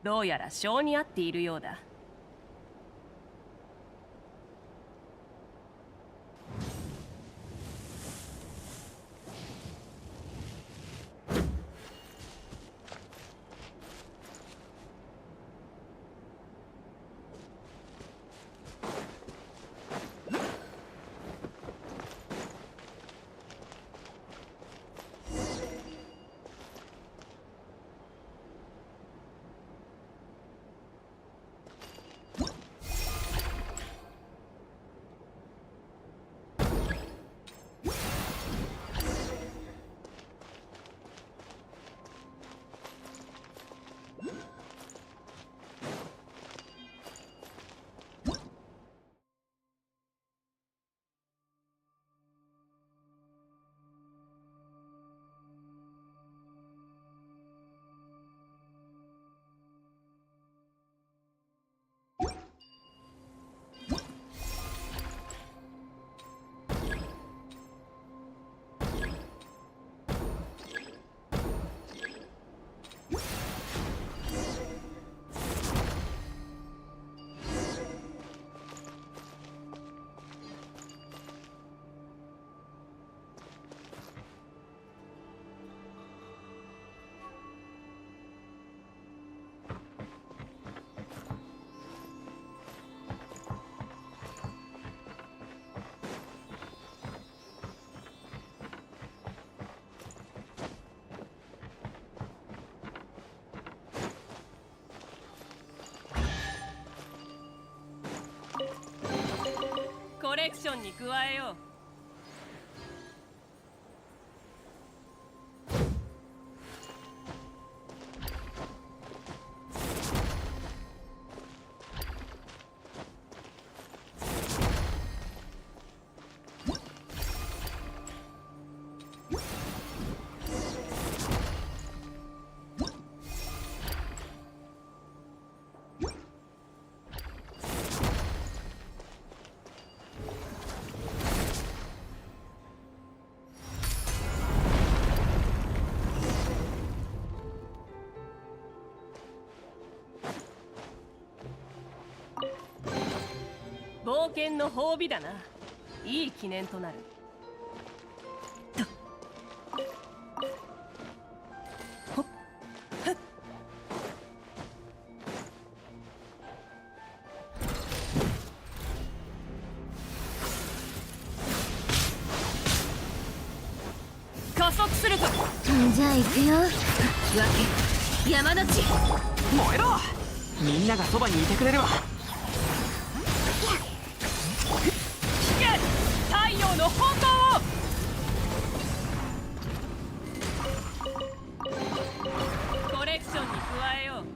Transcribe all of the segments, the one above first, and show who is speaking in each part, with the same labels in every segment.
Speaker 1: どうやら性に合っているようだ。コレクションに加えよう。冒険の褒美だな。いい記念となる。加速するぞ。
Speaker 2: じゃあ行くよ。わけ山の地
Speaker 3: 燃えろ。みんながそばにいてくれるわ。
Speaker 1: 太陽の炎を。コレクションに加えよう。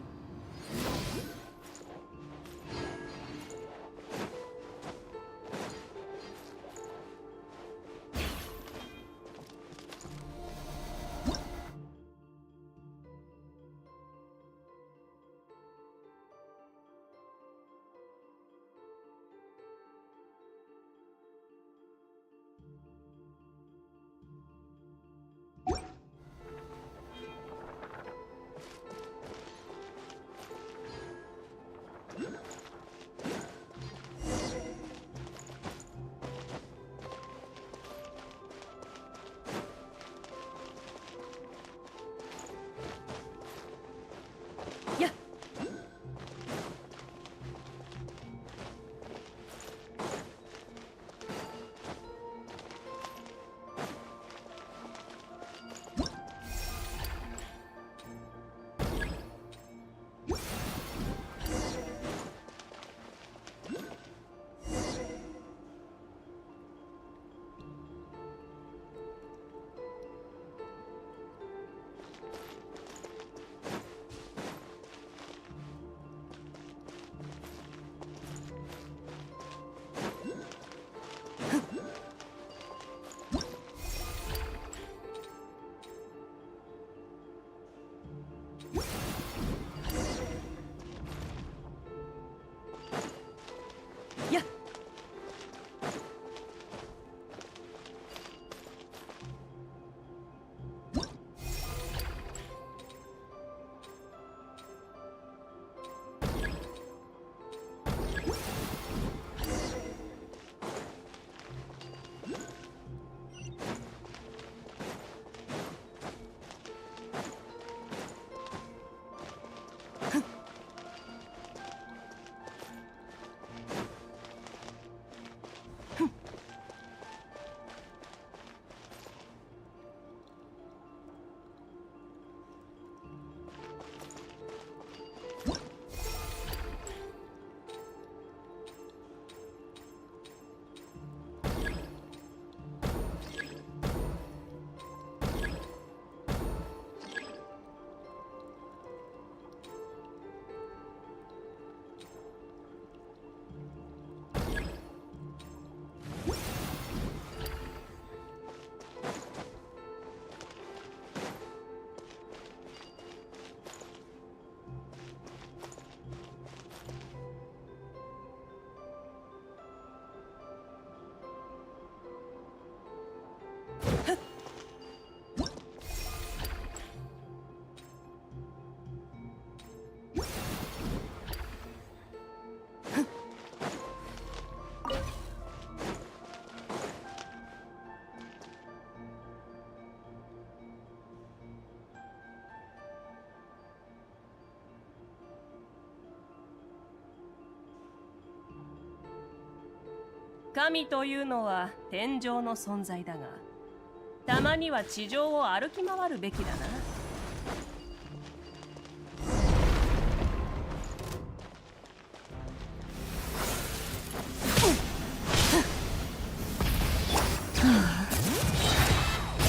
Speaker 1: 神というのは天上の存在だが、たまには地上を歩き回るべきだな。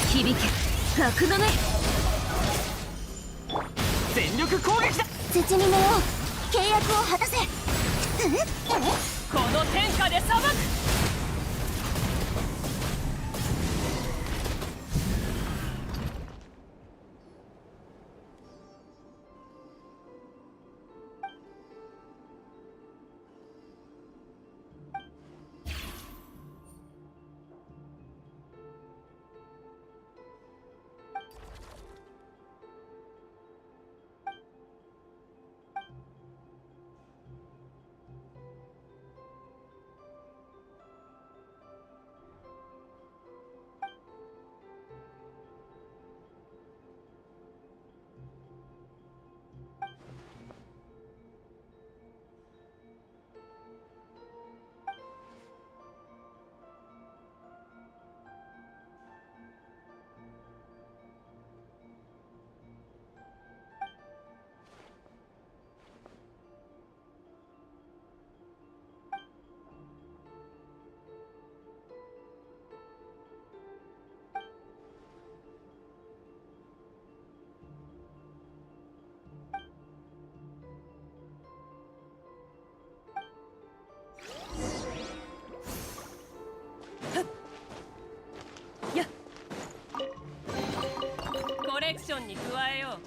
Speaker 2: 響け悪の目。
Speaker 3: 全力攻撃だ。
Speaker 2: 絶に寝よう。契約を果たせ。
Speaker 1: この天下で裁く。コレクションに加えよう。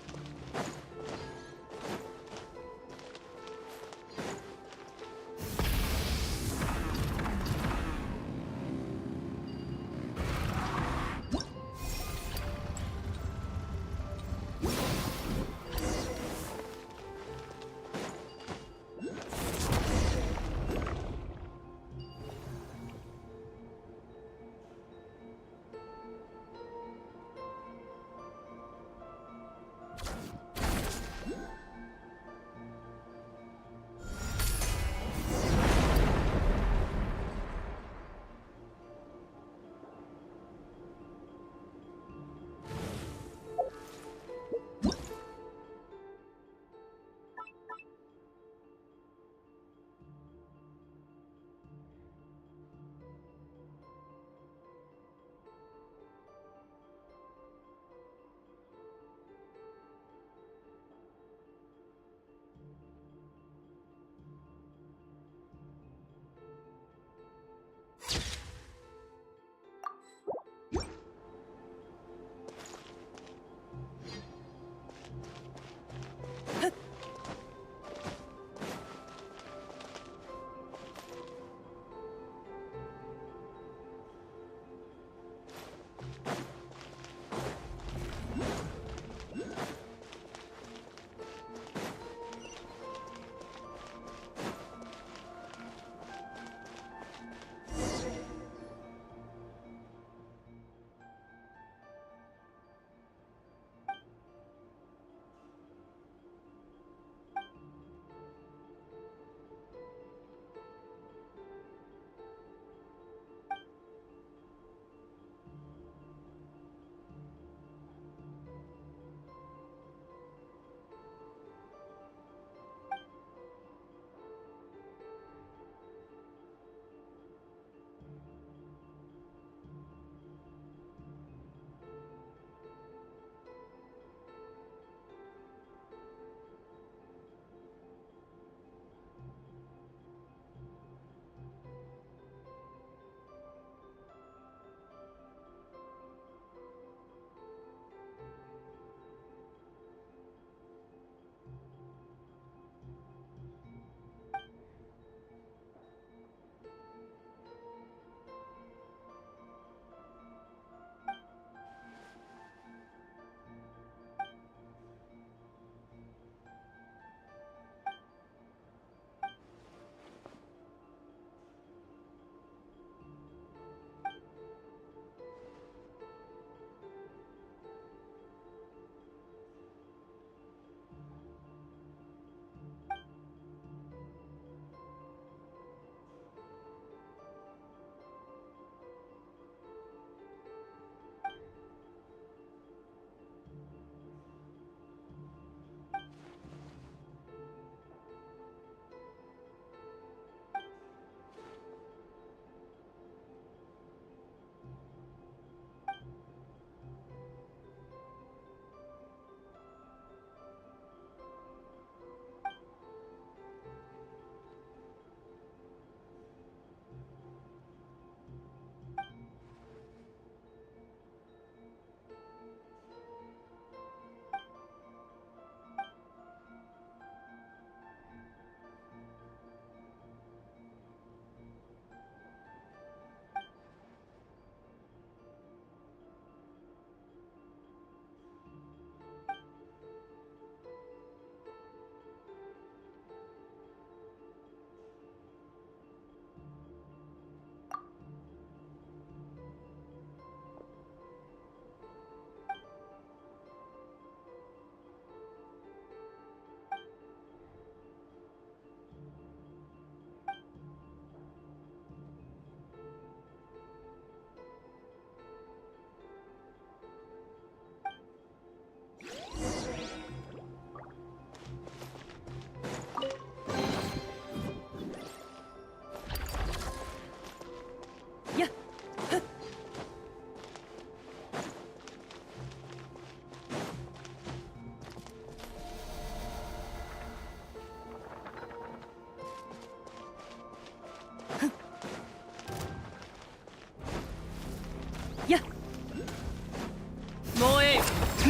Speaker 3: く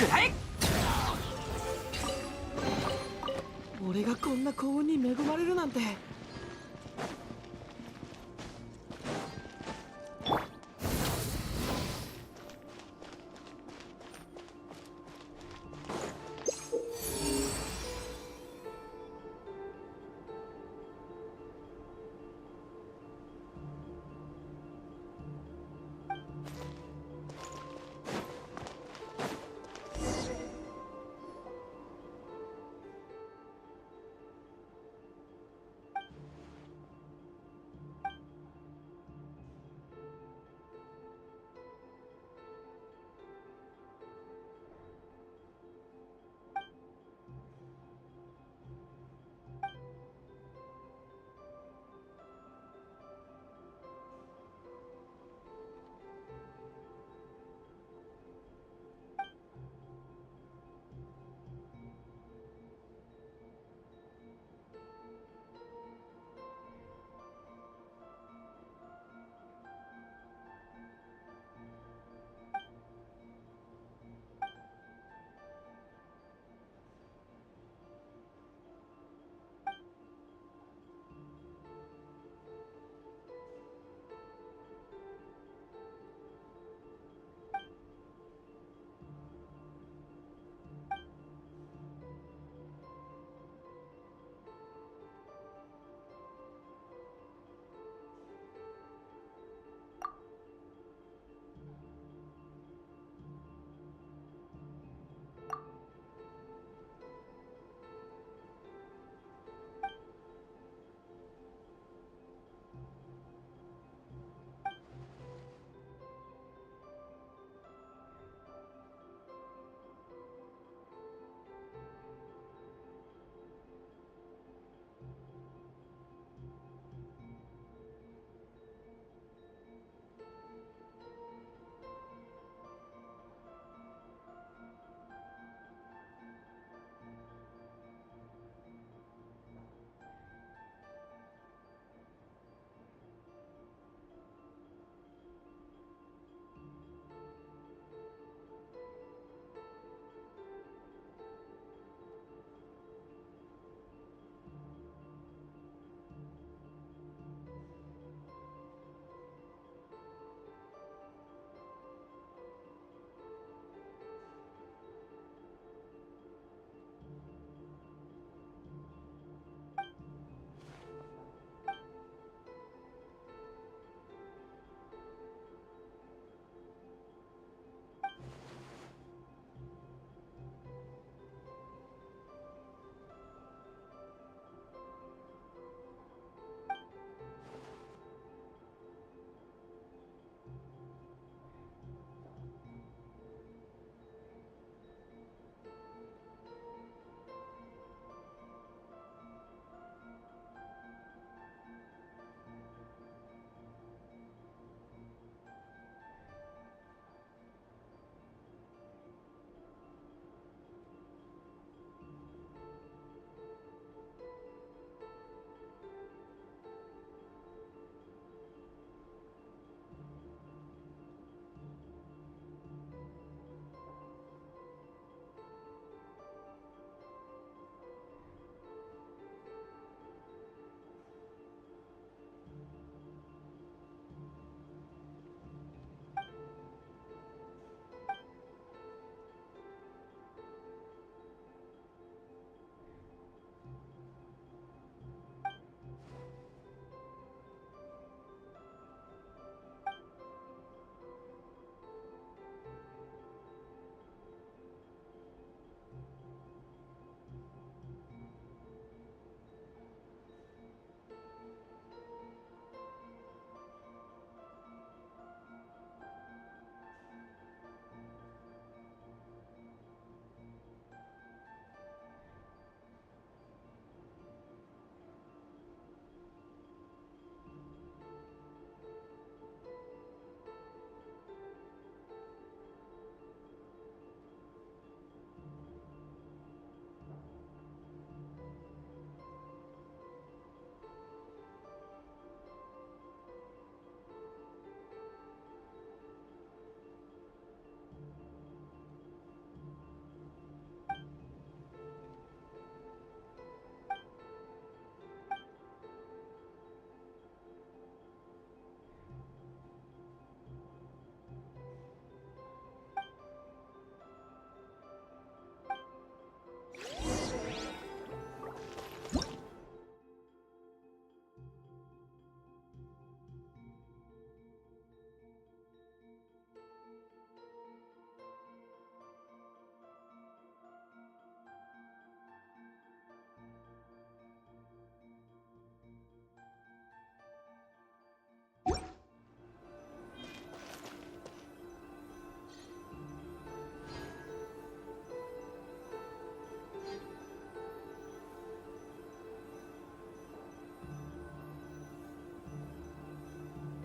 Speaker 3: らえ。
Speaker 4: 俺がこんな幸運に恵まれるなんて。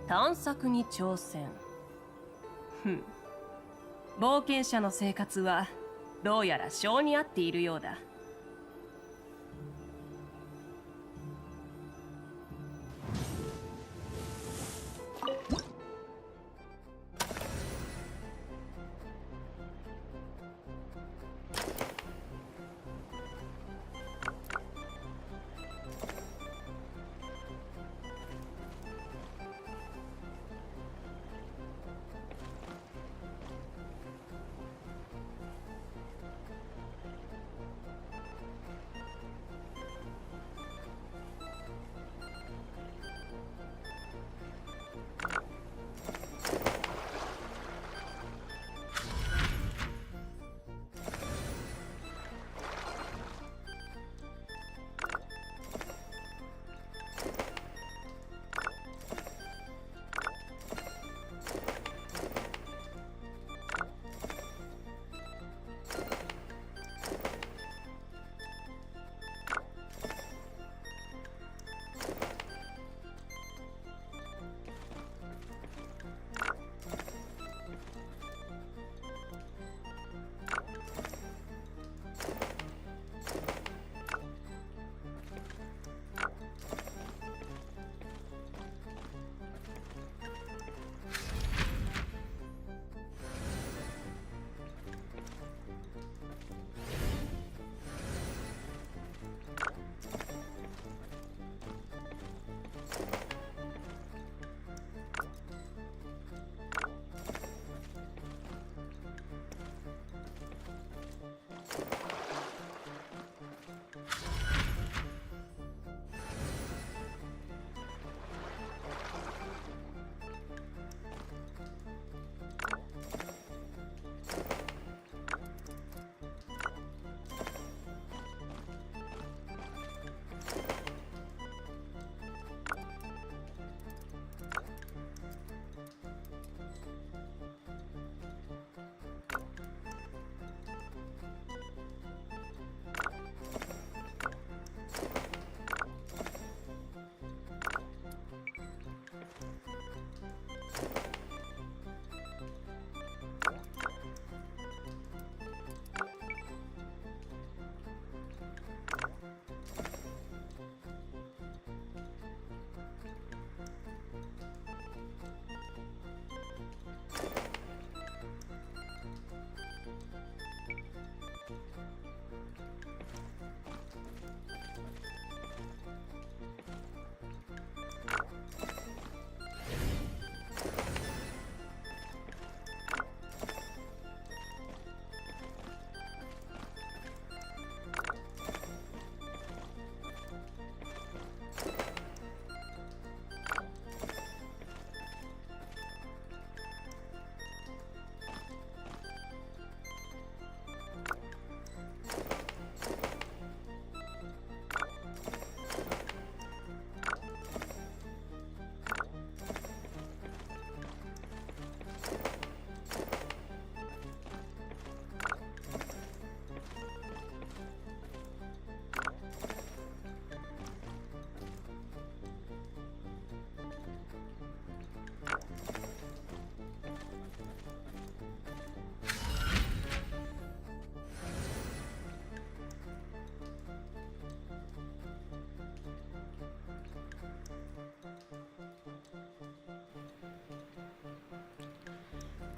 Speaker 1: 探索に挑戦。冒険者の生活はどうやら性に合っているようだ。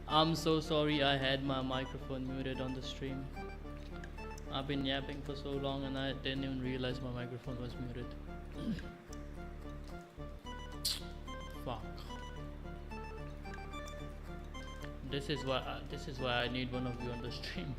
Speaker 5: I'm so sorry I had my microphone muted on the stream. I've been yapping for so long and I didn't even realize my microphone was muted. Fuck. This is why I need one of you on the stream.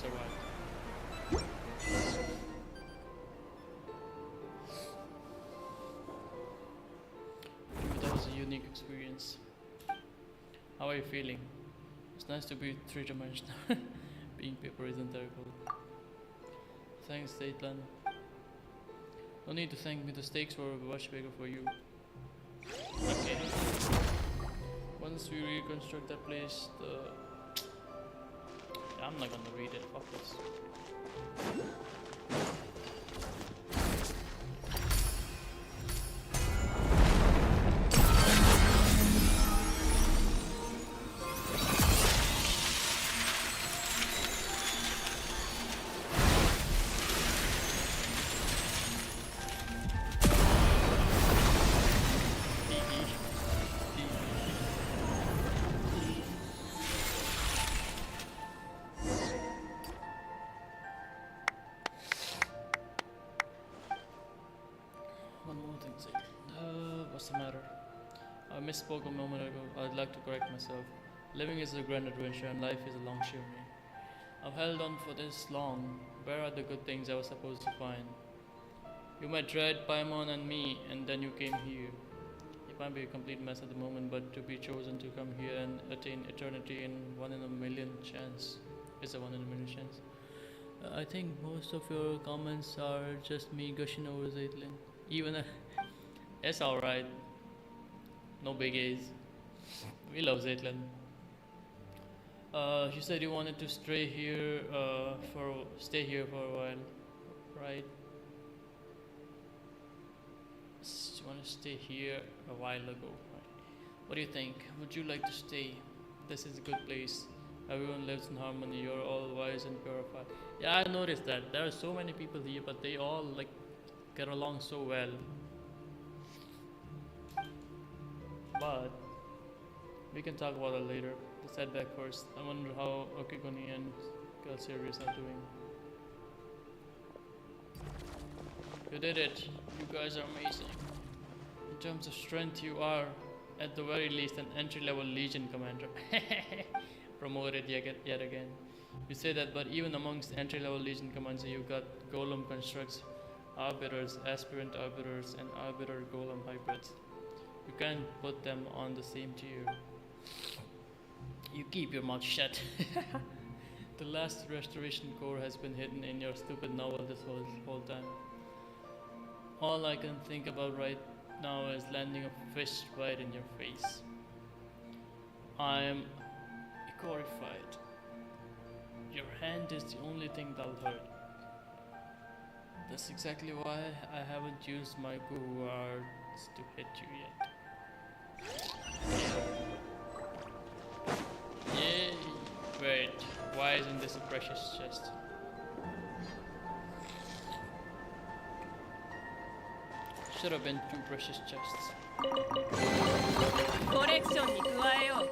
Speaker 5: survived. That was a unique experience. How are you feeling? It's nice to be three-dimensional. Being paper isn't terrible. Thanks, Datelan. No need to thank me, the stakes were much bigger for you. Okay. Once we reconstruct that place, I'm not gonna read it, fuck this. What's the matter? I misspoke a moment ago. I'd like to correct myself. Living is a grand adventure and life is a long journey. I've held on for this long. Where are the good things I was supposed to find? You met Dread, Paimon and me, and then you came here. It might be a complete mess at the moment, but to be chosen to come here and attain eternity in 1 in a million chance. It's a 1 in a million chance. I think most of your comments are just me gushing over Zaitlin. Even it's alright. No biggies. We love Zaitlin. You said you wanted to stay here for a while, right? You want to stay here a while ago, right? What do you think? Would you like to stay? This is a good place. Everyone lives in harmony. You're all wise and purified. Yeah, I noticed that. There are so many people here, but they all like get along so well. But we can talk about it later. Let's head back first. I wonder how Okigoni and Galserius are doing. You did it. You guys are amazing. In terms of strength, you are, at the very least, an entry-level Legion commander. Promoted yet again. You say that, but even amongst entry-level Legion commanders, you've got Golem constructs, Arbiters, Aspirant Arbiters, and Arbiter Golem hybrids. You can't put them on the same tier. You keep your mouth shut. The last restoration core has been hidden in your stupid novel this whole time. All I can think about right now is landing a fist right in your face. I am horrified. Your hand is the only thing that'll hurt. That's exactly why I haven't used my goo words to hit you yet. Yay! Wait, why isn't this a precious chest? Should have been 2 precious chests.
Speaker 1: コレクションに加えよう。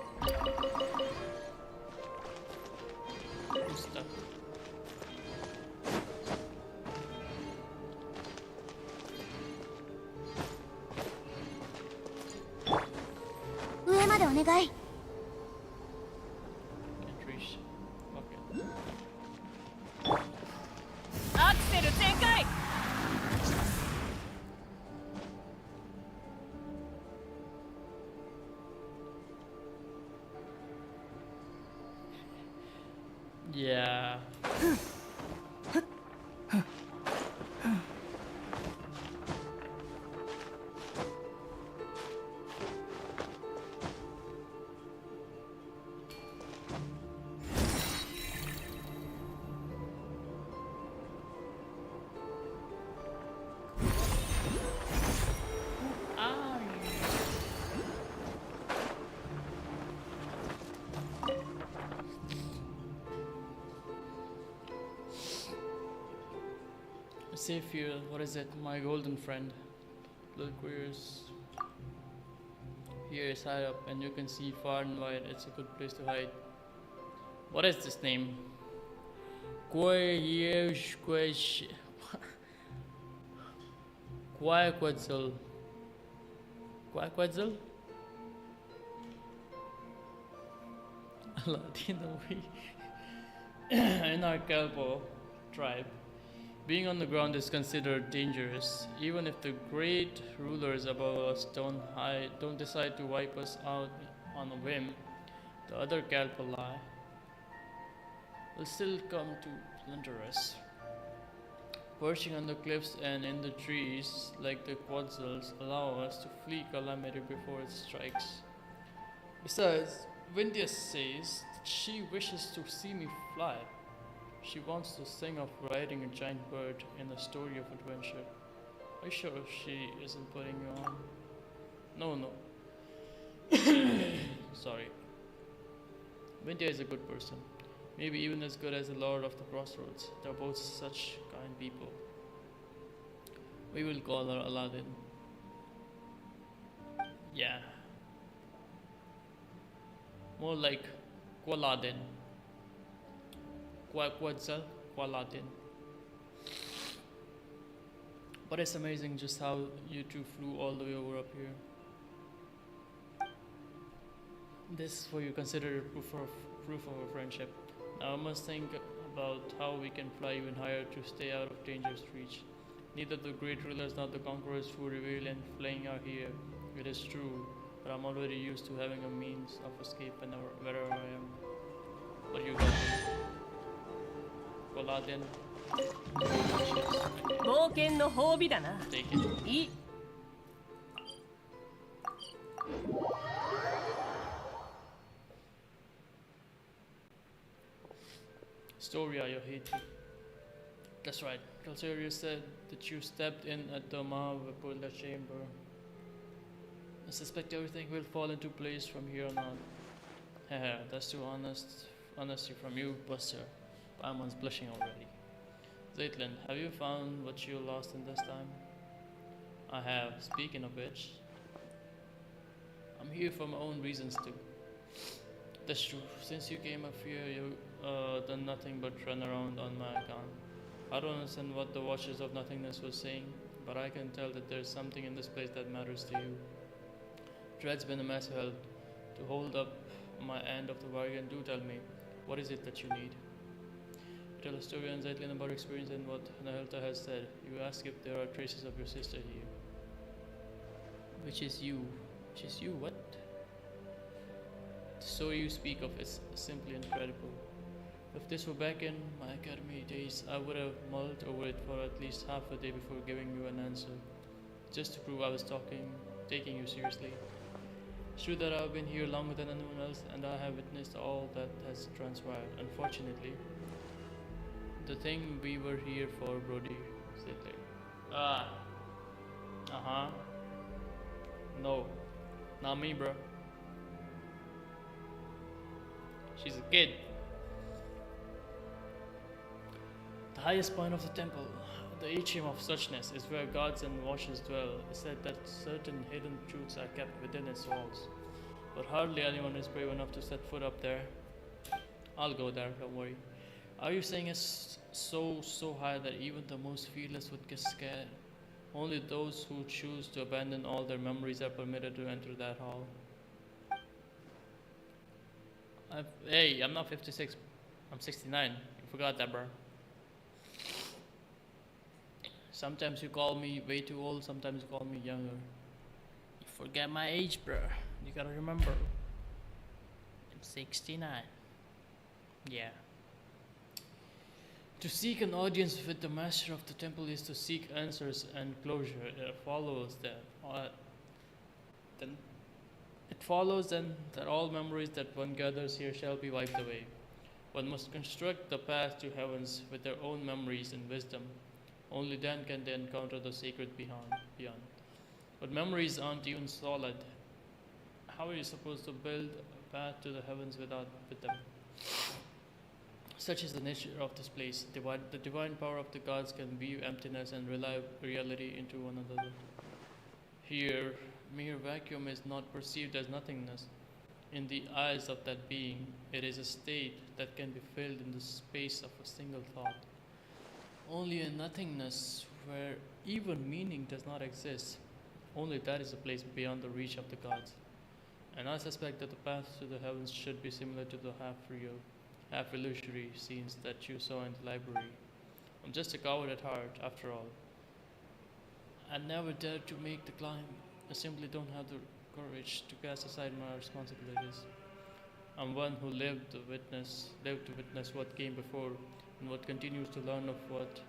Speaker 5: Who's stuck?
Speaker 2: 上までお願い。
Speaker 5: Can't reach. Okay.
Speaker 1: アクセル全開。
Speaker 5: Yeah. Safe here. What is it? My golden friend. Little queers. Here is high up, and you can see far and wide. It's a good place to hide. What is this name? Quaquetzal. Quaquetzal? Latino. In our Kalpo tribe, being on the ground is considered dangerous, even if the great rulers above us don't decide to wipe us out on a whim. The other Kalpalai will still come to plunder us. Perching on the cliffs and in the trees, like the Quetzals, allow us to flee calamity before it strikes. Besides, Vindhya says that she wishes to see me fly. She wants to sing of riding a giant bird in a story of adventure. Are you sure she isn't putting you on? No. Sorry. Vindhya is a good person. Maybe even as good as the Lord of the Crossroads. They're both such kind people. We will call her Aladdin. Yeah. More like Qualadin. Quetzal, Qualadin. But it's amazing just how you two flew all the way over up here. This for you consider proof of a friendship. Now I must think about how we can fly even higher to stay out of dangerous reach. Neither the great rulers nor the conquerors who reveal and flying are here. It is true, but I'm already used to having a means of escape wherever I am. What you got? Paladin.
Speaker 1: 冒険の褒美だな。
Speaker 5: Take it.
Speaker 1: いい。
Speaker 5: Storia Yohiti. That's right. Calceria said that you stepped in at the Mahavipula chamber. I suspect everything will fall into place from here on out. Haha, that's too honesty from you, Buster. Paimon's blushing already. Zaitlin, have you found what you lost in this time? I have. Speaking of which, I'm here for my own reasons too. That's true. Since you came up here, you done nothing but run around on my account. I don't understand what the Watchers of Nothingness was saying, but I can tell that there's something in this place that matters to you. Dread's been a massive help. To hold up my end of the bargain, do tell me, what is it that you need? You tell a story on Zaitlin about your experience and what Nahelta has said. You ask if there are traces of your sister here. Which is you? What? The story you speak of is simply incredible. If this were back in my academy days, I would have mulled over it for at least half a day before giving you an answer, just to prove I was taking you seriously. It's true that I've been here longer than anyone else, and I have witnessed all that has transpired. Unfortunately, the thing we were here for, Brody, said like, no, not me, bro. She's a kid. The highest point of the temple, the atrium of suchness, is where gods and watchers dwell. It said that certain hidden truths are kept within its walls, but hardly anyone is brave enough to set foot up there. I'll go there, don't worry. Are you saying it's so high that even the most fearless would get scared? Only those who choose to abandon all their memories are permitted to enter that hall. Hey, I'm not 56, I'm 69. You forgot that, bro. Sometimes you call me way too old, sometimes you call me younger. You forget my age, bro. You gotta remember. I'm 69. Yeah. To seek an audience with the master of the temple is to seek answers and closure. It follows then that all memories that one gathers here shall be wiped away. One must construct the path to heavens with their own memories and wisdom. Only then can they encounter the sacred beyond. But memories aren't even solid. How are you supposed to build a path to the heavens with them? Such is the nature of this place. The divine power of the gods can weave emptiness and reality into one another. Here, mere vacuum is not perceived as nothingness. In the eyes of that being, it is a state that can be filled in the space of a single thought. Only in nothingness, where even meaning does not exist, only that is a place beyond the reach of the gods. And I suspect that the path to the heavens should be similar to the half-real, half illusory scenes that you saw in the library. I'm just a coward at heart, after all. I never dared to make the climb. I simply don't have the courage to cast aside my responsibilities. I'm one who lived to witness what came before and what continues to learn of what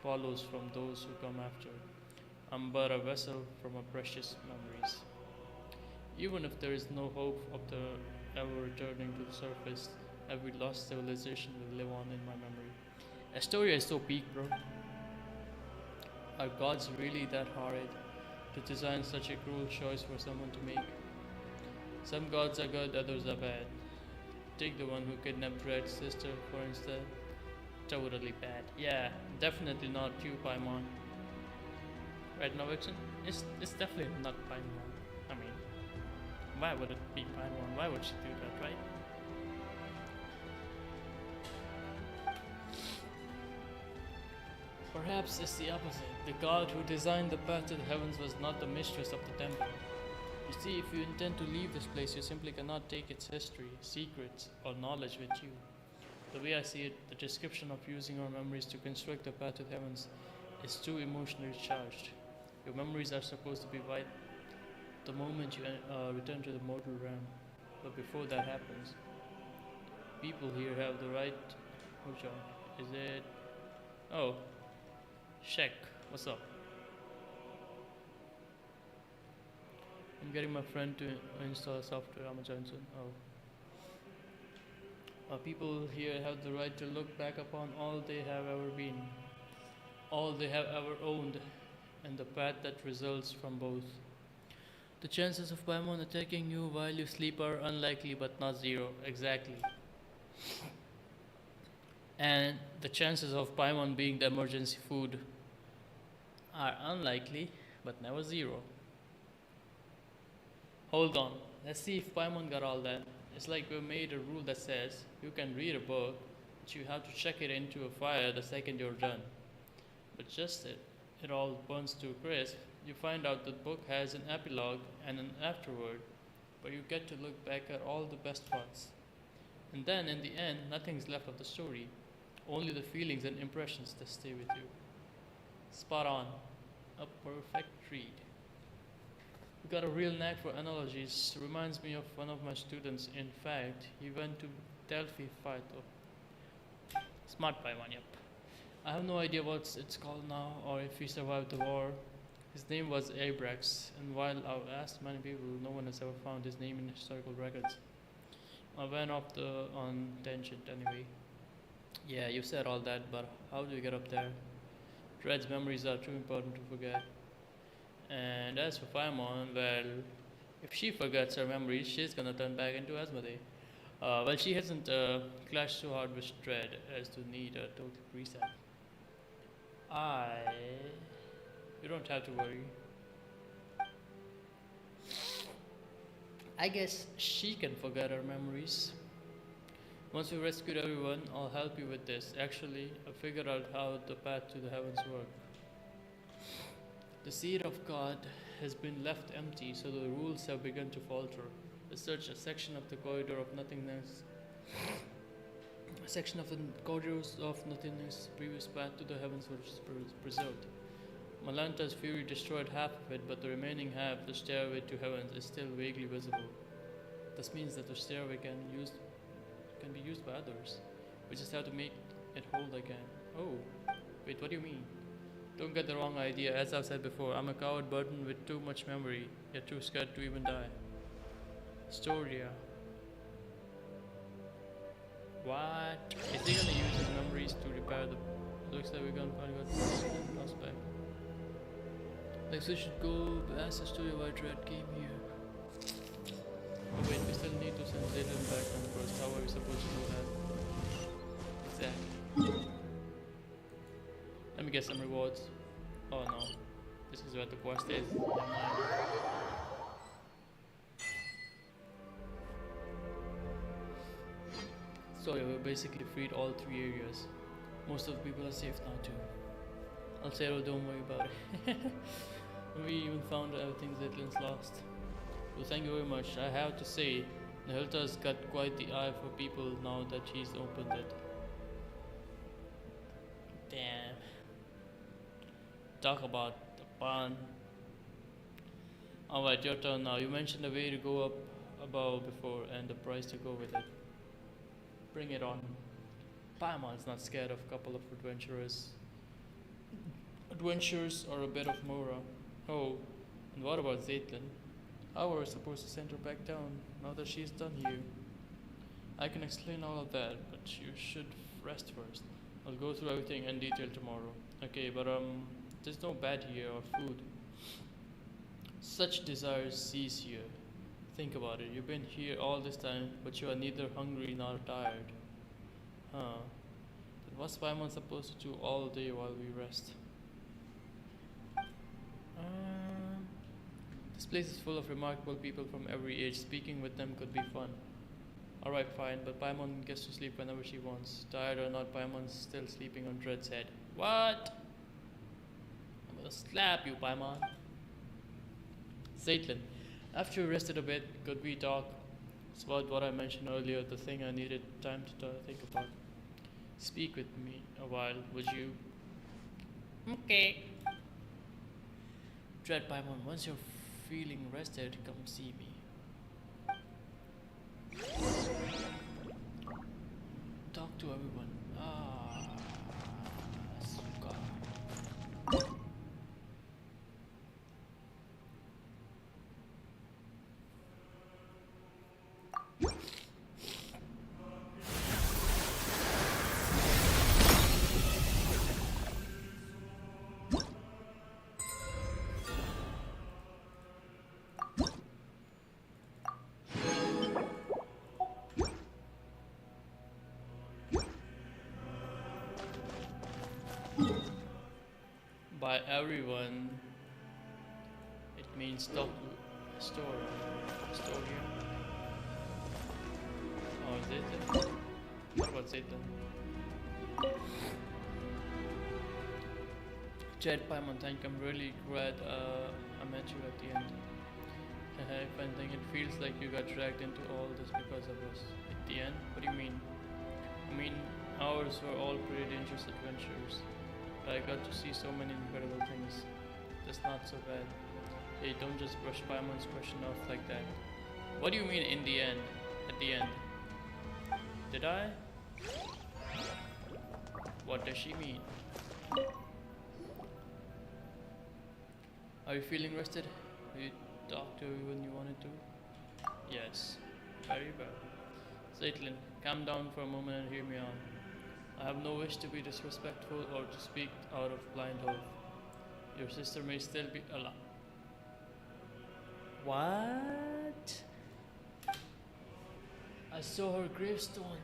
Speaker 5: follows from those who come after. I'm but a vessel from our precious memories. Even if there is no hope of the ever returning to the surface, every lost civilization will live on in my memory. Astoria is so peak, bro. Are gods really that horrid to design such a cruel choice for someone to make? Some gods are good, others are bad. Take the one who kidnapped Red's sister, for instance. Totally bad. Yeah, definitely not you, Paimon. Right now, Vixen? It's definitely not Paimon. I mean, why would it be Paimon? Why would she do that, right? Perhaps it's the opposite. The god who designed the path to the heavens was not the mistress of the temple. You see, if you intend to leave this place, you simply cannot take its history, secrets, or knowledge with you. The way I see it, the description of using our memories to construct the path to the heavens is too emotionally charged. Your memories are supposed to be right the moment you return to the mortal realm. But before that happens, people here have the right... Which one? Is it... Oh. Shek. What's up? I'm getting my friend to install software. I'm Johnson. Oh. People here have the right to look back upon all they have ever been, all they have ever owned, and the path that results from both. The chances of Paimon attacking you while you sleep are unlikely but not zero. Exactly. And the chances of Paimon being the emergency food are unlikely but never zero. Hold on, let's see if Paimon got all that. It's like we made a rule that says you can read a book, but you have to chuck it into a fire the second you're done. But just it all burns to a crisp, you find out the book has an epilogue and an afterword, but you get to look back at all the best parts. And then in the end, nothing's left of the story, only the feelings and impressions that stay with you. Spot on. A perfect read. You got a real knack for analogies. Reminds me of one of my students. In fact, he went to Delphi fight. Oh. Smart Paimon, yep. I have no idea what it's called now or if he survived the war. His name was Abrax, and while I've asked many people, no one has ever found his name in historical records. I went off on tangent anyway. Yeah, you said all that, but how do you get up there? Red's memories are too important to forget. And as for Paimon, well, if she forgets her memories, she's gonna turn back into Asmodee. Well, she hasn't clashed so hard with Dread as to need a total reset. You don't have to worry. I guess she can forget her memories. Once we rescued everyone, I'll help you with this. Actually, I figured out how the path to the heavens work. The seed of God has been left empty, so the rules have begun to falter. Search a section of the corridor of nothingness. A section of the corridors of nothingness, previous path to the heavens was preserved. Malanta's fury destroyed half of it, but the remaining half, the stairway to heavens, is still vaguely visible. This means that the stairway can be used by others. We just have to make it hold again. Oh, wait, what do you mean? Don't get the wrong idea. As I've said before, I'm a coward burdened with too much memory, yet too scared to even die. Storia. What? Is he gonna use his memories to repair the... Looks like we're gonna finally got the lost back. Like we should go ask Astoria why Dread came here. Oh wait, we still need to send Zayden back on first. How are we supposed to do that? Exactly. Let me get some rewards. Oh no. This is where the quest is. Never mind. So yeah, we basically freed all 3 areas. Most of the people are safe now too. Alcero, don't worry about it. We even found everything Zitlin's lost. Well, thank you very much. I have to say, The Hilda's got quite the eye for people now that she's opened it. Damn. Talk about the barn. Alright, your turn now. You mentioned the way to go up above before and the price to go with it. Bring it on. Paimon's not scared of a couple of adventurers. Adventures or a bit of Mora. Oh, and what about Zaitlin? How are we supposed to send her back down now that she's done here? I can explain all of that, but you should rest first. I'll go through everything in detail tomorrow. Okay, but there's no bed here or food. Such desires cease here. Think about it. You've been here all this time, but you are neither hungry nor tired. Huh. Then what's Paimon supposed to do all day while we rest? This place is full of remarkable people from every age. Speaking with them could be fun. Alright, fine, but Paimon gets to sleep whenever she wants. Tired or not, Paimon's still sleeping on Dread's head. What? I'm gonna slap you, Paimon. Zaitlin, after you rested a bit, could we talk? It's about what I mentioned earlier, the thing I needed time to think about. Speak with me a while, would you? Okay. Dread Paimon, once you're feeling rested, come see me. Talk to everyone. Suka. By everyone, it means talk to store here. Oh, Zaitlin. What about Zaitlin? Dread Paimon, thank you. I'm really glad I met you at the end. If anything, it feels like you got dragged into all this because of us. At the end? What do you mean? I mean, ours were all pretty dangerous adventures. I got to see so many incredible things. That's not so bad. Hey, don't just brush Paimon's question off like that. What do you mean in the end? At the end? Did I? What does she mean? Are you feeling rested? Have you talked to everyone you wanted to? Yes. Very well. Zaitlin, calm down for a moment and hear me out. I have no wish to be disrespectful or to speak out of blind hope. Your sister may still be alive. What? I saw her gravestone.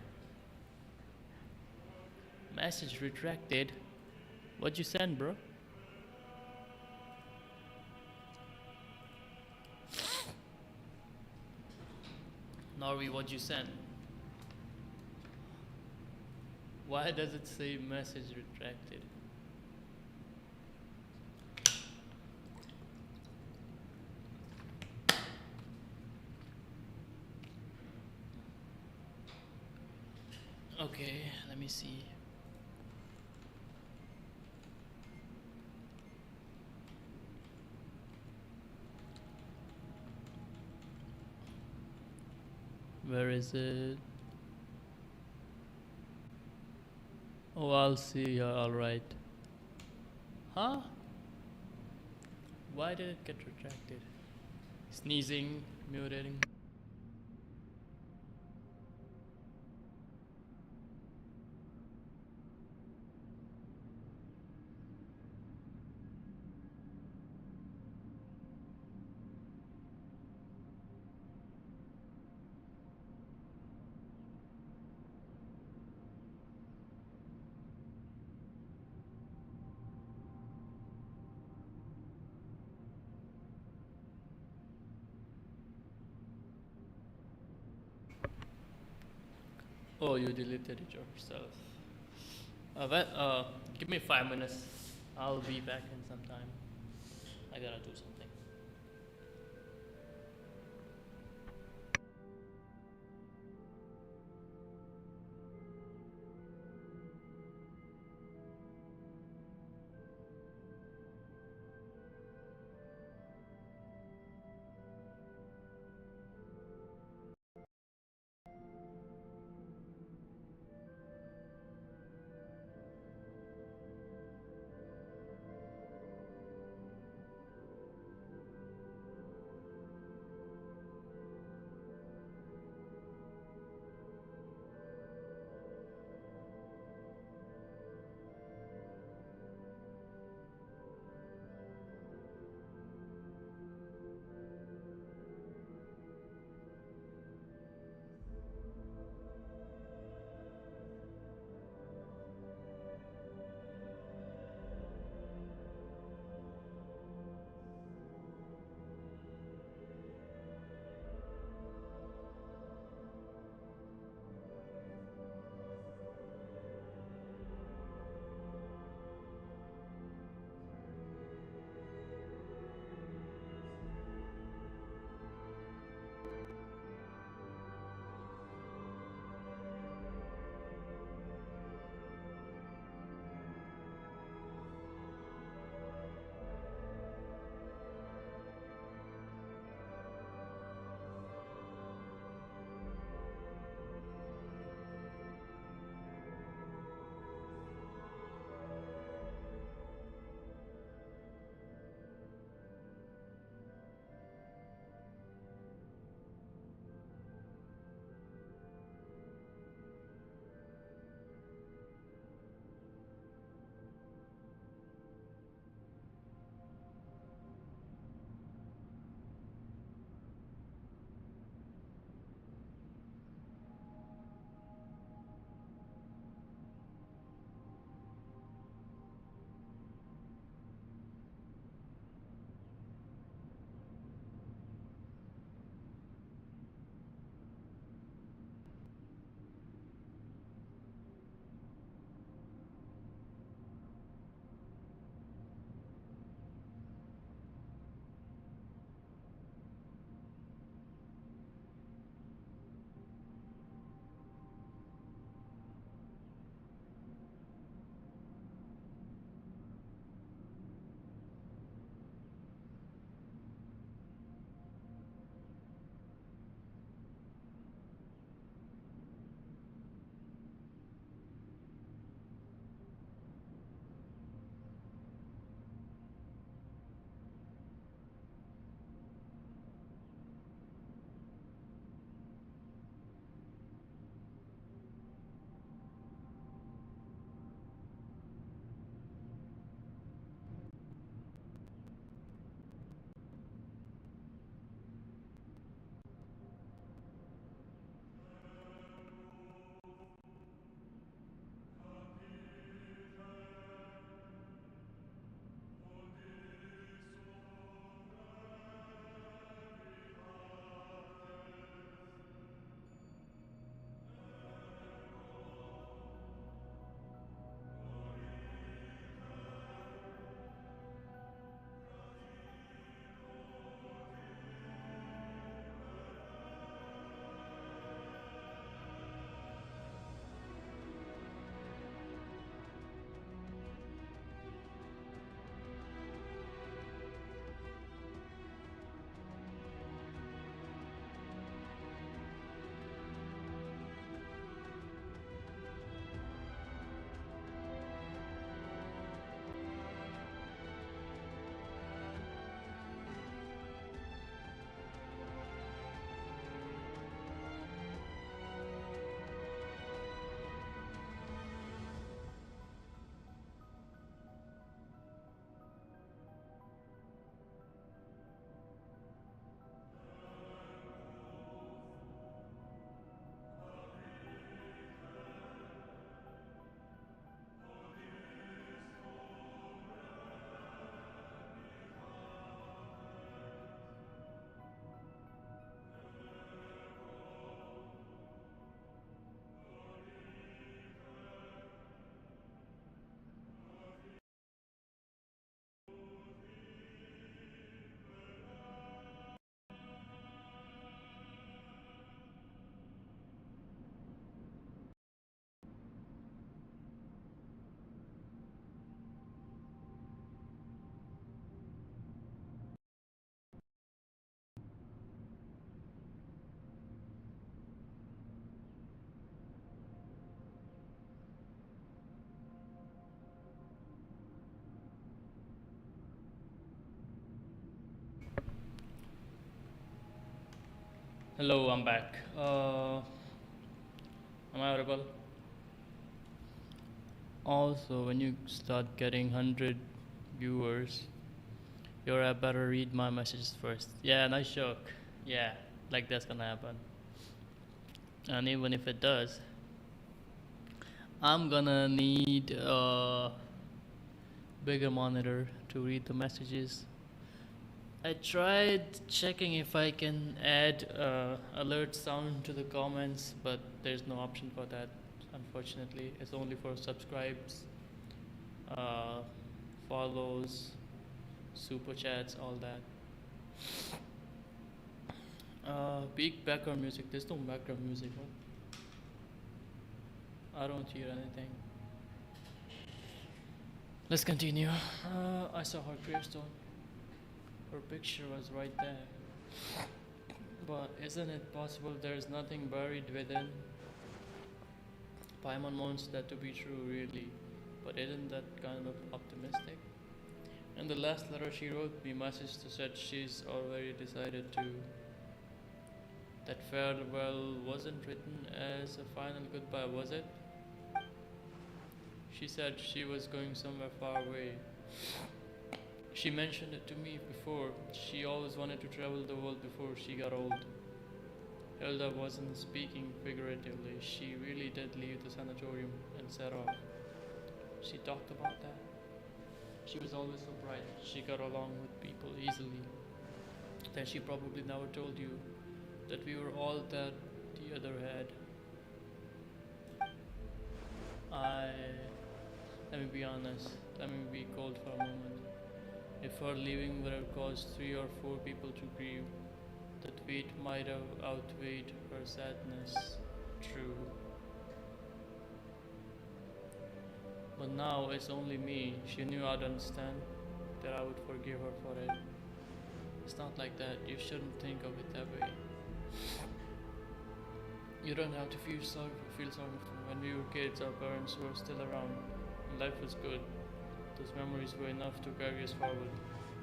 Speaker 5: Message retracted. What'd you send, bro? Norby, what'd you send? Why does it say message retracted? Okay, let me see. Where is it? Oh, I'll see. All right. Huh? Why did it get retracted? Sneezing, mutating. Oh, you deleted it yourself. Give me 5 minutes. I'll be back in some time. I gotta do something. Hello, I'm back. Am I audible? Also, when you start getting 100 viewers, your app better read my messages first. Yeah, nice joke. Yeah, like that's gonna happen. And even if it does, I'm gonna need a bigger monitor to read the messages. I tried checking if I can add alert sound to the comments, but there's no option for that. Unfortunately, it's only for subscribes, uh, follows, super chats, all that. Peak background music. There's no background music. What? I don't hear anything. Let's continue. I saw her gravestone. Her picture was right there. But isn't it possible there's nothing buried within? Paimon wants that to be true, really. But isn't that kind of optimistic? In the last letter she wrote me, my sister said she's already decided to. That farewell wasn't written as a final goodbye, was it? She said she was going somewhere far away. She mentioned it to me before. She always wanted to travel the world before she got old. Hilda wasn't speaking figuratively. She really did leave the sanatorium and set off. She talked about that. She was always so bright. She got along with people easily. Then she probably never told you that we were all that the other had. Let me be honest. Let me be cold for a moment. If her leaving would have caused 3 or 4 people to grieve, that weight might have outweighed her sadness. True. But now it's only me. She knew I'd understand, that I would forgive her for it. It's not like that. You shouldn't think of it that way. You don't have to feel sorry for when we were kids, our parents were still around. Life was good. Those memories were enough to carry us forward.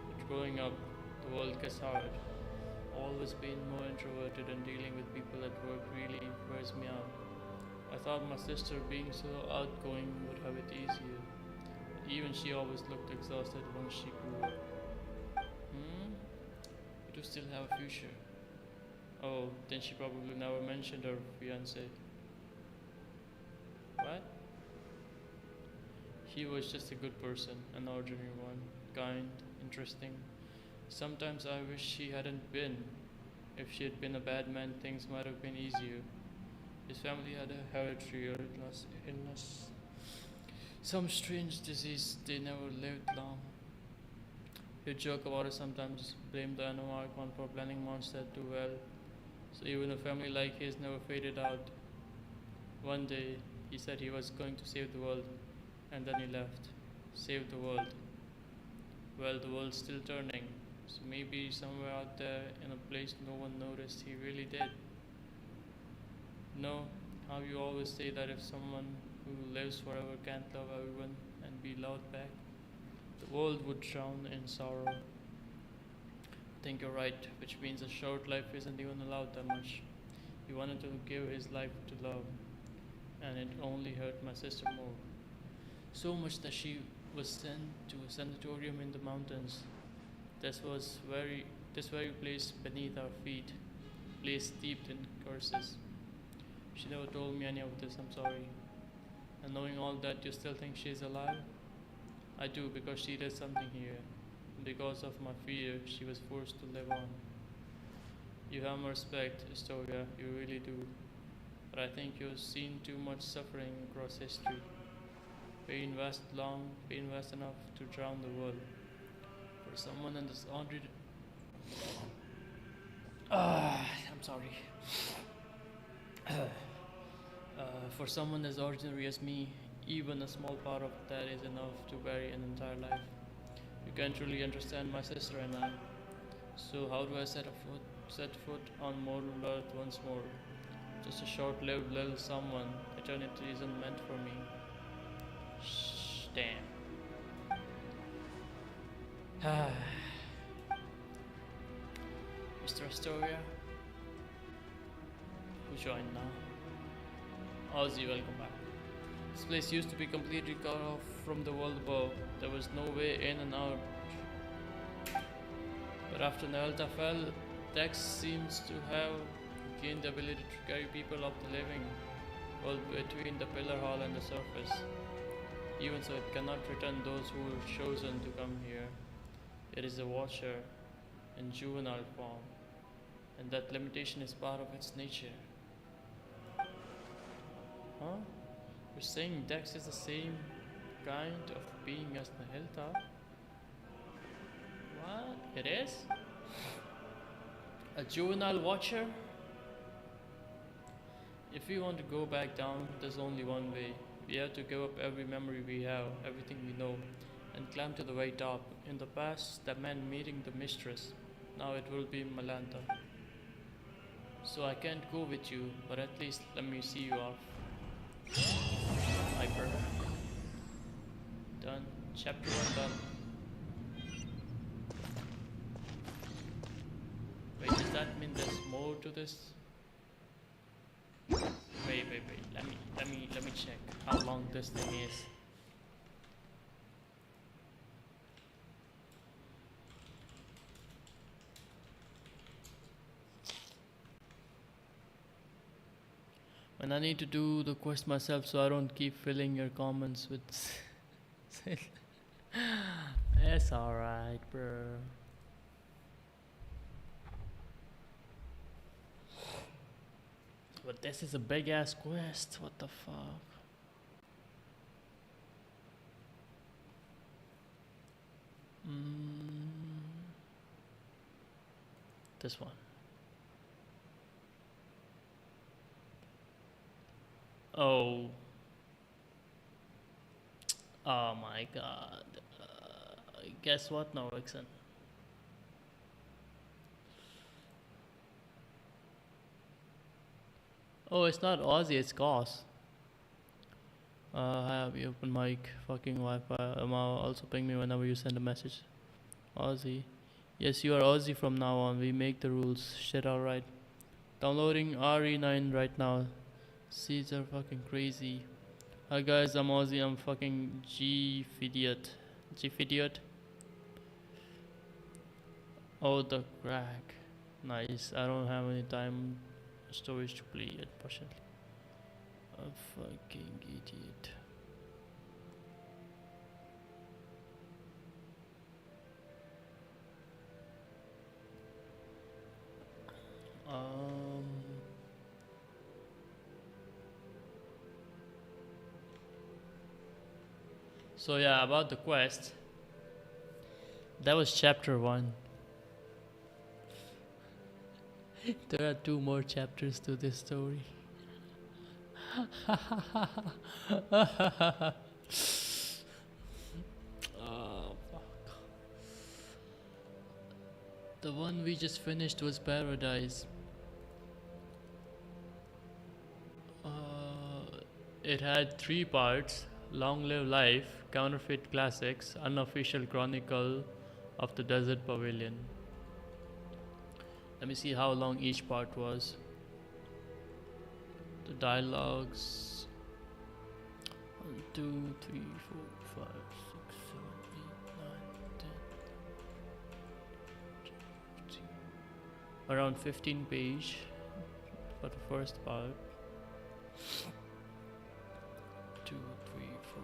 Speaker 5: But growing up, the world gets hard. Always been more introverted and dealing with people at work really wears me out. I thought my sister being so outgoing would have it easier. Even she always looked exhausted once she grew up. You do still have a future. Oh, then she probably never mentioned her fiancé. What? He was just a good person, an ordinary one, kind, interesting. Sometimes I wish she hadn't been. If she had been a bad man, things might have been easier. His family had a hereditary illness, some strange disease. They never lived long. He'd joke about it sometimes, blame the Anomark one for planning Mondstadt too well. So even a family like his never faded out. One day, he said he was going to save the world, and then he left. Save the world. Well, the world's still turning, so maybe somewhere out there in a place no one noticed, he really did. No, how you always say that if someone who lives forever can't love everyone and be loved back, the world would drown in sorrow. I think you're right, which means a short life isn't even allowed that much. He wanted to give his life to love, and it only hurt my sister more. So much that she was sent to a sanatorium in the mountains. This very place beneath our feet, place steeped in curses. She never told me any of this, I'm sorry. And knowing all that, you still think she's alive? I do, because she did something here. Because of my fear, she was forced to live on. You have my respect, Astoria, you really do. But I think you've seen too much suffering across history. Pain vast enough to drown the world. For someone in this ordinary... I'm sorry. For someone as ordinary as me, even a small part of that is enough to bury an entire life. You can't really understand my sister and I. So how do I set foot on mortal earth once more? Just a short-lived little someone. Eternity isn't meant for me. Shh, damn. Mr. Astoria, join now. Ozzy, welcome back. This place used to be completely cut off from the world above. There was no way in and out. But after Nelta fell, Dex seems to have gained the ability to carry people of the living world between the pillar hall and the surface. Even so, it cannot return those who were chosen to come here. It is a watcher in juvenile form, and that limitation is part of its nature. Huh? You're saying Dex is the same kind of being as the Hilltop? What? It is? A juvenile watcher? If we want to go back down, there's only one way. We have to give up every memory we have, everything we know, and climb to the way top. In the past, that meant meeting the mistress. Now it will be Malanta. So I can't go with you, but at least let me see you off. Hyper. Done. Chapter 1 done. Wait, does that mean there's more to this? Wait. Let me check how long this thing is. And I need to do the quest myself so I don't keep filling your comments with it's alright, bro. But this is a big ass quest. What the fuck? This one. Oh. Oh my god. Guess what now, Vixen? Oh, it's not Aussie, it's Goss. Have you open mic, fucking Wi-Fi. Also ping me whenever you send a message. Aussie. Yes, you are Aussie from now on. We make the rules. Shit, alright. Downloading RE9 right now. Seeds are fucking crazy. Hi guys, I'm Aussie. I'm fucking G-Fidiot. G-Fidiot. Oh, the crack. Nice. I don't have any time storage to play yet, partially. A fucking idiot. So yeah, about the quest. That was chapter 1. There are 2 more chapters to this story. Oh fuck. The one we just finished was Paradise. It had 3 parts: Long Live Life, Counterfeit Classics, Unofficial Chronicle of the Desert Pavilion. Let me see how long each part was. The dialogues. 1, 2, 3, 4, 5, 6, 7, 8, 9, 10. 15. Around 15 page for the first part. 2, 3, 4,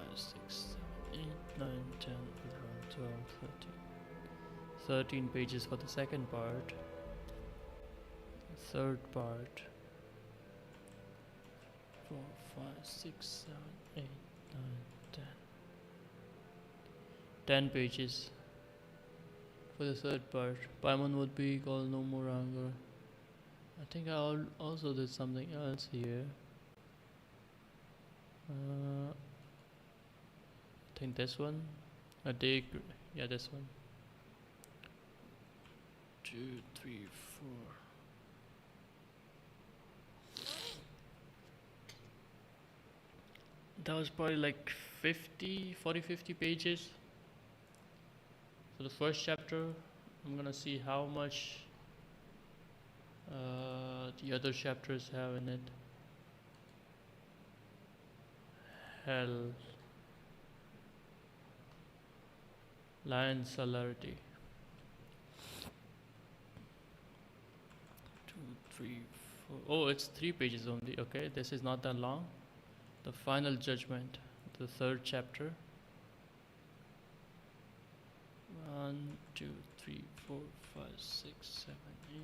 Speaker 5: 5, 6, 7, 8, 9, 10, 11, 12, 13. 13 pages for the second part. Third part. 4, 5, 6, 7, 8, 9, 10. 10 pages for the third part. Paimon would be called No More Anger. I think I also did something else here. I think this one. Yeah, this one. 2, 3, 4. That was probably like 40-50 pages. So the first chapter, I'm gonna see how much The other chapters have in it Hell, Lion Celerity. 2, 3, 4. Oh, it's 3 pages only. Okay, this is not that long. The Final Judgment, the 3rd chapter. 1, 2, 3, 4, 5, 6, 7, 8,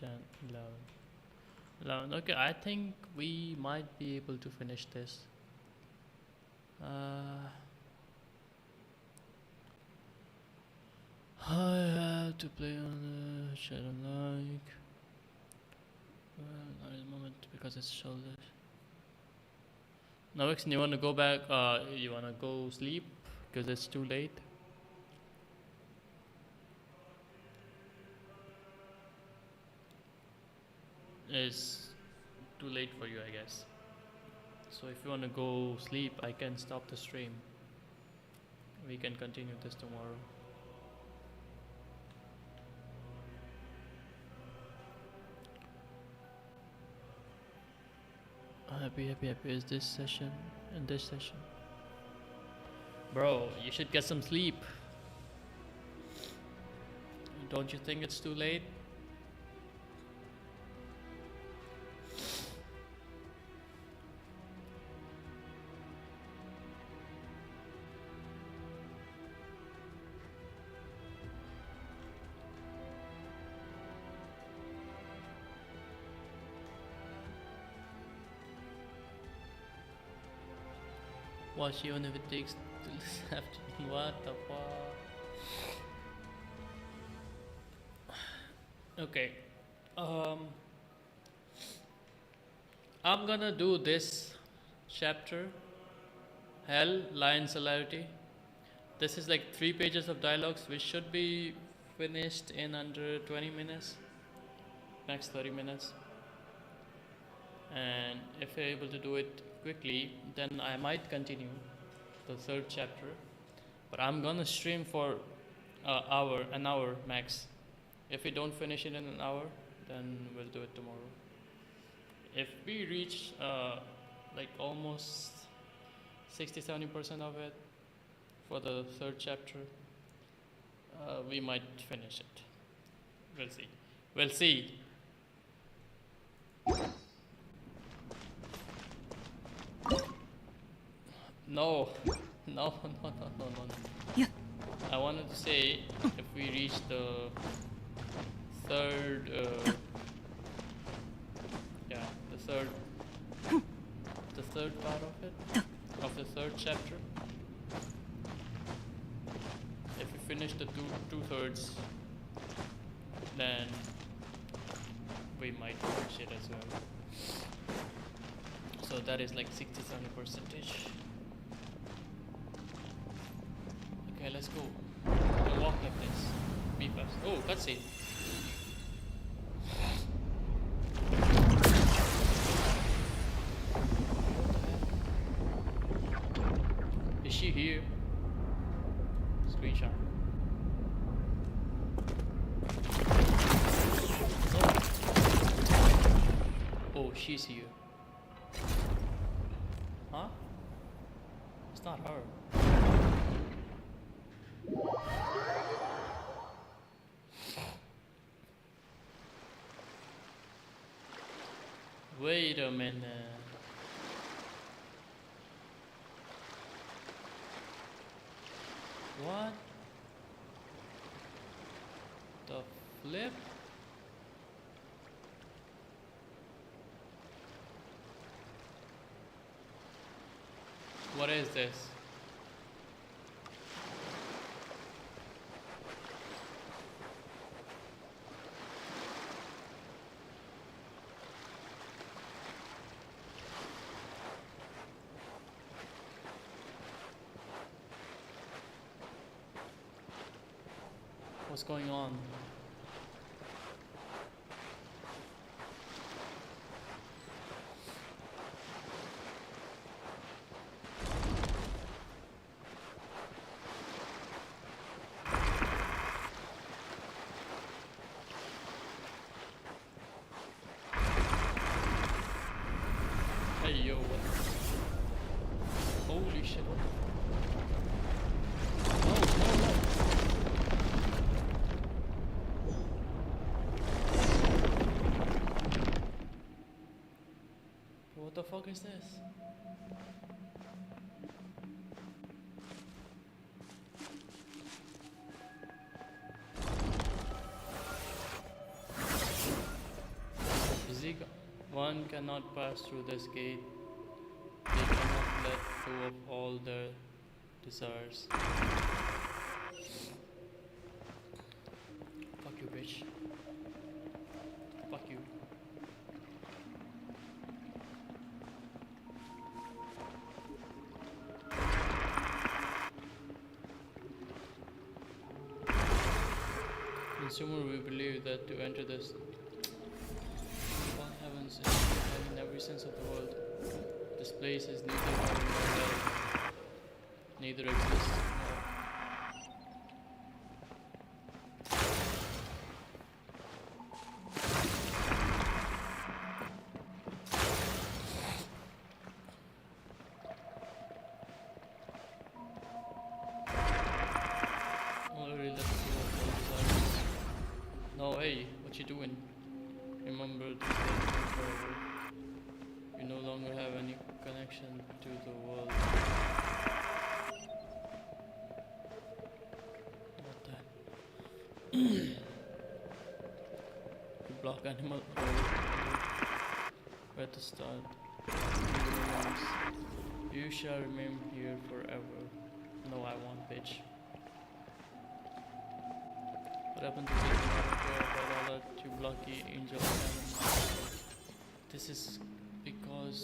Speaker 5: 9, 10, 11. 11. Okay, I think we might be able to finish this. I have to play on the Shadow Like. Well, not at the moment because it's shoulders. Now, Vixen, you want to go back? You want to go sleep because it's too late? It's too late for you, I guess. So if you want to go sleep, I can stop the stream. We can continue this tomorrow. Happy is this session and this session. Bro, you should get some sleep. Don't you think it's too late? Watch even if it takes till this afternoon. What the fuck? Okay. I'm gonna do this chapter. Hell, Lion Celerity. This is like 3 pages of dialogues which should be finished in under 20 minutes. Max 30 minutes. And if you're able to do it quickly, then I might continue the 3rd chapter, but I'm gonna stream for an hour max. If we don't finish it in an hour, then we'll do it tomorrow. If we reach like almost 60-70% of it for the 3rd chapter, we might finish it. We'll see. No.
Speaker 2: Yeah.
Speaker 5: I wanted to say if we reach the 3rd, the third part of it, of the 3rd chapter. If we finish the two thirds, then we might finish it as well. So that is like 60-70%. Okay, let's go. We'll walk like this. Be fast. Oh, cutscene. Is she here? Screenshot. No. Oh, she's here. Huh? It's not her. Wait a minute. What the flip? What is this? What's going on? fuck is this? One cannot pass through this gate. They cannot let go of all their desires. Fuck you, bitch. Fuck you. Consumer, we believe that to enter this in every sense of the world, this place is neither heaven nor hell, neither exists already let go of all desires. No, hey, what you doing? Remember to stay forever. You no longer have any connection to the world. What the? You block animal. Where to start? You shall remain here forever. No, I won't, bitch. What happened to this? You blocky angel animals. This is because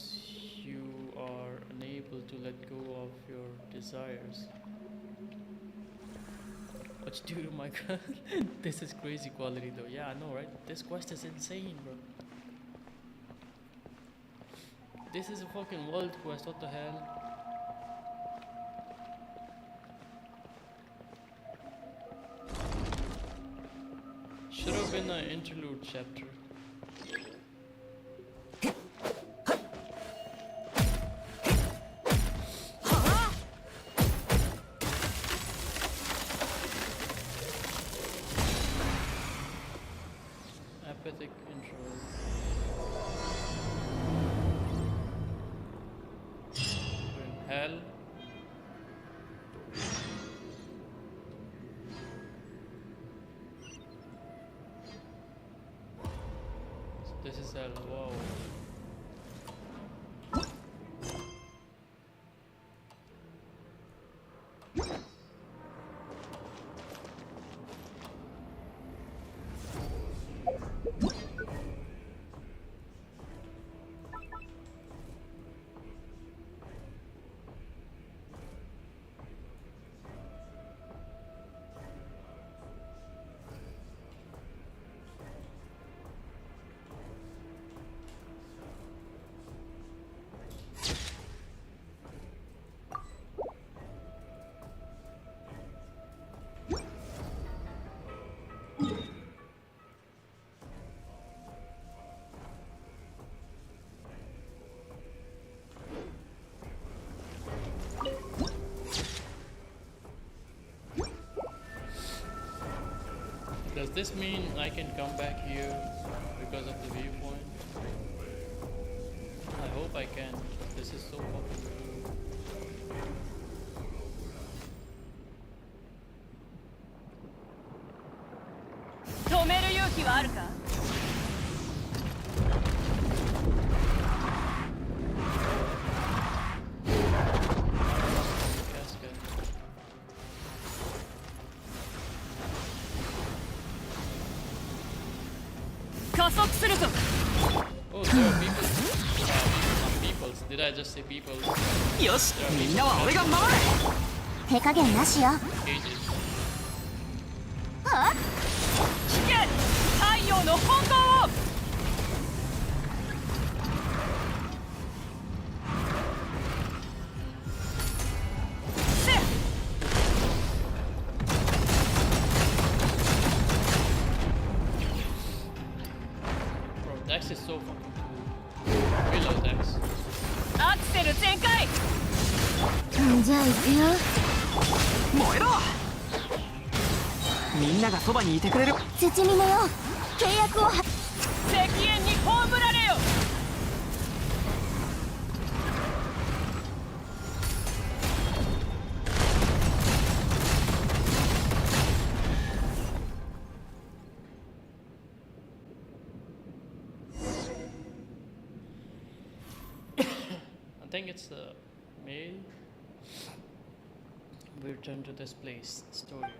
Speaker 5: you are unable to let go of your desires. What you do to my girl? This is crazy quality though. Yeah, I know, right? This quest is insane, bro. This is a fucking world quest. What the hell? Should have been an interlude chapter. Apathic intro. We're in hell. This is hell. Wow. Does this mean I can come back here because of the viewpoint? I hope I can. This is so fucking cool.
Speaker 1: 止める勇気はあるか?
Speaker 5: Oh, there are people. Some peoples. Did I just say people?
Speaker 3: よし、みんなは俺が守れ。
Speaker 2: 手加減なしよ。
Speaker 5: Cages.
Speaker 2: はあ？
Speaker 1: 危険！太陽の炎を！
Speaker 5: Dex is so fucking cool. We love Dex.
Speaker 1: アクセル全開！
Speaker 2: じゃあ行くよ。
Speaker 3: 燃えろ。みんながそばにいてくれる。
Speaker 2: 土見のよ。契約をは。
Speaker 1: 石煙に葬られよ！
Speaker 5: think it's a male. We return to this place, Storia.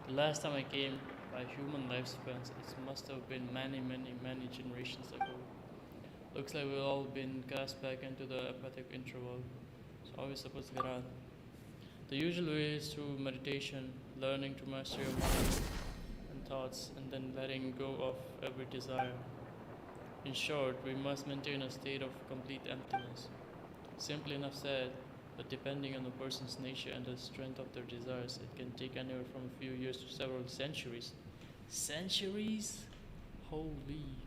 Speaker 5: The last time I came by human lifespans, it must have been many generations ago. Looks like we've all been cast back into the apathic interval. So how are we supposed to get out? The usual way is through meditation, learning to master your mind and thoughts, and then letting go of every desire. In short, we must maintain a state of complete emptiness. Simply enough said, but depending on the person's nature and the strength of their desires, it can take anywhere from a few years to several centuries. Centuries? Holy.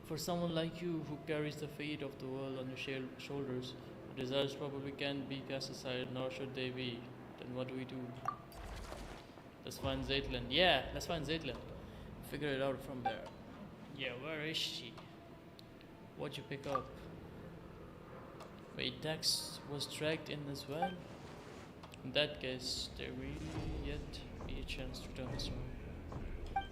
Speaker 5: For someone like you who carries the fate of the world on your shoulders, your desires probably can't be cast aside, nor should they be. Then what do we do? Let's find Zaitlin. Yeah, let's find Zaitlin. Figure it out from there. Yeah, where is she? What'd you pick up? Wait, Dax was dragged in as well? In that case, there will yet be a chance to turn this around.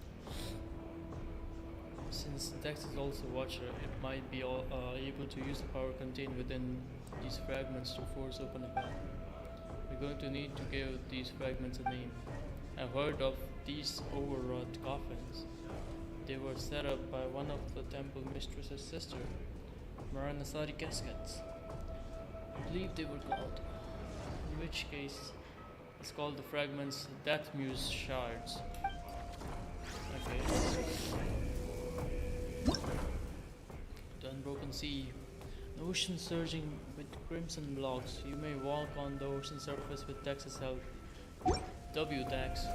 Speaker 5: Since Dax is also Watcher, it might be able to use the power contained within these fragments to force open a path. We're going to need to give these fragments a name. I've heard of these overwrought coffins. They were set up by one of the temple mistress's sister, Maranasari caskets. I believe they were called. In which case, it's called the fragments Death Muse shards. Okay. The unbroken sea. The ocean surging with crimson blocks. You may walk on the ocean surface with Dax's help. W Dax.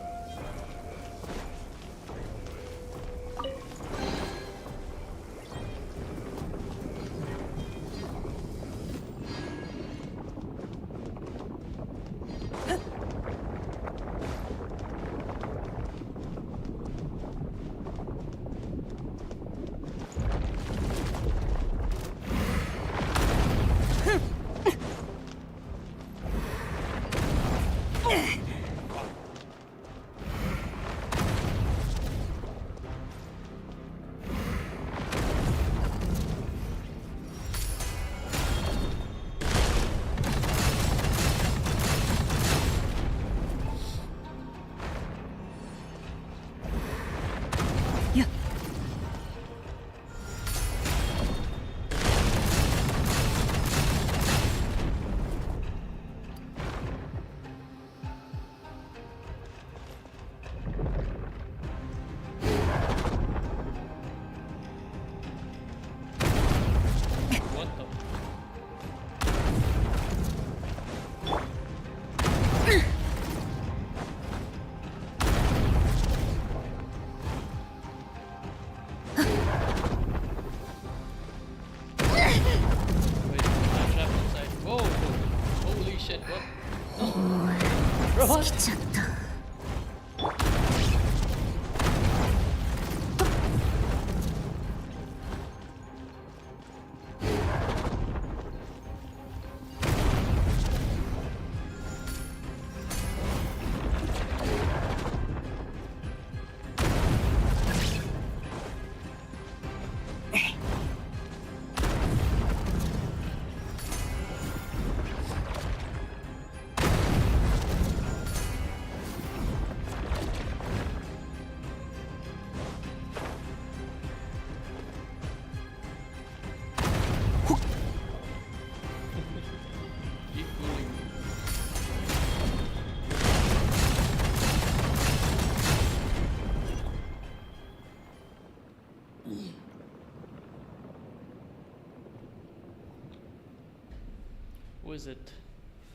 Speaker 5: Who is it?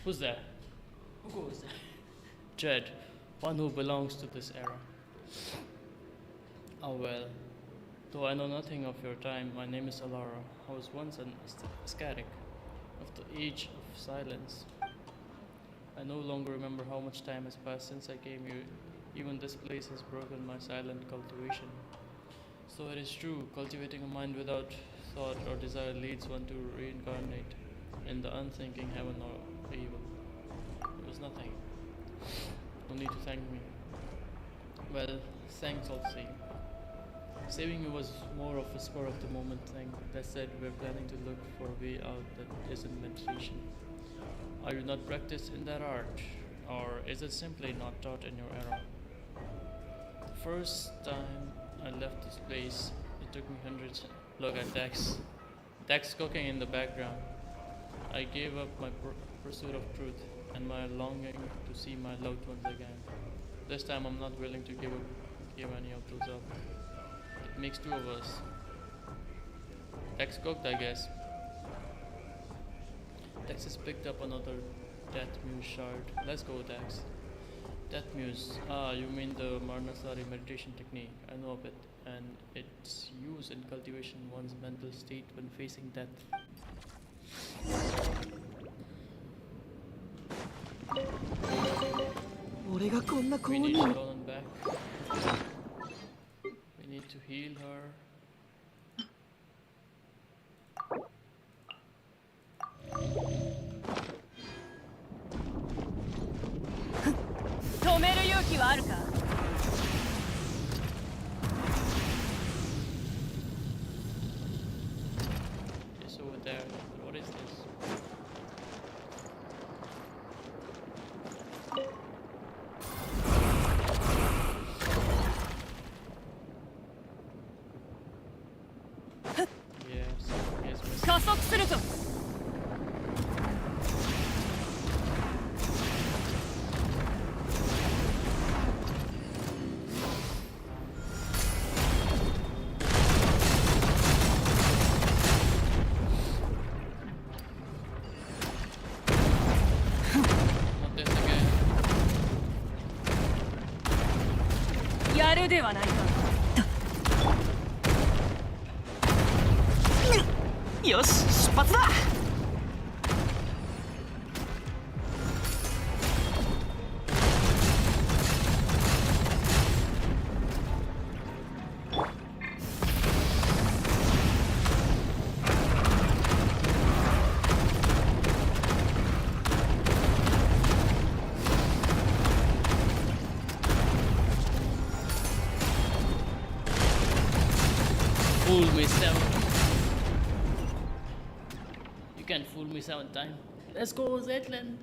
Speaker 5: Who's there? Who goes there? Jed, one who belongs to this era. Oh well. Though I know nothing of your time, my name is Alara. I was once an ascetic of the age of silence. I no longer remember how much time has passed since I came here. Even this place has broken my silent cultivation. So it is true, cultivating a mind without thought or desire leads one to reincarnate in the unthinking heaven or evil. It was nothing. No need to thank me. Well, thanks all the same. Saving you was more of a spur of the moment thing. That said, we're planning to look for a way out that isn't meditation. Are you not practiced in that art? Or is it simply not taught in your era? The first time I left this place, it took me hundreds. Look at Dex. Dex cooking in the background. I gave up my pursuit of truth and my longing to see my loved ones again. This time I'm not willing to give any of those up. It makes two of us. Dex cooked, I guess. Dex has picked up another Death Muse shard. Let's go, Dex. Death Muse. Ah, you mean the Marnasari meditation technique. I know of it, and it's used in cultivation one's mental state when facing death. We need Shannon back. We need to heal her. It's over there. What is this? Yes, yes, miss.
Speaker 1: 加速するぞ
Speaker 5: Not this again.
Speaker 1: やるではないか
Speaker 3: よし出発だ。
Speaker 5: Fool me 7. You can't fool me 7 times. Let's go, Zetland.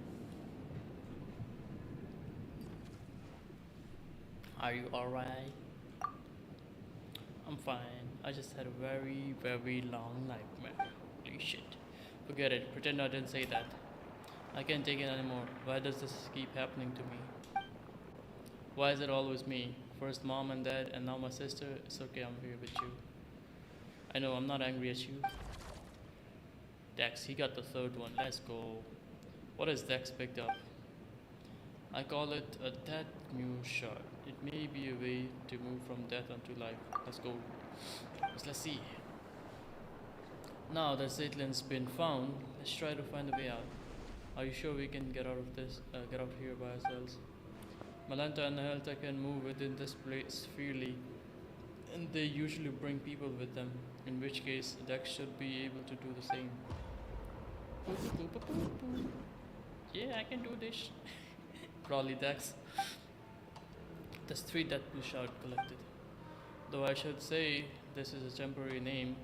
Speaker 5: Are you alright? I'm fine. I just had a very, very long nightmare. Holy shit. Forget it. Pretend I didn't say that. I can't take it anymore. Why does this keep happening to me? Why is it always me? First mom and dad, and now my sister. It's okay, I'm here with you. I know, I'm not angry at you. Dex, he got the third one. Let's go. What has Dex picked up? I call it a death muse shard. It may be a way to move from death onto life. Let's go. Let's see. Now that Zaytlin's been found, let's try to find a way out. Are you sure we can get out of this? Get out here by ourselves? Malanta and Helta can move within this place freely, and they usually bring people with them. In which case, Dex should be able to do the same. Yeah, I can do this. Probably Dex. There's 3 death blue shard collected. Though I should say this is a temporary name,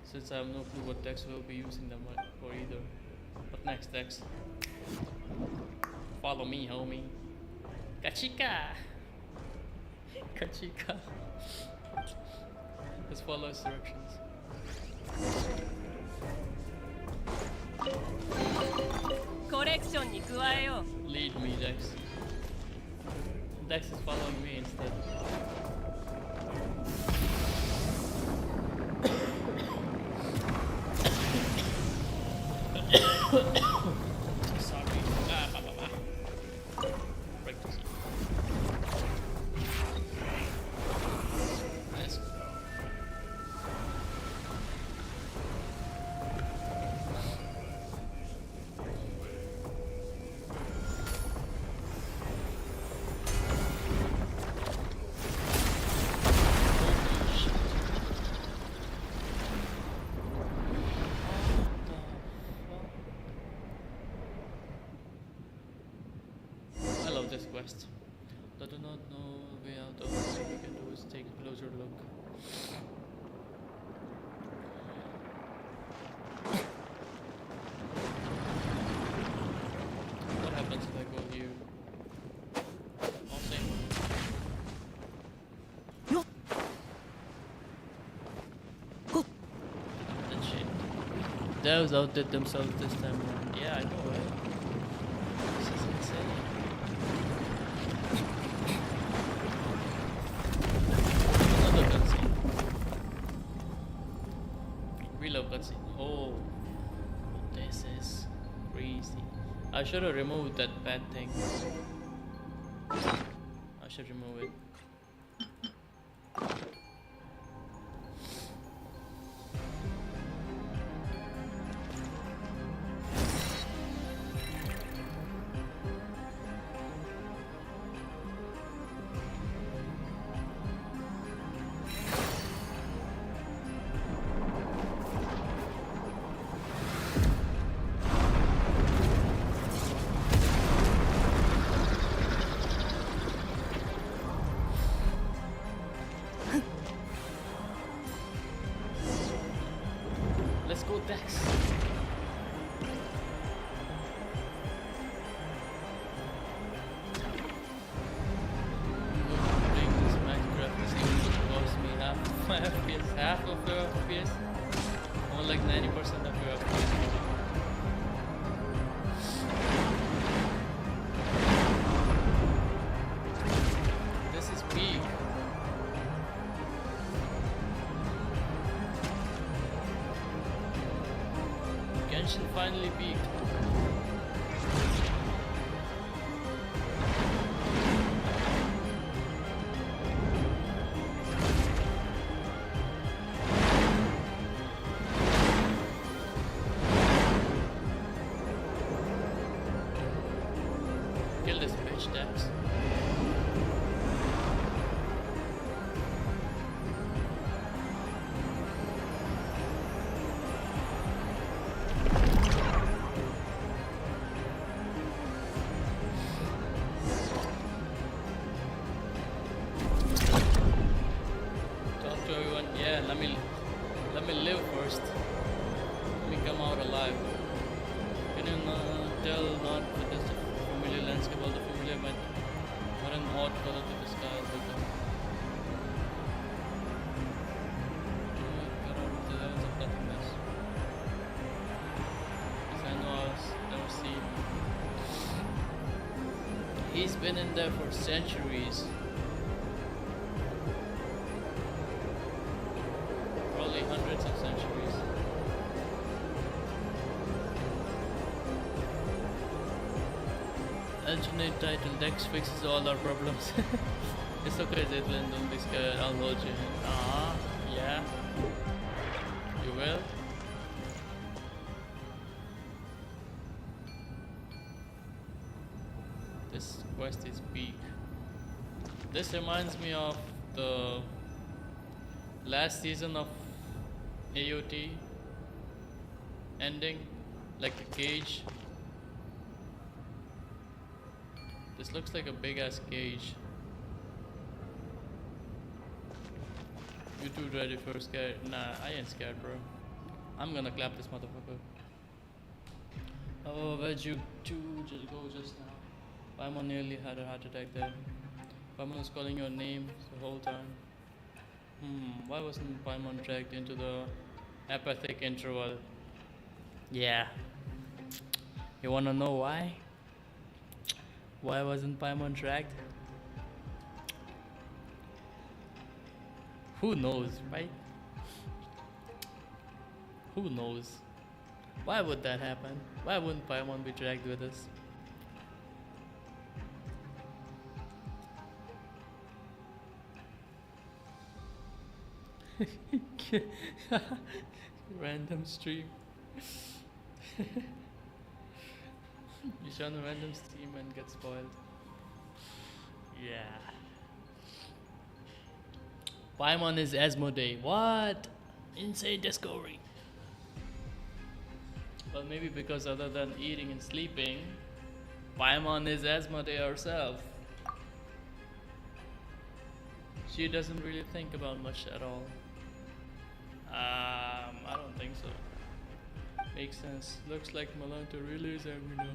Speaker 5: since I have no clue what Dex will be using them for either. What next, Dex? Follow me, homie. Kachika! Kachika. Let's follow instructions. Lead me, Dex. Dex is following me instead. Sorry. Right to see. Let's go. This quest. I do not know way out of this. All we can do is take a closer look. What happens if I go here? Oh, same. That shit. Devs outdid themselves this time around. Yeah, I know, right? This is insane. Another cutscene. We love cutscene. Oh, this is crazy. I should have removed that bad thing. I should remove it. Let's go, Dex. Playing this Minecraft is going to cost me half of my FPS, half of your FPS, more like 90% of your FPS. This is peak. Genshin finally peaked. Kill this bitch, Dex. Talk to everyone. Yeah, let me live first. Let me come out alive. Can you tell not with this familiar landscape, all the familiar but what an odd color to the sky with them. Get out of the levels of nothingness. Because I know I've never seen. He's been in there for centuries. Probably hundreds of centuries. Alternate title, Dex fixes all our problems. It's okay, Zedlin, don't be scared, I'll hold you. Ah, yeah. You will? This quest is peak. This reminds me of the last season of AOT ending, like the cage. This looks like a big ass cage. You too ready for scared? Nah, I ain't scared, bro. I'm gonna clap this motherfucker. Oh, where'd you two just go just now? Paimon nearly had a heart attack there. Paimon was calling your name the whole time. Why wasn't Paimon dragged into the apathic interval? Yeah. You wanna know why? Why wasn't Paimon dragged? Who knows, right? Who knows? Why would that happen? Why wouldn't Paimon be dragged with us? Random stream. You show on a random stream and get spoiled. Yeah. Paimon is Asmodee. What? Insane discovery. Well, maybe because other than eating and sleeping, Paimon is Asmodee herself. She doesn't really think about much at all. I don't think so. Makes sense. Looks like Malanta really is angry now.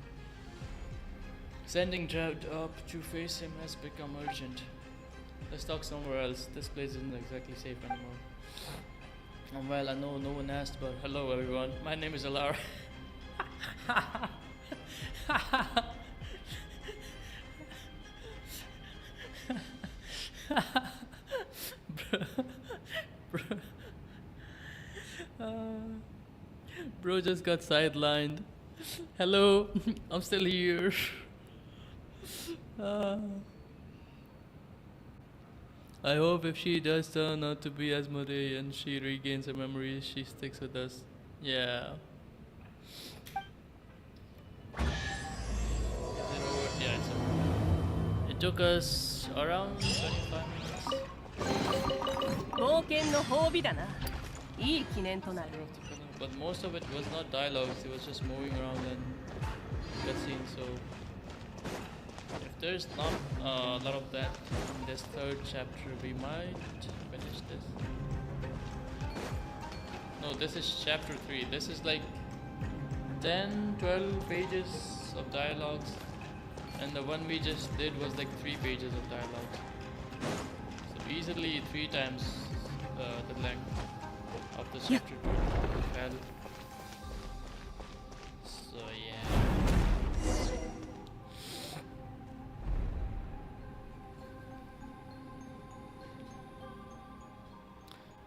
Speaker 5: Sending Drought up to face him has become urgent. Let's talk somewhere else. This place isn't exactly safe anymore. Well, I know no one asked, but hello everyone. My name is Alara. Bro just got sidelined. Hello, I'm still here. I hope if she does turn out to be Asmodee and she regains her memories, she sticks with us. Yeah. Is it over? Yeah, it's over. It took us around 25 minutes.
Speaker 1: 冒険の褒美だな。いい記念となる。
Speaker 5: But most of it was not dialogues, it was just moving around and cutscenes, so if there's not a lot of that in this third chapter, we might finish this. No, this is chapter 3. This is like 10-12 pages of dialogues, and the one we just did was like 3 pages of dialogues. So easily 3 times the length of the chapter 2. Well, so yeah.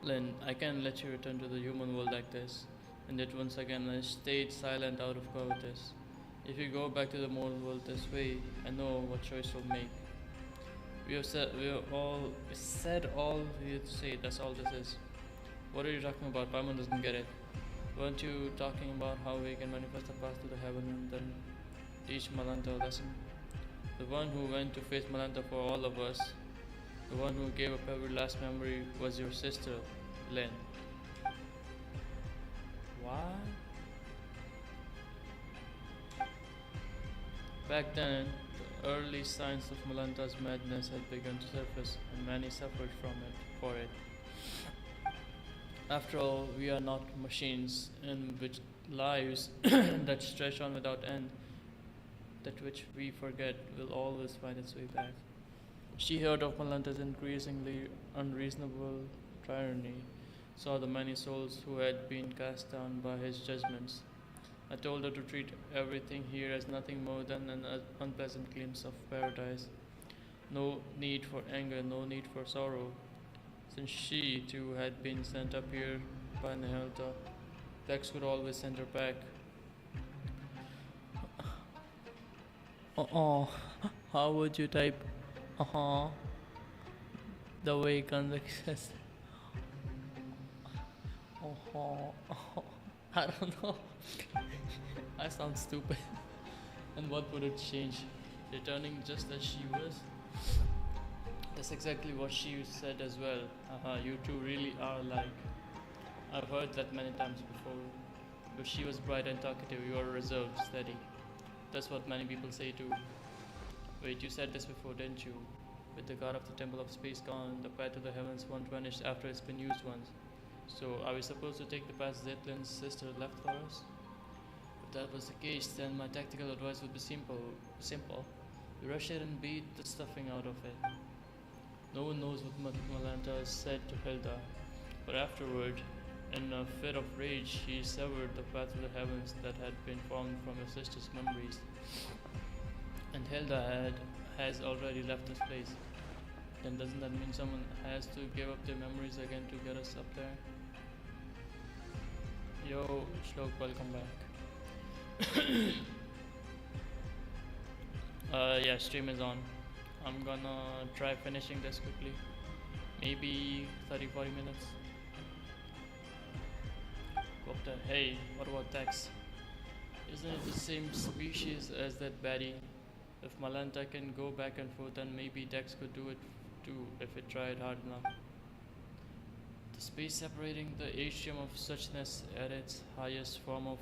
Speaker 5: Lynn, I can't let you return to the human world like this. And yet once again I stayed silent out of cowardice. If you go back to the mortal world this way, I know what choice you'll make. We have said all we had to say, that's all this is. What are you talking about? Paimon doesn't get it. Weren't you talking about how we can manifest the path to the heaven and then teach Malanta a lesson? The one who went to face Malanta for all of us, the one who gave up every last memory, was your sister, Lynn. What? Back then, the early signs of Malanta's madness had begun to surface, and many suffered for it. After all, we are not machines in which lives that stretch on without end, that which we forget will always find its way back. She heard of Malanta's increasingly unreasonable tyranny, saw the many souls who had been cast down by his judgments. I told her to treat everything here as nothing more than an unpleasant glimpse of paradise. No need for anger, no need for sorrow. Since she too had been sent up here by Nehelta, Dex could always send her back. How would you type the way Kandak says? I don't know. I sound stupid. And what would it change? Returning just as she was? That's exactly what she said as well. You two really are alike. I've heard that many times before. If she was bright and talkative, you are reserved, steady. That's what many people say too. Wait, you said this before, didn't you? With the god of the temple of space gone, the path to the heavens won't vanish after it's been used once. So, are we supposed to take the path Zetlin's sister left for us? If that was the case, then my tactical advice would be simple. Rush it and beat the stuffing out of it. No one knows what Malanta said to Hilda, but afterward, in a fit of rage, she severed the path to the heavens that had been formed from her sister's memories. And Hilda has already left this place. Then doesn't that mean someone has to give up their memories again to get us up there? Yo, Shlok, welcome back. Yeah, stream is on. I'm gonna try finishing this quickly. Maybe 30-40 minutes. Gupta, hey, what about Dex? Isn't it the same species as that baddie? If Malanta can go back and forth, then maybe Dex could do it too if it tried hard enough. The space separating the atrium of suchness at its highest form,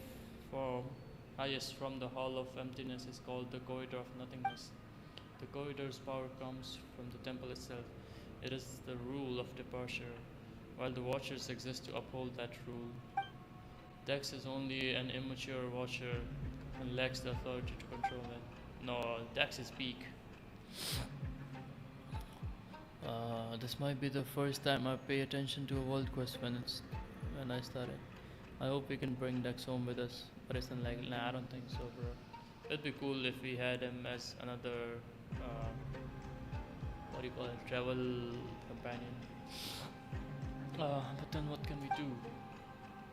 Speaker 5: highest from the hall of emptiness, is called the corridor of nothingness. The corridor's power comes from the temple itself. It is the rule of departure, while the Watchers exist to uphold that rule. Dex is only an immature Watcher and lacks the authority to control it. No, Dex is peak. This might be the first time I pay attention to a world quest when I started. I hope we can bring Dex home with us, but it's not like, nah, I don't think so, bro. It'd be cool if we had him as another, what do you call it, travel companion. But then what can we do?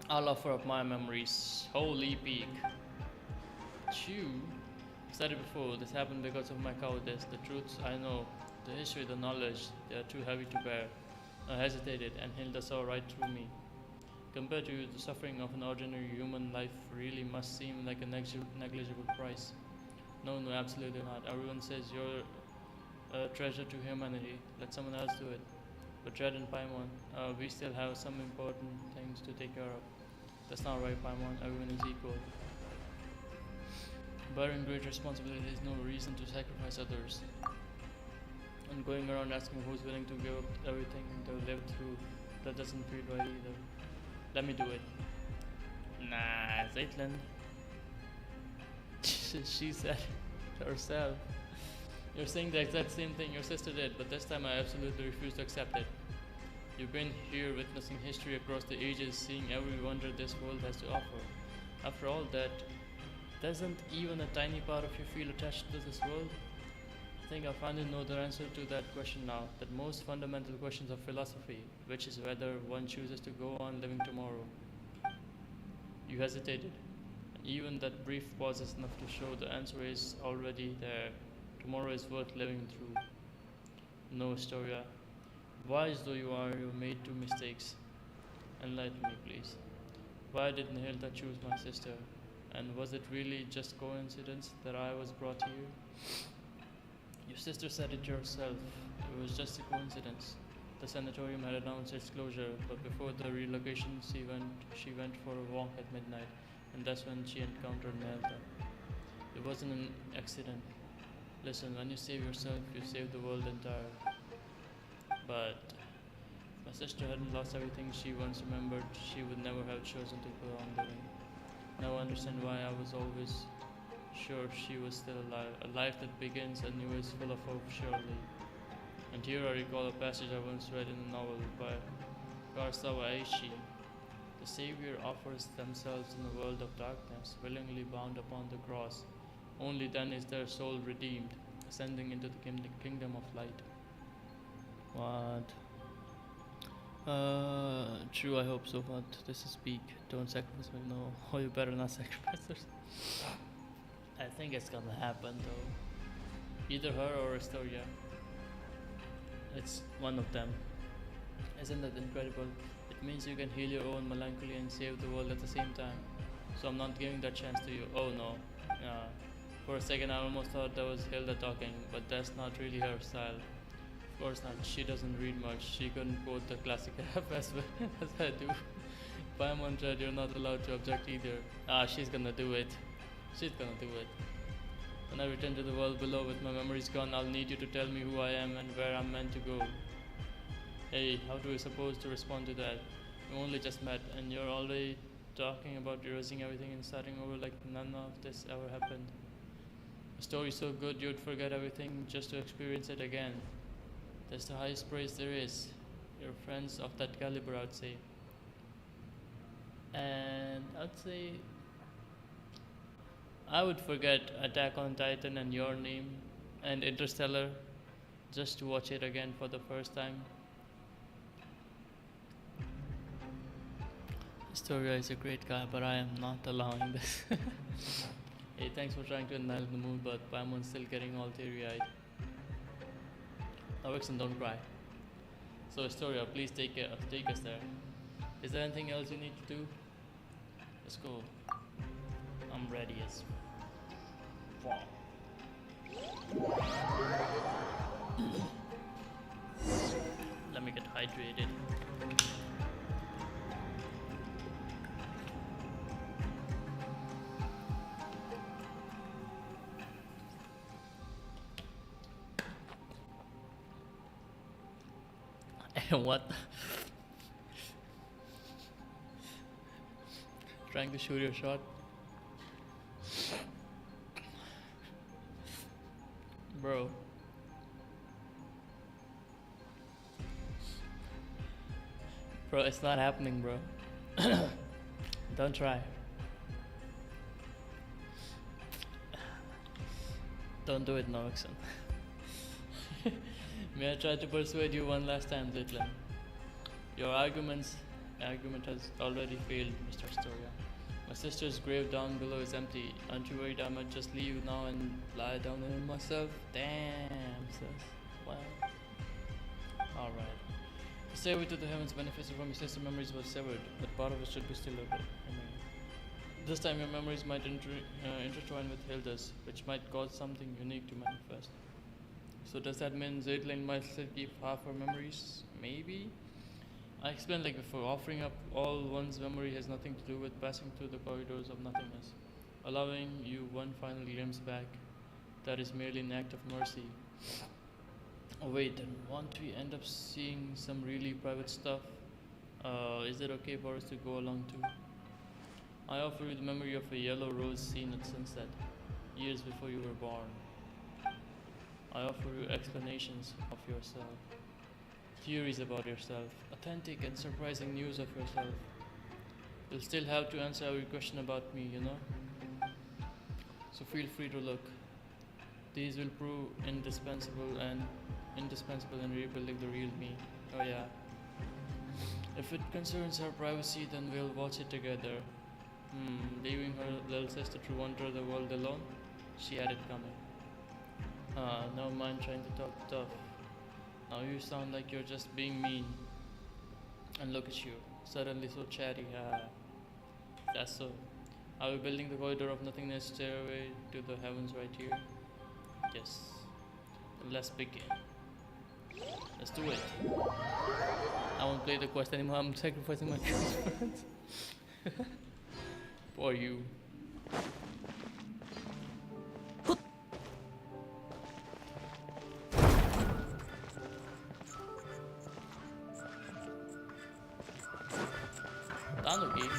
Speaker 5: I'll offer up my memories. Holy peak. Chew. Said it before, this happened because of my cowardice. The truths I know, the history, the knowledge, they are too heavy to bear. I hesitated, and Hilda saw right through me. Compared to you, the suffering of an ordinary human life really must seem like a negligible price. No, absolutely not. Everyone says you're a treasure to humanity. Let someone else do it. But Dread and Paimon, we still have some important things to take care of. That's not right, Paimon. Everyone is equal. Bearing great responsibility is no reason to sacrifice others. And going around asking who's willing to give up everything they've lived through, that doesn't feel right either. Let me do it. Nah, Zaitlin. She said herself. You're saying the exact same thing your sister did, but this time I absolutely refuse to accept it. You've been here witnessing history across the ages, seeing every wonder this world has to offer. After all that, doesn't even a tiny part of you feel attached to this world? I think I finally know the answer to that question now, that most fundamental questions of philosophy, which is whether one chooses to go on living tomorrow. You hesitated, and even that brief pause is enough to show the answer is already there. Tomorrow is worth living through. No, Astoria. Wise though you are, you made 2 mistakes. Enlighten me, please. Why did Nihilda choose my sister? And was it really just coincidence that I was brought here? Your sister said it yourself. It was just a coincidence. The sanatorium had announced its closure, but before the relocation, she went for a walk at midnight, and that's when she encountered Nihilda. It wasn't an accident. Listen, when you save yourself, you save the world entire. But if my sister hadn't lost everything she once remembered, she would never have chosen to go on living. Now I understand why I was always sure she was still alive. A life that begins anew is full of hope, surely. And here I recall a passage I once read in a novel by Kurosawa Aishi. The Savior offers themselves in a world of darkness, willingly bound upon the cross. Only then is their soul redeemed, ascending into the kingdom of light. What? True, I hope so, but this is peak. Don't sacrifice me, no. Oh, you better not sacrifice her. I think it's gonna happen though. Either her or Astoria. It's one of them. Isn't that incredible? It means you can heal your own melancholy and save the world at the same time. So I'm not giving that chance to you. Oh no. For a second I almost thought that was Hilda talking, but that's not really her style. Of course not, she doesn't read much. She couldn't quote the classic rap as well as I do. Paimon said you're not allowed to object either. She's gonna do it. She's gonna do it. When I return to the world below with my memories gone, I'll need you to tell me who I am and where I'm meant to go. Hey, how do we suppose to respond to that? We only just met, and you're already talking about erasing everything and starting over like none of this ever happened. A story so good you'd forget everything just to experience it again. That's the highest praise there is. You're friends of that caliber, I'd say. And I'd say I would forget Attack on Titan and Your Name and Interstellar just to watch it again for the first time. Astoria is a great guy, but I am not allowing this. Hey, thanks for trying to enliven the mood, but Paimon's still getting all teary-eyed. Now, Vixen, don't cry. So, Astoria, please take us there. Is there anything else you need to do? Let's go. I'm ready as fuck. Let me get hydrated. What? Trying to shoot your shot. Bro. Bro, it's not happening, bro. Don't try. Don't do it, Norixon. May I try to persuade you one last time, Zitlin? Your argument has already failed, Mr. Astoria. My sister's grave down below is empty. Aren't you worried I might just leave now and lie down in it myself? Damn, sis. Well. Alright. The stairway to the heavens benefited from your sister's memories was severed, but part of it should be still open. This time your memories might intertwine with Hilda's, which might cause something unique to manifest. So does that mean Zedlin might still keep half her memories? Maybe? I explained like before, offering up all one's memory has nothing to do with passing through the corridors of nothingness. Allowing you one final glimpse back, that is merely an act of mercy. Oh wait, then won't we end up seeing some really private stuff? Is it okay for us to go along too? I offer you the memory of a yellow rose seen at sunset, years before you were born. I offer you explanations of yourself, theories about yourself, authentic and surprising news of yourself. You'll still have to answer every question about me, you know? So feel free to look. These will prove indispensable in rebuilding the real me. Oh yeah. If it concerns her privacy, then we'll watch it together. Leaving her little sister to wander the world alone? She had it coming. Never mind trying to talk tough. Now you sound like you're just being mean. And look at you, suddenly so chatty. That's so. Are we building the corridor of nothingness stairway to the heavens right here? Yes. Then let's begin. Let's do it. I won't play the quest anymore. I'm sacrificing my friends. For you. Tanuki.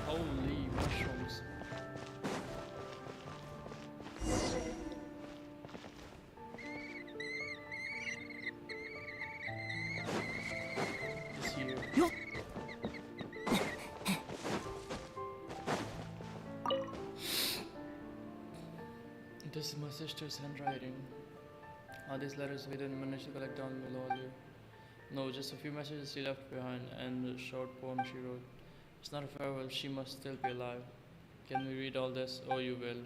Speaker 5: Holy mushrooms. It's here. This is my sister's handwriting. Are these letters we didn't manage to collect down below earlier? No, just a few messages she left behind and a short poem she wrote. It's not a farewell, she must still be alive. Can we read all this? Oh, you will.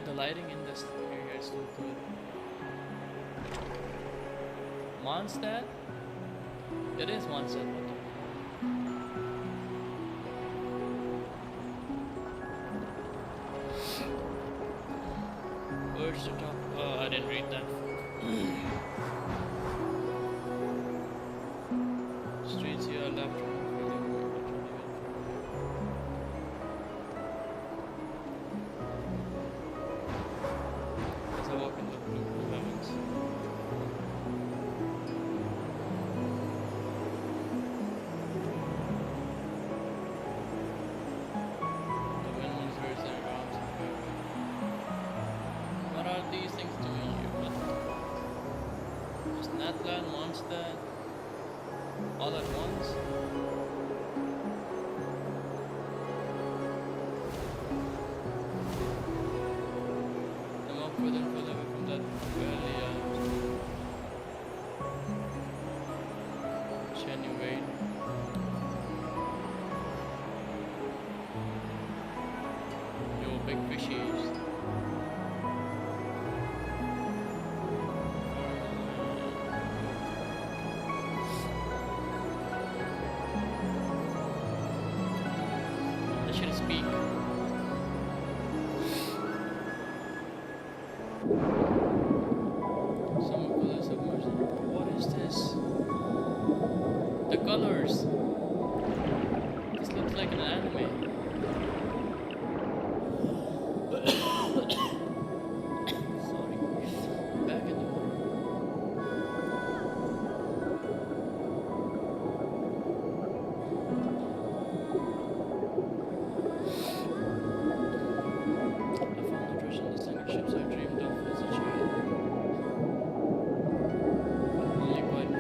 Speaker 5: The lighting in this area is so good. Mondstadt? It is Mondstadt. What the? Words to talk. Oh, I didn't read that. Streets here are left. As I walk in the blue heavens. The wind moves very their arms and hair. What are these things doing here? Just Natlan wants that all at once. big fishies. I should speak. Some colors submersion. What is this? The colors. This looks like an anime. Sorry. Back in the water. I found the treasure in the single ships I dreamed of as a child. Only quite no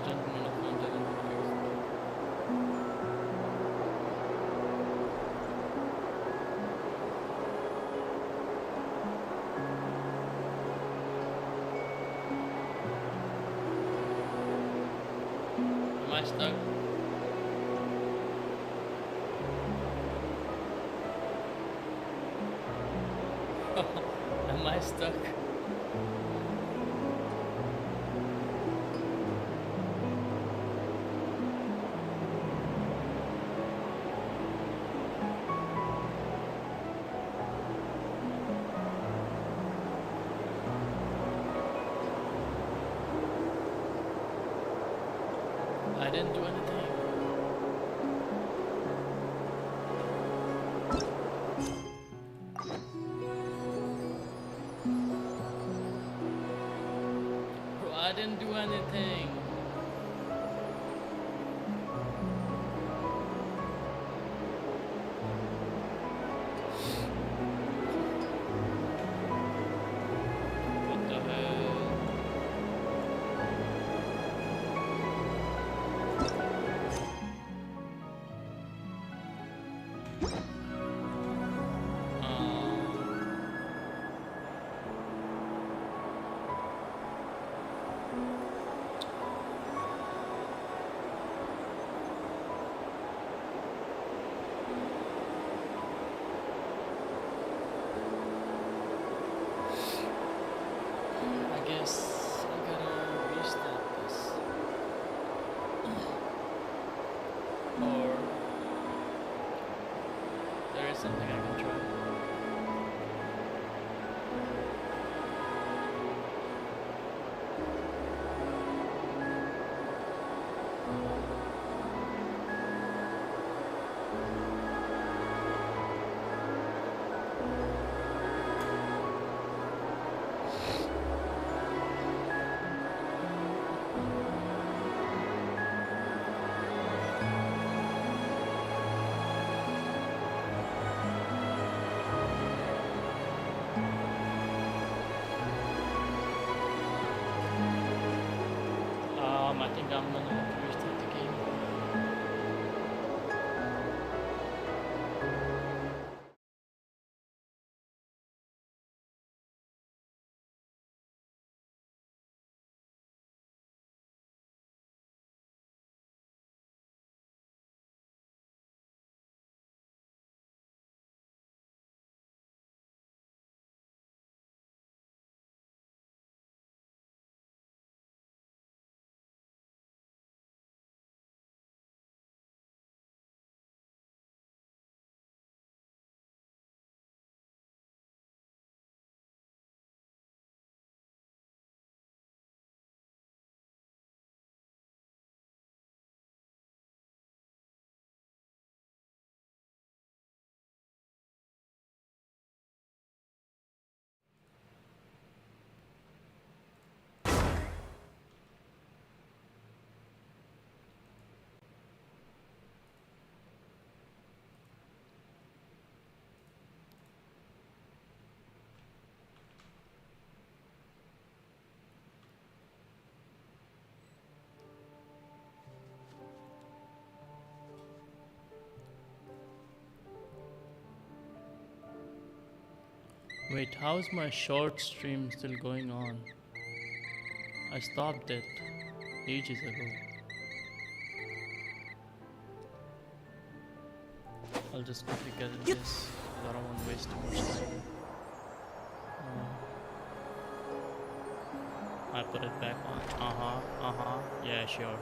Speaker 5: gentleman of mountain and am I stuck? Am I stuck? I didn't do anything. Bro, I didn't do anything. What the hell? I guess I gotta restart this. Or there is something I can try. I think I'm gonna have to restart the game. Wait, how's my short stream still going on? I stopped it ages ago. I'll just quickly get this because I don't want to waste too much time. I put it back on. Yeah, sure.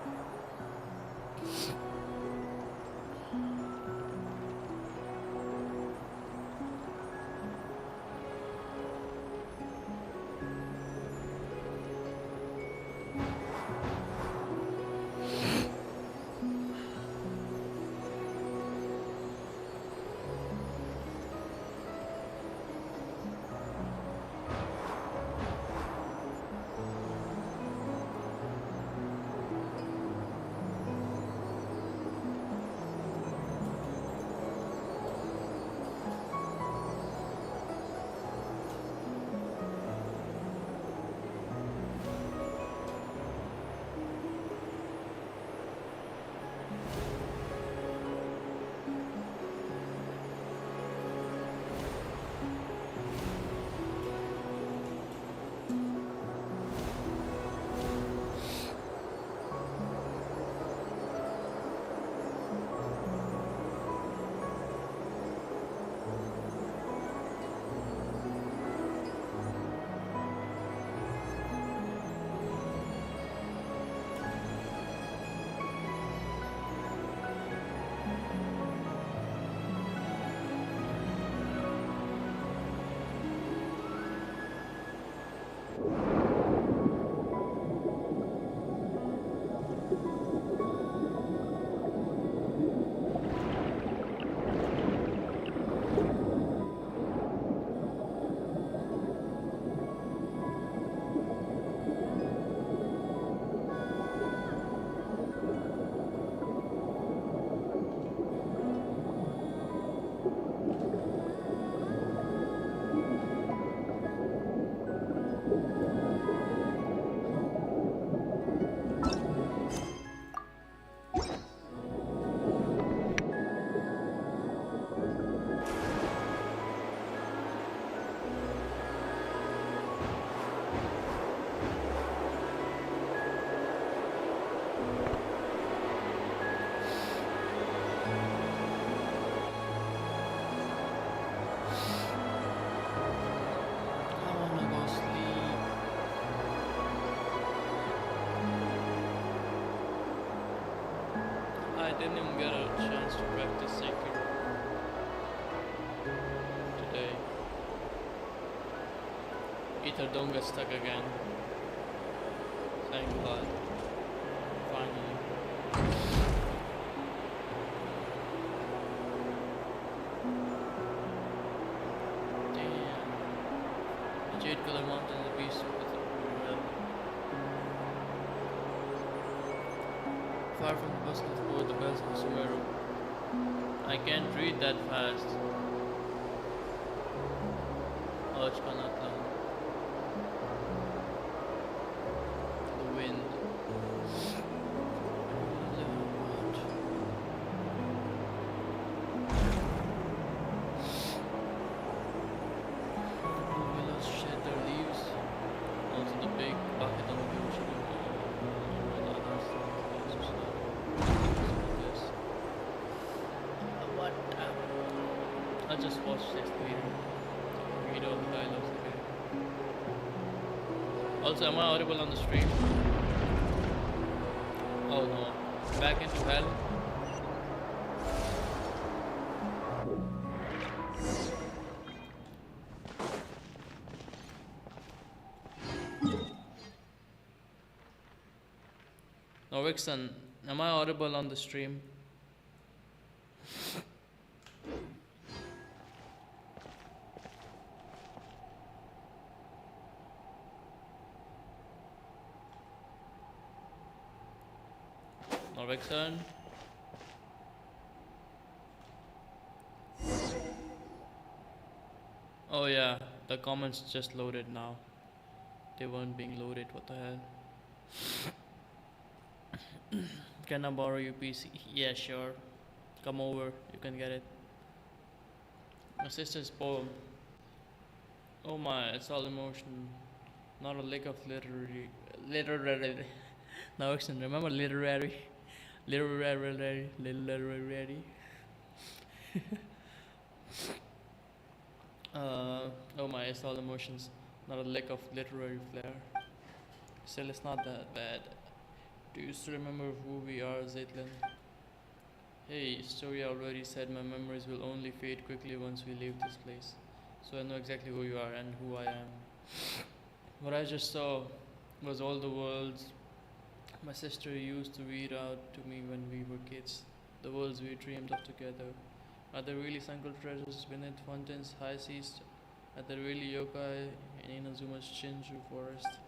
Speaker 5: I didn't even get a chance to practice Sekiro today. Either don't get stuck again. Thank God. Finally. Damn. The Jade Color Mountain is a beast with it. Far from the bustle of the bells of Sumeru. I can't read that fast. Ouch, cannot learn. The wind. The willows shed their leaves onto the big bucket on the ocean. I just watched this video of the dialogues again. Also, am I audible on the stream? Oh no. Back into hell. Novixon, am I audible on the stream? Norvexon. Oh yeah, the comments just loaded now. They weren't being loaded, what the hell. Can I borrow your PC? Yeah, sure. Come over, you can get it. My sister's poem. Oh my, it's all emotion, not a lack of literary. Now action, remember literary? Literary. Oh my, it's all emotions, not a lack of literary flair. Still, it's not that bad. Do you still remember who we are, Zaitlin? Hey, story already said my memories will only fade quickly once we leave this place. So I know exactly who you are and who I am. What I just saw was all the worlds my sister used to read out to me when we were kids. The worlds we dreamed of together. Are there really sunken treasures beneath fountains, high seas? Are there really yokai in Inazuma's Shinju forest?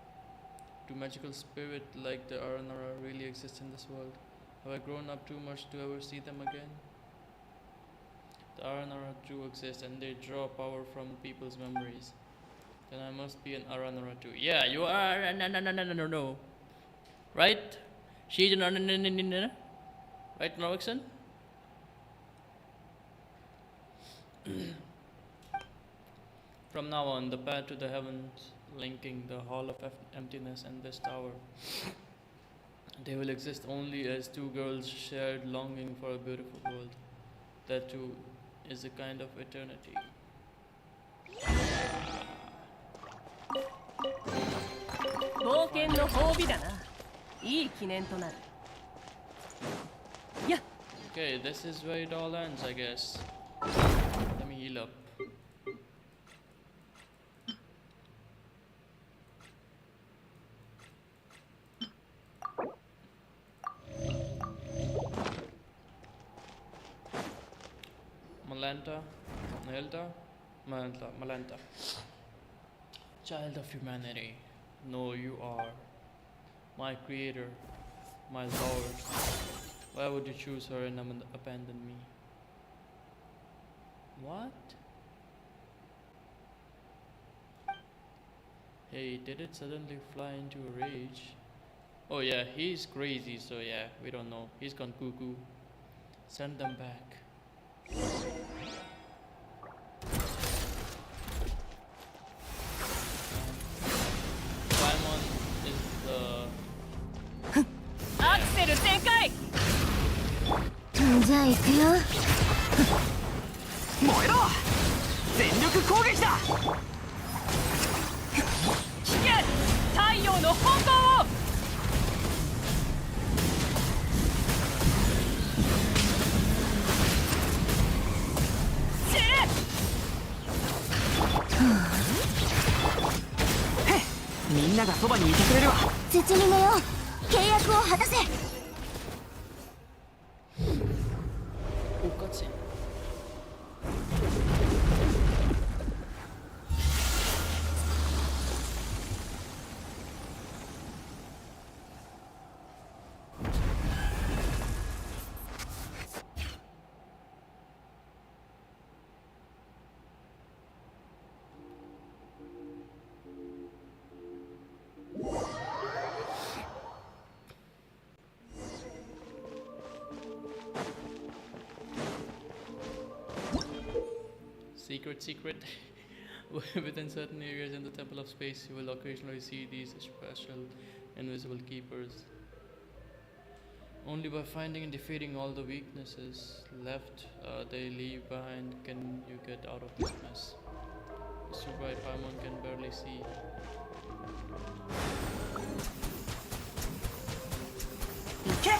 Speaker 5: Do magical spirits like the Aranara really exist in this world? Have I grown up too much to ever see them again? The Aranara do exist and they draw power from people's memories. Then I must be an Aranara too. Yeah, you are. No. Right? She's an Aranara. Right, Norvixen? From now on, the path to the heavens, linking the Hall of Emptiness and this tower, they will exist only as two girls shared longing for a beautiful world. That too is a kind of eternity.
Speaker 1: 冒険の褒美だな。いい記念となる。やっ
Speaker 5: Okay, this is where it all ends, I guess. Let me heal up. Malanta. Child of humanity, no, you are my creator, my lord. Why would you choose her and abandon me? What? Hey, did it suddenly fly into a rage? Oh yeah, he's crazy, so yeah, we don't know. He's gone cuckoo. Send them back. Paimon is the...
Speaker 1: アクセル全開。
Speaker 2: じゃあ行くよ。
Speaker 3: 燃えろ全力攻撃だ
Speaker 1: 聞け太陽の本当を。
Speaker 3: みんながそばにいてくれるわ
Speaker 2: 絶に寝よう。契約を果たせ。
Speaker 5: Oh, cutscene. Secret. Within certain areas in the Temple of Space, you will occasionally see these special invisible keepers. Only by finding and defeating all the weaknesses left they leave behind can you get out of this mess. It's too bright, Paimon can barely see.
Speaker 3: Okay.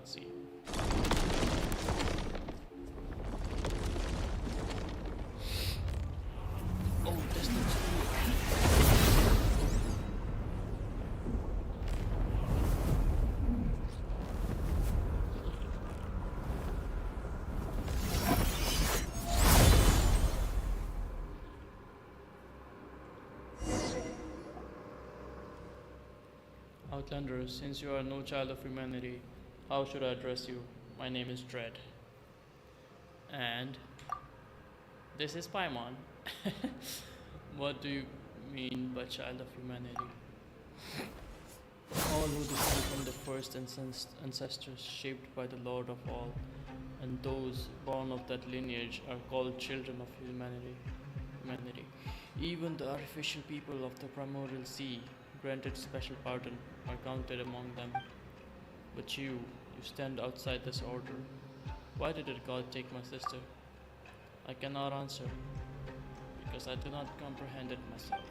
Speaker 5: see. Oh, distance. Outlander, since you are no child of humanity, how should I address you? My name is Dread. And this is Paimon. What do you mean by child of humanity? All who descend from the first ancestors shaped by the Lord of all, and those born of that lineage are called children of humanity. Even the artificial people of the primordial sea, granted special pardon, are counted among them. But you stand outside this order. Why did God take my sister? I cannot answer, because I do not comprehend it myself.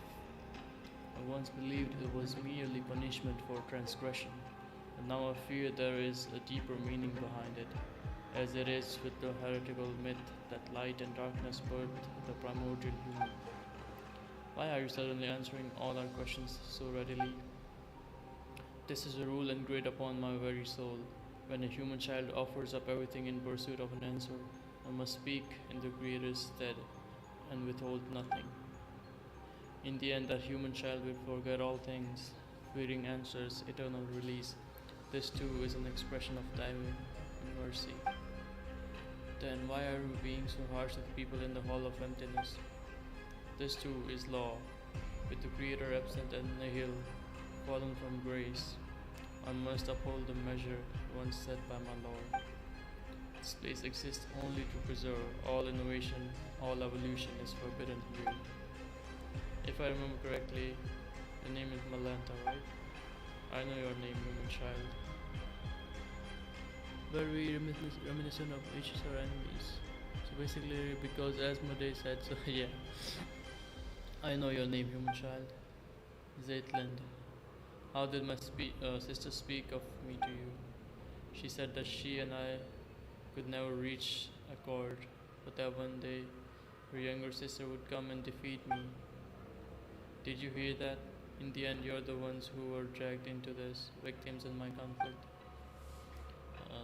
Speaker 5: I once believed it was merely punishment for transgression, and now I fear there is a deeper meaning behind it, as it is with the heretical myth that light and darkness birthed the primordial human. Why are you suddenly answering all our questions so readily? This is a rule engraved upon my very soul. When a human child offers up everything in pursuit of an answer, I must speak in the Creator's stead and withhold nothing. In the end, that human child will forget all things, fearing answers, eternal release. This too is an expression of divine mercy. Then why are you being so harsh with people in the Hall of Emptiness? This too is law, with the Creator absent and nihil, fallen from grace. I must uphold the measure once set by my Lord. This place exists only to preserve. All innovation, all evolution is forbidden here. If I remember correctly, your name is Malanta, right? I know your name, human child. Very reminiscent of each of our enemies. So basically, because Asmodee said so, yeah. I know your name, human child. Zaitland. How did my sister speak of me to you? She said that she and I could never reach accord, but that one day her younger sister would come and defeat me. Did you hear that? In the end, you're the ones who were dragged into this, victims in my conflict.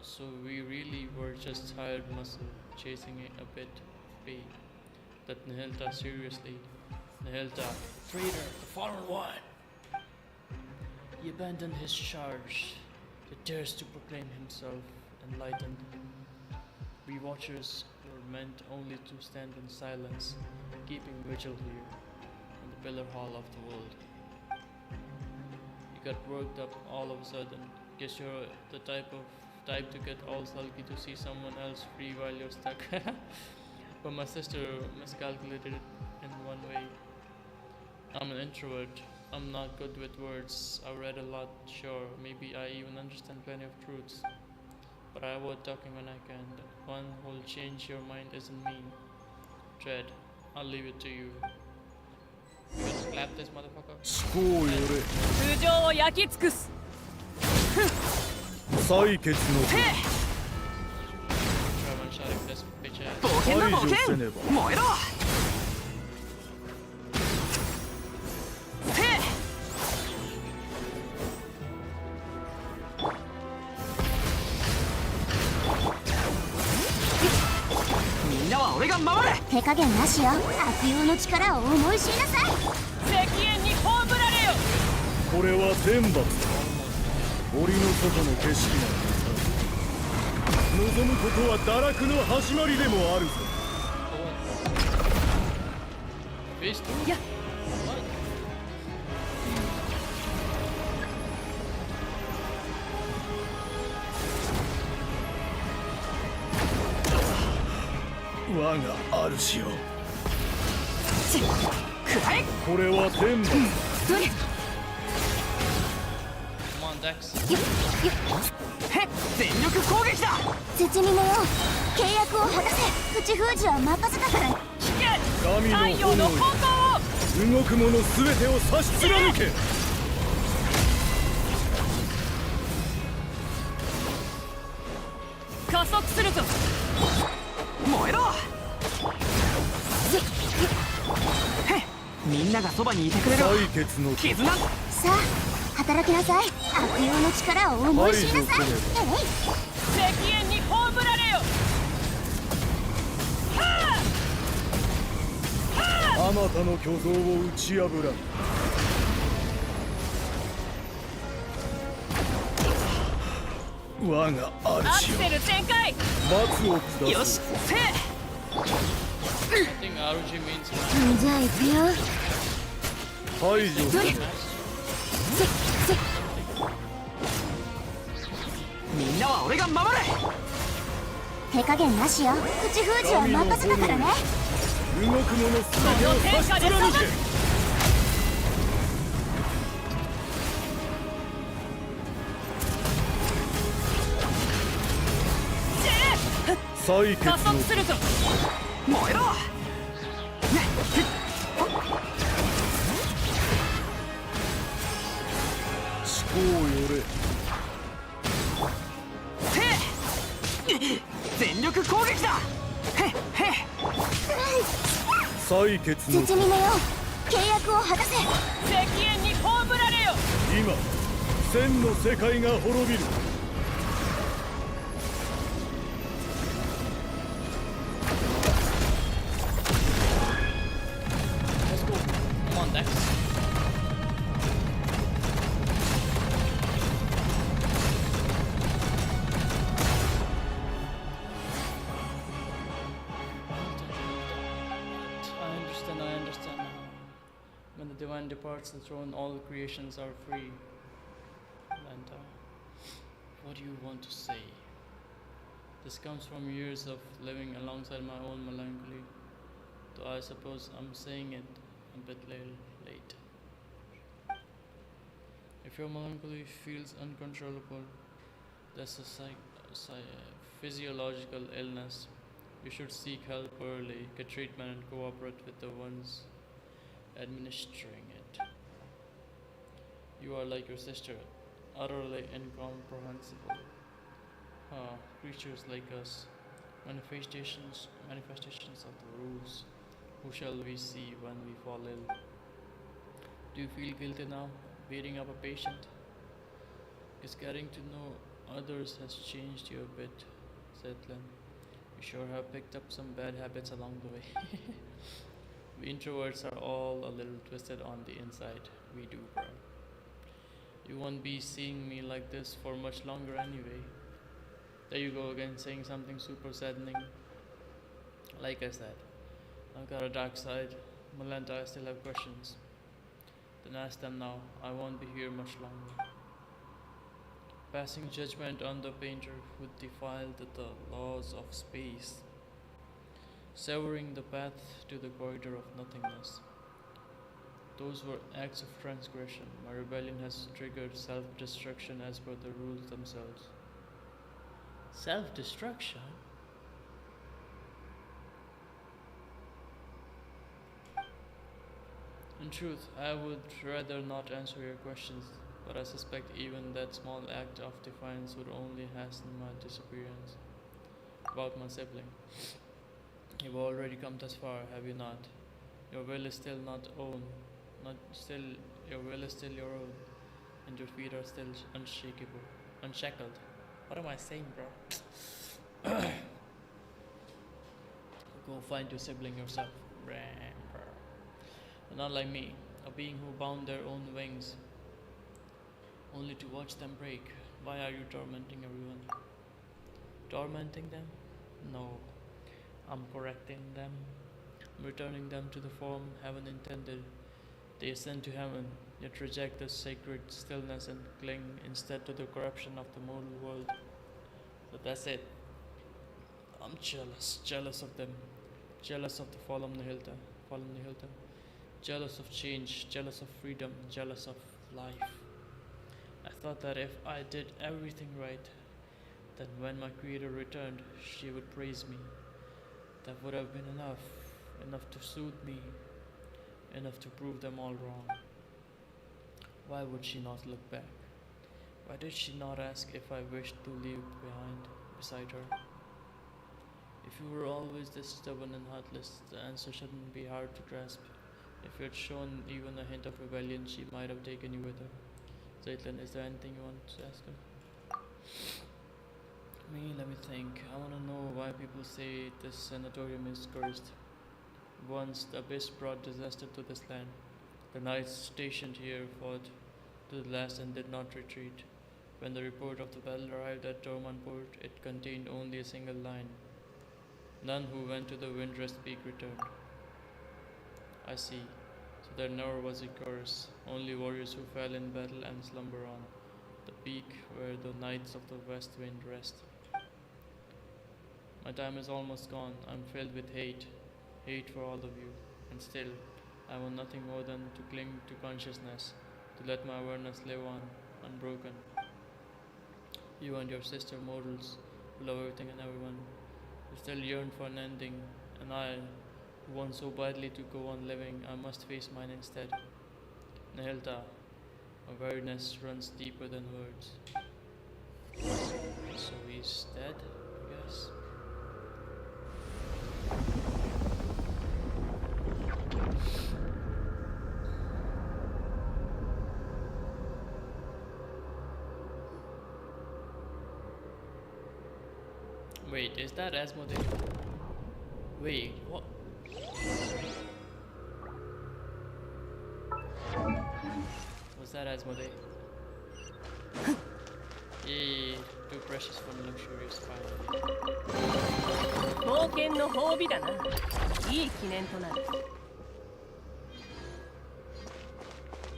Speaker 5: So we really were just hired muscle, chasing a bit of pay. That Nihilta, seriously. Nihilta, traitor, the fallen one! He abandoned his charge. He dares to proclaim himself enlightened. We watchers were meant only to stand in silence, keeping vigil here, in the pillar hall of the world. You got worked up all of a sudden. Guess you're the type to get all sulky to see someone else free while you're stuck. But my sister miscalculated it in one way. I'm an introvert. I'm not good with words. I read a lot, sure. Maybe I even understand plenty of truths. But I avoid talking when I can. One who'll change your mind isn't me. Dread, I'll leave it to you. You gonna slap this motherfucker?
Speaker 1: 通常を焼き尽くす。
Speaker 6: 採血の
Speaker 5: Try one shotting this bitch ass.
Speaker 3: 冒険だ冒
Speaker 6: 排除せ
Speaker 3: 険
Speaker 6: ねば
Speaker 3: 燃えろみんなは俺が守る
Speaker 2: 手加減なしよ。悪用の力を思い知りなさい。
Speaker 1: 石煙に葬られよ。
Speaker 6: これは天罰だ。檻の外の景色なんて望むことは堕落の始まりでもあるぞ。
Speaker 5: Face two?
Speaker 1: Yeah.
Speaker 6: What? 我が主よ。
Speaker 3: くらえ
Speaker 6: これは天罰。
Speaker 2: どれ
Speaker 5: Come on, Dex.
Speaker 3: へっ全力攻撃だ
Speaker 2: 絶妙よ。契約を果たせ。口封じは任せたから。
Speaker 6: 神の
Speaker 1: 太陽の
Speaker 6: 炎
Speaker 1: 方向を。
Speaker 6: 動く者すべてを差し貫け。
Speaker 1: 加速するぞ。
Speaker 3: 燃えろ。へっ、みんながそばにいてくれる。
Speaker 6: 採血の
Speaker 3: 絆。
Speaker 2: さあ働きなさい。悪用の力を思い知りなさい。
Speaker 1: 石煙に葬られよ。
Speaker 6: あまたの巨像を打ち破らん。我が
Speaker 1: アク
Speaker 6: 主よ、
Speaker 1: セル全開。
Speaker 6: 罰を下
Speaker 3: よし、
Speaker 6: す。
Speaker 3: せい。
Speaker 5: I think RG means
Speaker 2: じゃあ行くよ。
Speaker 6: 排除せね。
Speaker 3: みんなは俺が守れ。
Speaker 2: 手加減なしよ。口封じは任せたからね。
Speaker 6: 動く者すべてを差し貫け。採血
Speaker 1: 加速
Speaker 6: の
Speaker 1: するぞ。
Speaker 3: 燃えろ。
Speaker 6: 思考よれ。
Speaker 3: 全力攻撃だ。へっへっ。
Speaker 6: 採血の
Speaker 2: 絶妙よ。契約を果たせ。
Speaker 1: 石煙に葬られよ。
Speaker 6: 今千の世界が滅びる。
Speaker 5: let's go. Come on, Dex. I understand now. When the divine departs the throne, all creations are free. And what do you want to say? This comes from years of living alongside my own melancholy. Though I suppose I'm saying it a bit late. If your melancholy feels uncontrollable, that's a physiological illness. You should seek help early, get treatment, and cooperate with the ones administering it. You are like your sister, utterly incomprehensible. Creatures like us, manifestations of the rules. Who shall we see when we fall ill? Do you feel guilty now, beating up a patient? Is getting to know others has changed you a bit, said Lynn. You sure have picked up some bad habits along the way. We introverts are all a little twisted on the inside. We do, bro. You won't be seeing me like this for much longer anyway. There you go again, saying something super saddening. Like I said, I've got a dark side. Melinda, I still have questions. Then ask them now. I won't be here much longer. Passing judgment on the painter who defiled the laws of space. Severing the path to the corridor of nothingness. Those were acts of transgression. My rebellion has triggered self-destruction as per the rules themselves. Self-destruction? In truth, I would rather not answer your questions, but I suspect even that small act of defiance would only hasten my disappearance. About my sibling. You've already come thus far, have you not? Your will is still your will is still your own, and your feet are still unshackled. What am I saying, bro? Go find your sibling yourself. But not like me, a being who bound their own wings, only to watch them break. Why are you tormenting everyone? Tormenting them? No. I'm correcting them, returning them to the form heaven intended. They ascend to heaven, yet reject the sacred stillness and cling instead to the corruption of the mortal world. So that's it. I'm jealous of them, jealous of the fallen Nihilta, jealous of change, jealous of freedom, jealous of life. I thought that if I did everything right, then when my creator returned, she would praise me. That would have been enough to soothe me, enough to prove them all wrong. Why would she not look back? Why did she not ask if I wished to leave beside her? If you were always this stubborn and heartless, the answer shouldn't be hard to grasp. If you had shown even a hint of rebellion, she might have taken you with her. Zaitlin, is there anything you want to ask her? Let me think. I want to know why people say this sanatorium is cursed. Once the abyss brought disaster to this land. The knights stationed here fought to the last and did not retreat. When the report of the battle arrived at Dornman Port, it contained only a single line. None who went to the Windrest Peak returned. I see. So there never was a curse, only warriors who fell in battle and slumber on the peak where the knights of the west wind rest. My time is almost gone. I'm filled with hate for all of you, and still, I want nothing more than to cling to consciousness, to let my awareness live on, unbroken. You and your sister mortals, who love everything and everyone, who still yearn for an ending, and I, who want so badly to go on living, I must face mine instead. Nihilta, awareness runs deeper than words. So he's dead, I guess. Wait, is that Asmodee? Wait, what? Was that Asmodee? Yay, too precious for luxurious finally.
Speaker 1: 冒険の褒美だな。いい記念となる。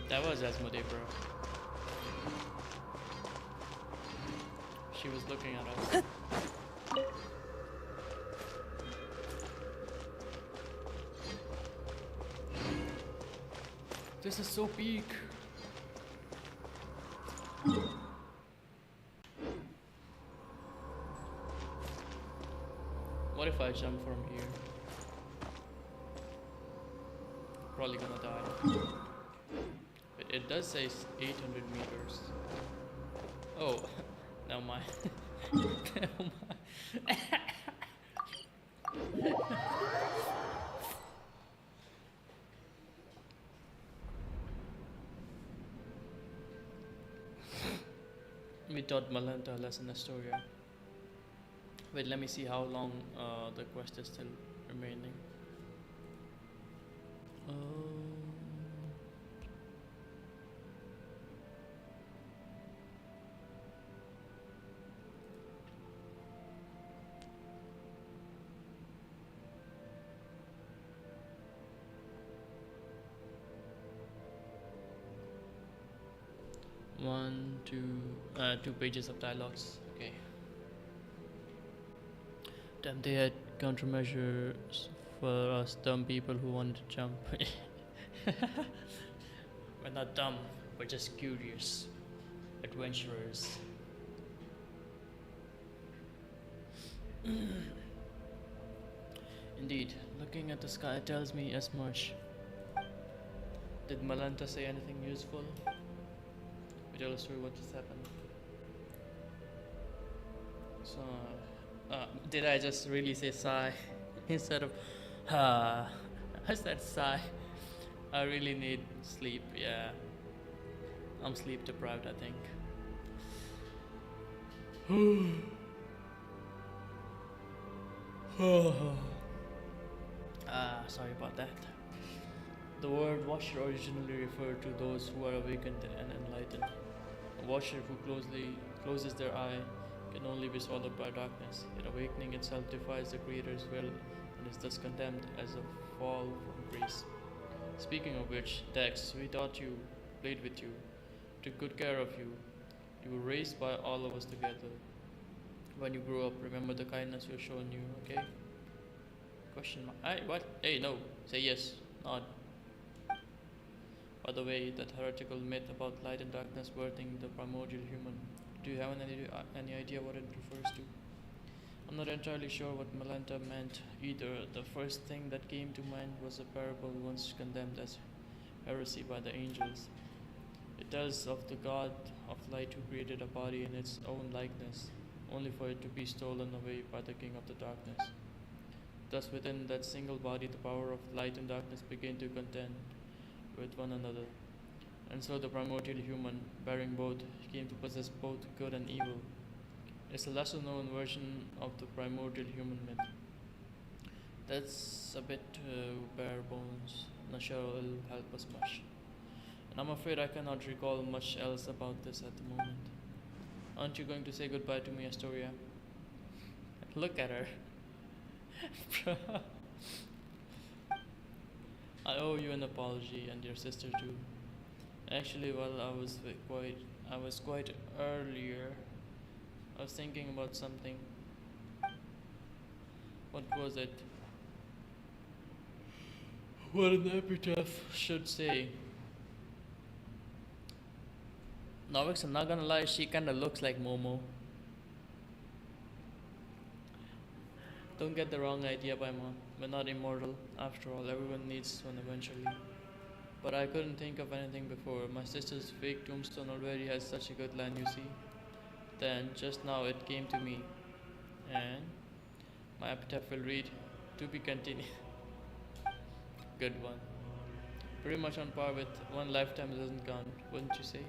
Speaker 5: That was Asmodee, bro. She was looking at us. This is so peak. What if I jump from here? Probably gonna die. But it does say 800 meters. Oh, never mind. Never mind. We taught Malanta a lesson Astoria. Wait, let me see how long the quest is still remaining. Two pages of dialogues. Okay. Damn, they had countermeasures for us dumb people who wanted to jump. We're not dumb, we're just curious adventurers. Indeed, looking at the sky tells me as much. Did Malanta say anything useful? We tell a story what just happened. So, did I just really say sigh instead of I said sigh. I really need sleep, yeah. I'm sleep deprived, I think. Sorry about that. The word watcher originally referred to those who are awakened and enlightened. A watcher who closes their eye can only be swallowed by darkness. Yet awakening itself defies the Creator's will and is thus condemned as a fall from grace. Speaking of which, Dex, we taught you, played with you, took good care of you. You were raised by all of us together. When you grow up, remember the kindness we've shown you, okay? Question mark. What? Hey, no. Say yes. Nod. By the way, that heretical myth about light and darkness birthing the primordial human, do you have any idea what it refers to? I'm not entirely sure what Malanta meant either. The first thing that came to mind was a parable once condemned as heresy by the angels. It tells of the god of light who created a body in its own likeness, only for it to be stolen away by the king of the darkness. Thus, within that single body, the power of light and darkness begin to contend with one another. And so the primordial human, bearing both, came to possess both good and evil. It's a lesser known version of the primordial human myth. That's a bit bare bones. Not sure it'll help us much. And I'm afraid I cannot recall much else about this at the moment. Aren't you going to say goodbye to me, Astoria? Look at her. I owe you an apology, and your sister too. Actually, while I was quite earlier, I was thinking about something. What was it? What an epitaph should say. Novix, I'm not gonna lie, she kinda looks like Momo. Don't get the wrong idea, Paimon. We're not immortal. After all, everyone needs one eventually. But I couldn't think of anything before. My sister's fake tombstone already has such a good line, you see. Then, just now, it came to me. And my epitaph will read, to be continued. Good one. Pretty much on par with one lifetime doesn't count, wouldn't you say?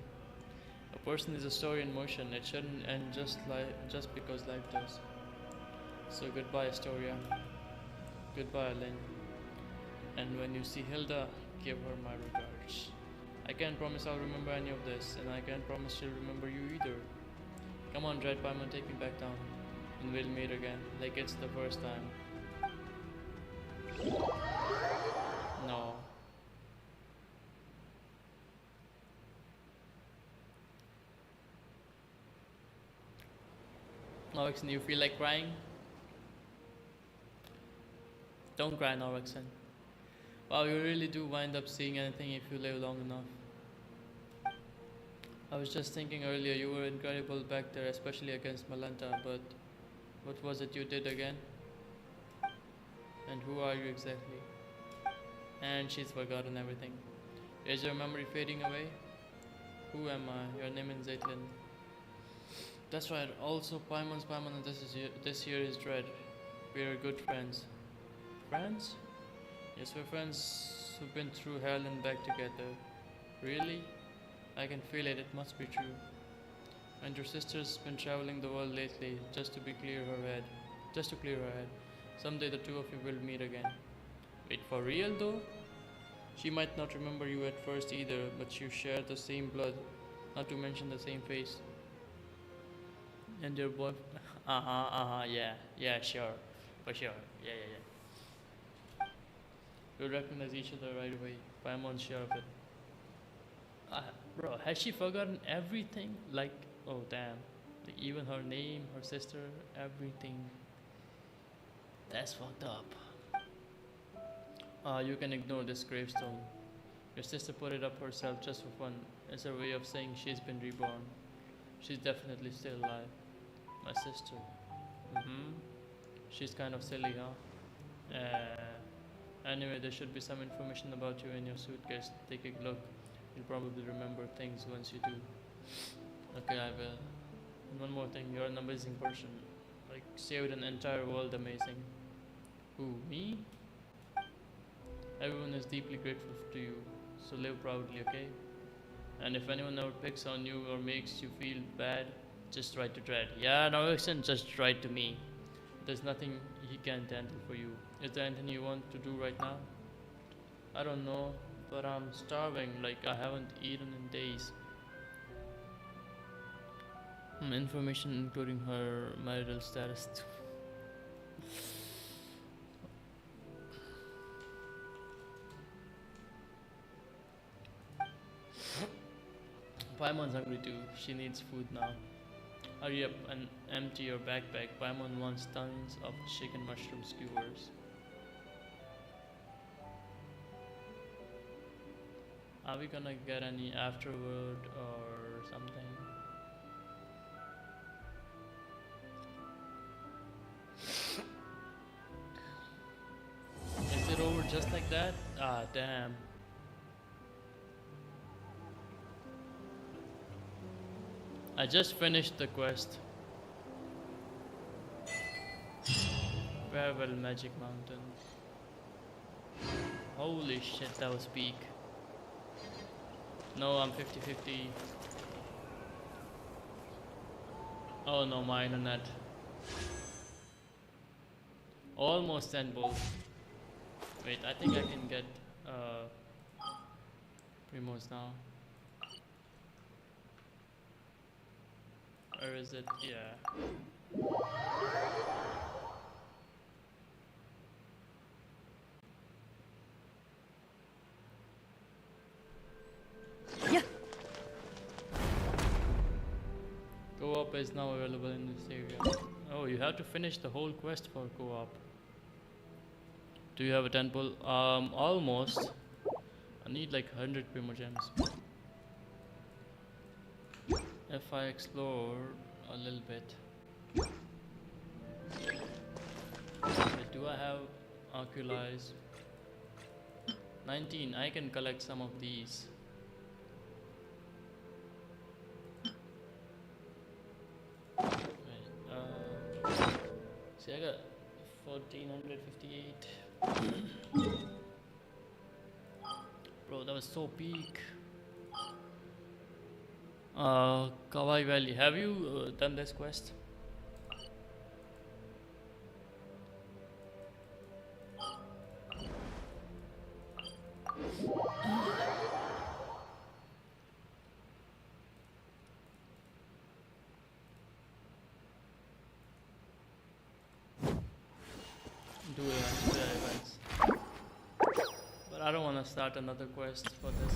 Speaker 5: A person is a story in motion. It shouldn't end just because life does. So goodbye, Astoria. Goodbye, Lynn. And when you see Hilda, give her my regards. I can't promise I'll remember any of this, and I can't promise she'll remember you either. Come on, Dread Paimon, take me back down, and we'll meet again, like it's the first time. No. Norexen, you feel like crying? Don't cry, Norexen. Wow, you really do wind up seeing anything if you live long enough. I was just thinking earlier, you were incredible back there, especially against Malanta, but what was it you did again? And who are you exactly? And she's forgotten everything. Is your memory fading away? Who am I? Your name is Zaitlin. That's right, also Paimon's Paimon, and this year is Dread. We are good friends. Friends? Yes, we're friends who've been through hell and back together. Really? I can feel it, it must be true. And your sister's been traveling the world lately, just to clear her head. Someday the two of you will meet again. Wait, for real though? She might not remember you at first either, but you share the same blood, not to mention the same face. And your boy, yeah, sure, for sure, yeah. You'll recognize each other right away. Paimon's sure of it. Bro, has she forgotten everything? Like, oh damn, like even her name, her sister, everything. That's fucked up. You can ignore this gravestone. Your sister put it up herself just for fun. It's her way of saying she's been reborn. She's definitely still alive. My sister. She's kind of silly, huh? Anyway, there should be some information about you in your suitcase. Take a look. You'll probably remember things once you do. Okay, I will. And one more thing, you're an amazing person. Like, saved an entire world amazing. Who, me? Everyone is deeply grateful to you, so live proudly, okay? And if anyone ever picks on you or makes you feel bad, just write to Dread. Yeah, no, listen, just write to me. There's nothing he can't handle for you. Is there anything you want to do right now? I don't know, but I'm starving, like I haven't eaten in days. Information including her marital status. Paimon's hungry too. She needs food now. Hurry up and empty your backpack. Paimon wants tons of chicken mushroom skewers. Are we gonna get any afterward or something? Is it over just like that? Ah, damn. I just finished the quest. Farewell Magic Mountain. Holy shit, that was peak. No, I'm 50-50. Oh no, my internet. Almost 10 bulls. Wait, I think I can get primos now. Or is it? Yeah.
Speaker 1: Yeah.
Speaker 5: Co-op is now available in this area. Oh, you have to finish the whole quest for co-op. Do you have a 10 pull? Almost. I need like 100 primogems. If I explore a little bit. Wait, do I have oculize? 19. I can collect some of these. See, I got 1458. Bro, that was so peak. Kawaii Valley. Have you done this quest? Do events. But I don't want to start another quest for this.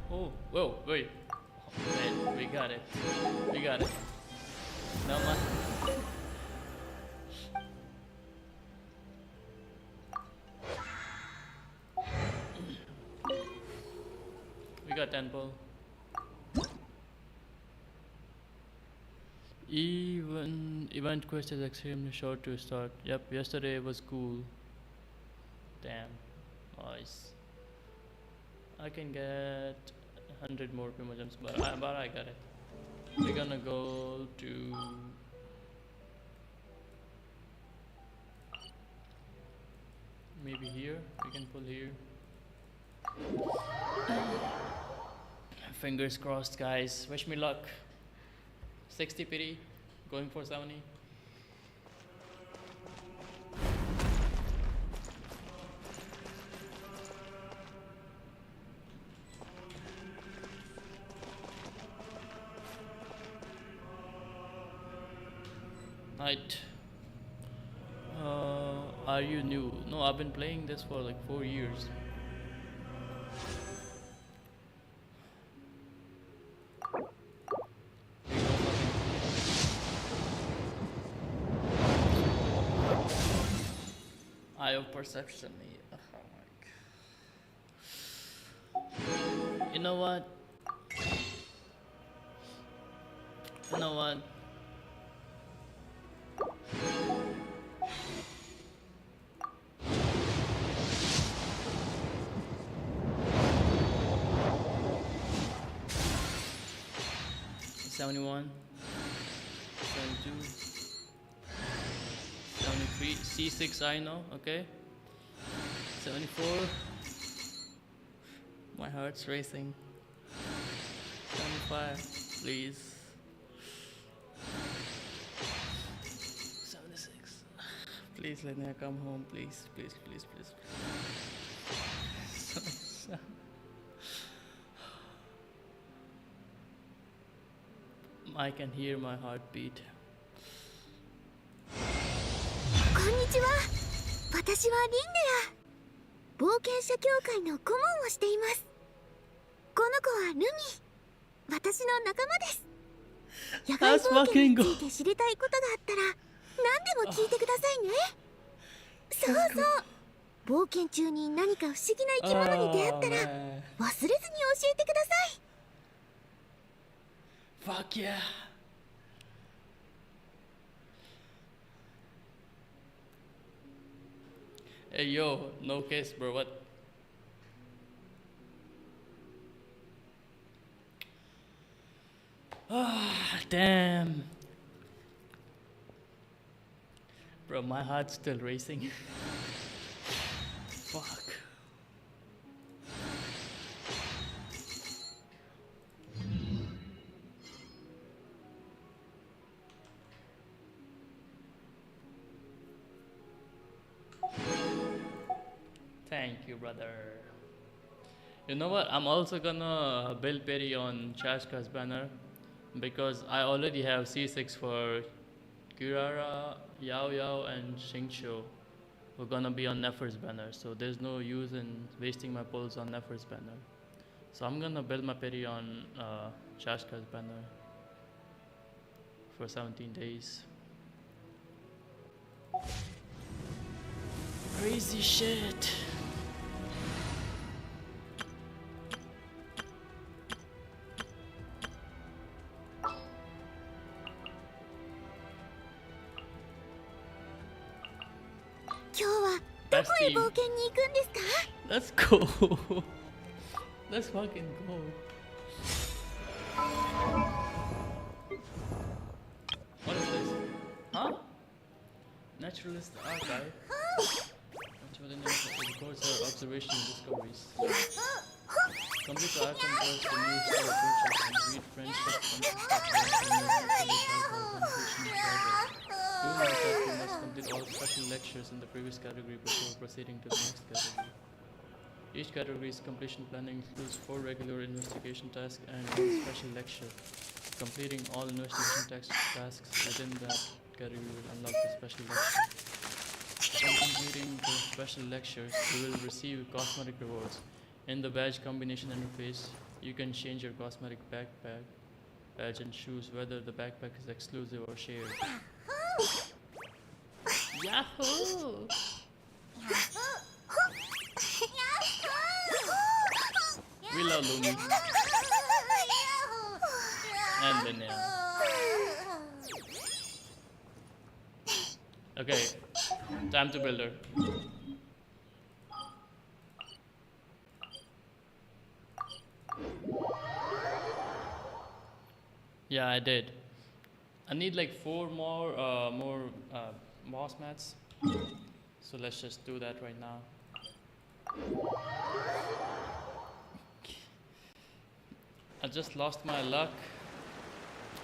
Speaker 5: Oh, whoa, wait. Wait, we got it. We got it. No man. We got 10 pull. Even event quest is extremely short to start. Yep, yesterday was cool. Damn, nice. I can get 100 more primogems, but I got it. We're gonna go to maybe here. We can pull here. Fingers crossed, guys. Wish me luck. 60 pity, going for 70. Night. Are you new? No, I've been playing this for like 4 years. Eye of perception. You know what? You know what? $71, $72, $73, C6 I know, okay. 74. My heart's racing. 75, please. 76. Please, Linnea, come home, please, please, please, please. I can hear my heartbeat.
Speaker 2: こんにちは。私はリンネア。冒険者協会の顧問をしています。この子はルミ。私の仲間です。野外冒険について知りたいことがあったら何でも聞いてくださいね。そうそう。冒険中に何か不思議な生き物に出会ったら忘れずに教えてください。
Speaker 5: Fuck yeah. Hey yo, no case bro, what? Ah, damn. Bro, my heart's still racing. Fuck. Thank you, brother. You know what? I'm also gonna build Perry on Chashka's banner because I already have C6 for Kirara, Yao Yao, and Xingqiu. We're gonna be on Nefer's banner, so there's no use in wasting my pulls on Nefer's banner. So I'm gonna build my Perry on Chashka's banner for 17 days. Crazy shit.
Speaker 2: Let's
Speaker 5: go. Let's fucking go. What is this? Huh? Naturalist archive. Records her observations and discoveries. Complete the icon course the new star approaches and read friendship Do note that you must complete all special lectures in the previous category before proceeding to the next category. Each category's completion planning includes 4 regular investigation tasks and 1 special lecture. Completing all investigation tasks within that category will unlock the special lecture. When completing the special lectures, you will receive cosmetic rewards. In the badge combination interface, you can change your cosmetic backpack badge and choose whether the backpack is exclusive or shared. Yahoo! We love Lumi and Linnea. Okay, time to build her. Yeah, I did. I need like 4 more moss mats. So let's just do that right now. I just lost my luck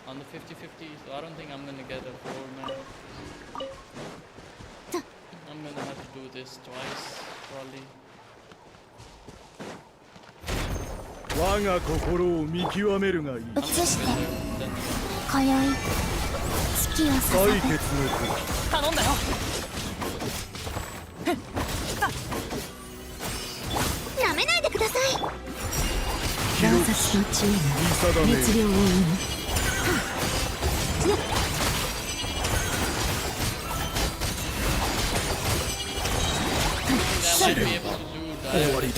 Speaker 5: on the 50-50, so I don't think I'm gonna get a 4 man. I'm gonna have to do this twice, probably.
Speaker 6: 我が心を見極めるがいい。
Speaker 5: I'm gonna build her, then
Speaker 2: 今宵月を
Speaker 6: 解
Speaker 2: 捧
Speaker 6: 決の
Speaker 2: げ
Speaker 6: 時。
Speaker 1: 頼んだよ。
Speaker 2: なめないでください。
Speaker 6: 記録
Speaker 2: 私の知恵
Speaker 6: 見定
Speaker 2: が
Speaker 6: め
Speaker 2: 熱量を生む。
Speaker 5: I might be able to do
Speaker 6: 終わりだ。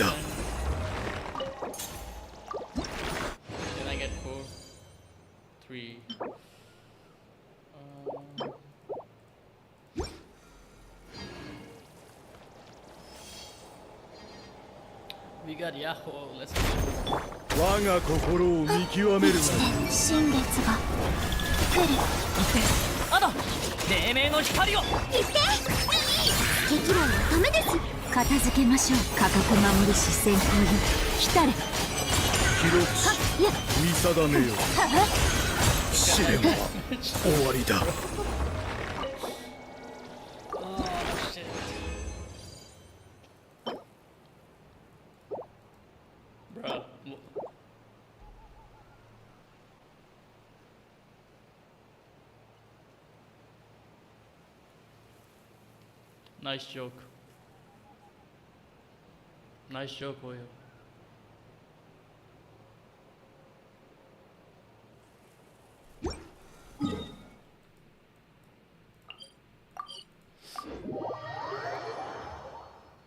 Speaker 5: Can I get 4? 3. We got Yahoo, let's go.
Speaker 6: 我が心を見極めるがいい。
Speaker 2: 新月が来る。
Speaker 1: あだ黎明の光を。
Speaker 2: 行って敵はダメです。片付けましょう。価格守りし戦闘よ。来たれ。
Speaker 6: 記録し見定めよ。試練は終わりだ。
Speaker 5: Oh shit. Bruh. Nice joke. Nice joke, Oyo.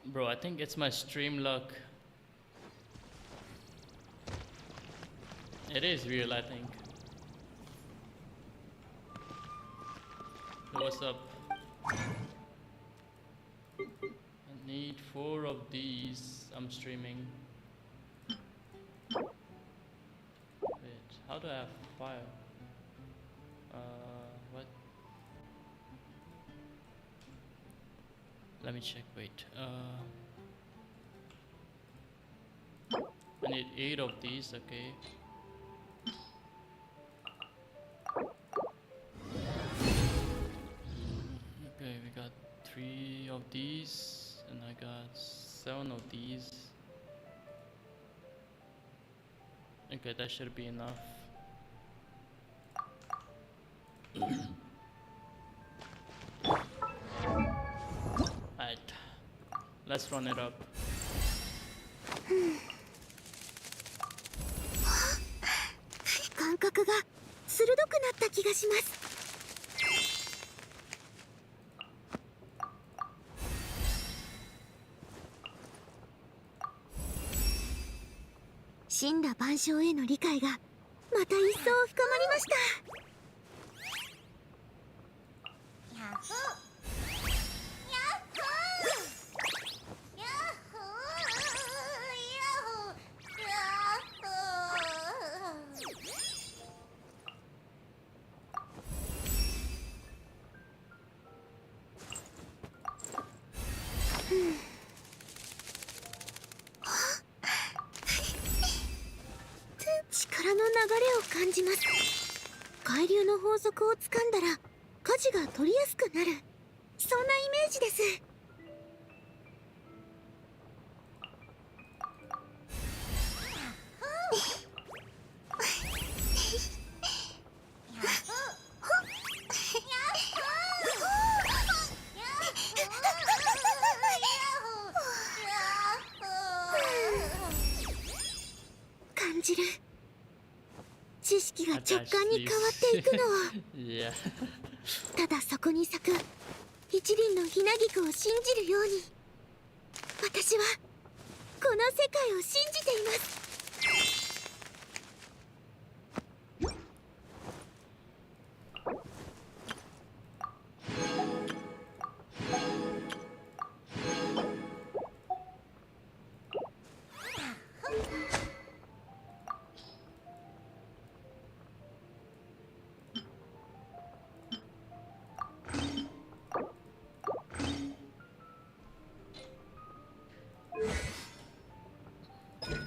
Speaker 5: Bro, I think it's my stream luck. It is real, I think. What's up? I need 4 of these. I'm streaming. Wait, how do I have fire? What? Let me check. Wait. I need 8 of these. Okay. Okay, we got 3 of these, and I got 7 of these. Okay, that should be enough. Alright, let's run it up.
Speaker 2: 感覚が鋭くなった気がします。神羅万象への理解がまた一層深まりました。ヤッホーヤッホーヤッホーヤッホー。力の流れを感じます。海流の法則をつかんだら舵が取りやすくなる、そんなイメージです。感じる。知識が直感に変わっていくのを
Speaker 5: Yeah.
Speaker 2: ただそこに咲く一輪のひなぎくを信じるように、私はこの世界を信じています。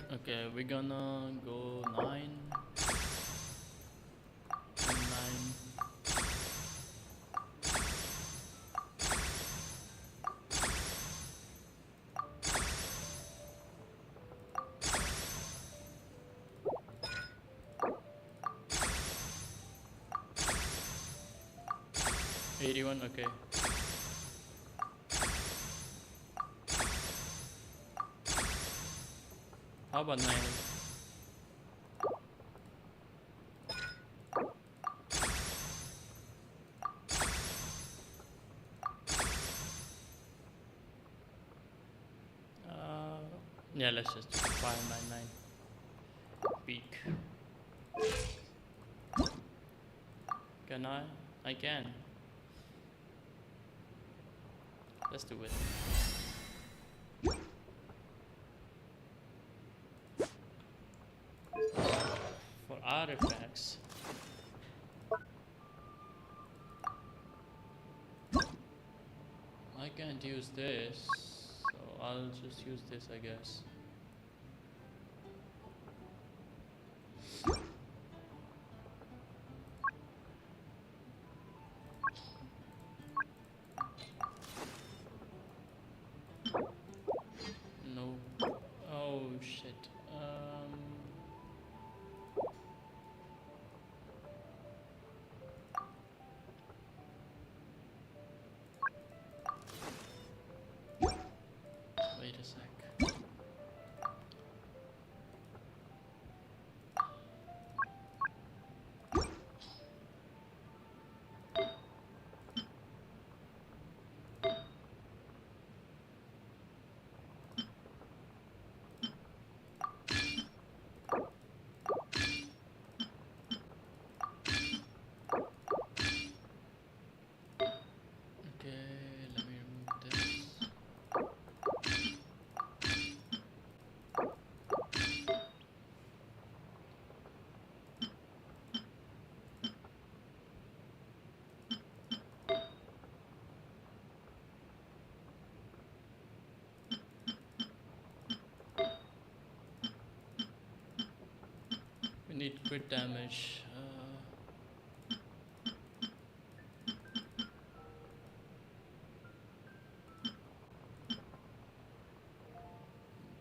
Speaker 5: Okay, we're gonna go 9. 9. $81, okay. How about 9? Yeah, let's just do 599 peak. Can I? I can. Let's do it. For artifacts, I can't use this, so I'll just use this, I guess. No. Oh shit. Wait a sec. Okay, let me remove this. need crit damage.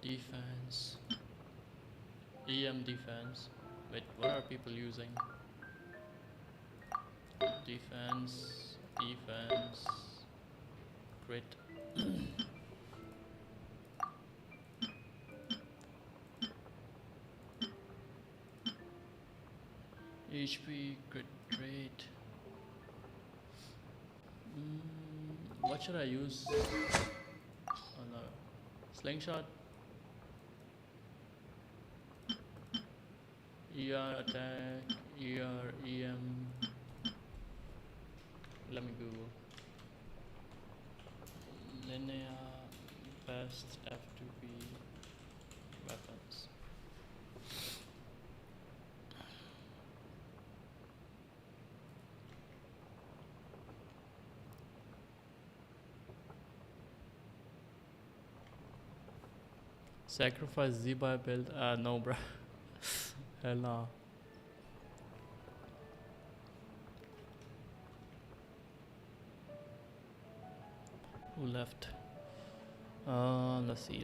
Speaker 5: Defense. EM defense. Wait, what are people using? Defense. Defense. Crit. HP, crit rate. What should I use? Oh no. Slingshot. ER attack, ER, EM. Let me Google. Linnea best F2P weapons. Sacrifice Z-Buy build? No, bruh. Hell no. Who left? Let's see.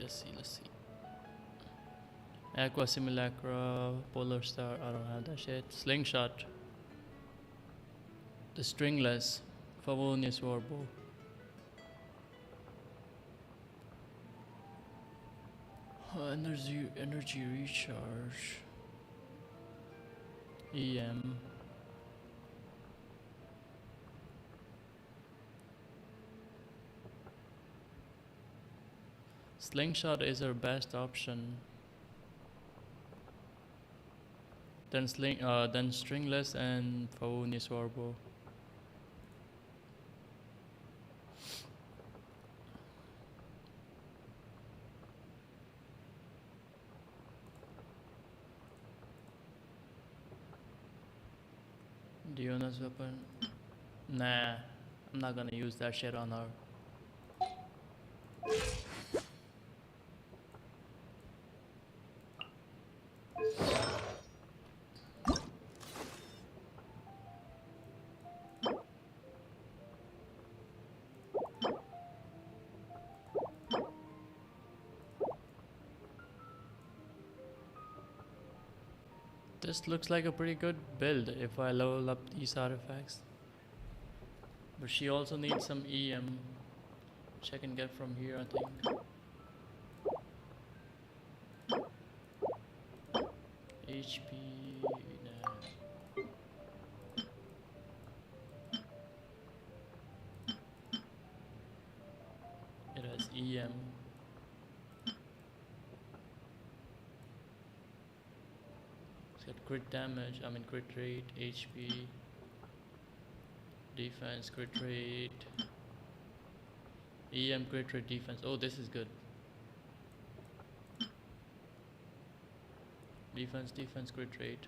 Speaker 5: Aqua Simulacra, Polar Star, I don't have that shit. Slingshot. The Stringless, Favonius Warbow. Energy recharge. EM. Slingshot is our best option. Then Stringless and Favonius Warbow. Diona's weapon? Nah, I'm not gonna use that shit on her. This looks like a pretty good build if I level up these artifacts. But she also needs some EM, which I can get from here, I think. HP, nah. It has EM. Crit damage, crit rate, HP, defense, crit rate, EM, crit rate, defense. Oh, this is good. Defense, crit rate.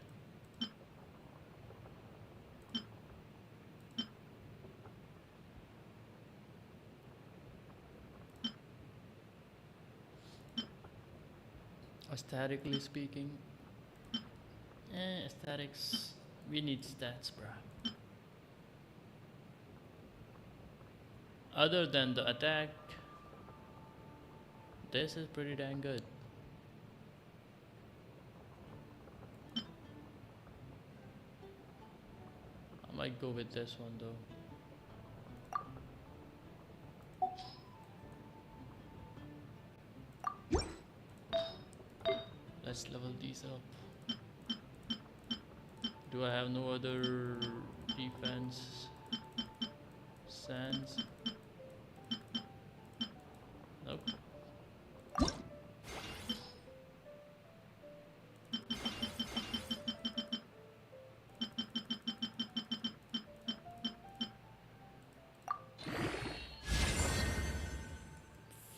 Speaker 5: Aesthetically speaking, aesthetics, we need stats, bruh. Other than the attack, this is pretty dang good. I might go with this one though. Let's level these up. Do I have no other defense? Sands? Nope.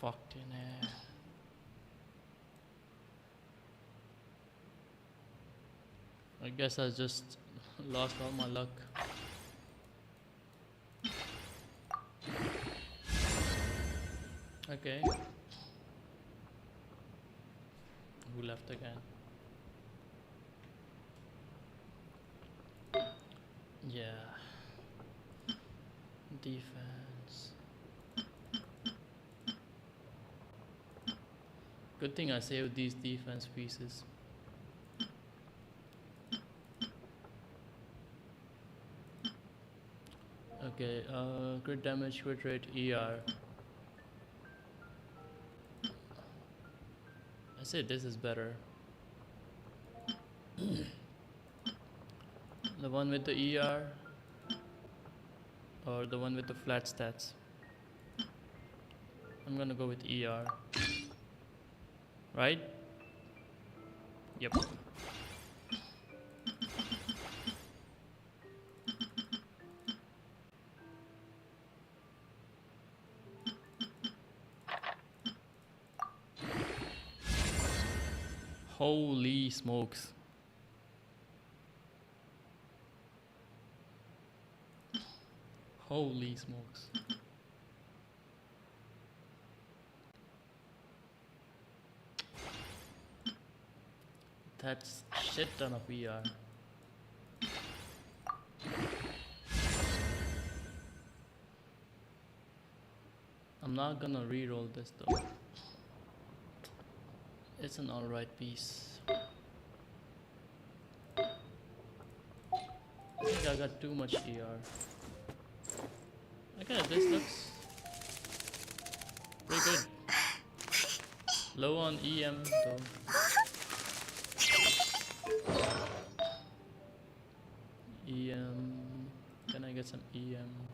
Speaker 5: Fucked in air. I guess I just lost all my luck. Okay. Who left again? Yeah. Defense. Good thing I saved these defense pieces. Okay, crit damage, crit rate, ER. I say this is better. The one with the ER or the one with the flat stats? I'm gonna go with ER. Right? Yep. Holy smokes. Holy smokes. That's shit ton of VR. I'm not gonna re-roll this though. It's an alright piece. I think I got too much ER. Okay, this looks pretty good. Low on EM though. EM. Can I get some EM?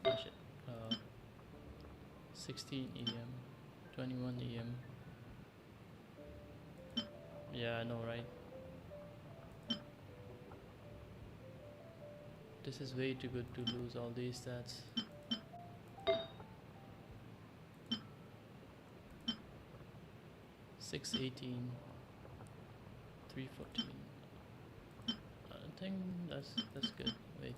Speaker 5: Oh shit. 16 EM. 21 EM. Yeah, I know, right? This is way too good to lose all these stats. $618, $314. I think that's good. Wait.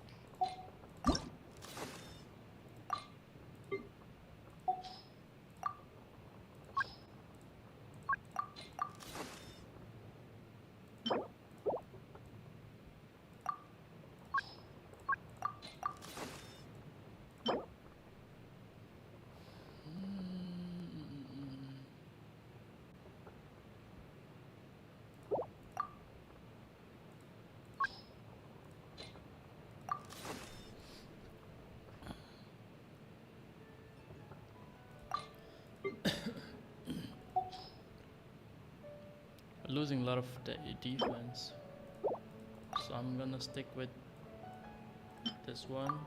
Speaker 5: Losing a lot of defense, so I'm gonna stick with this one.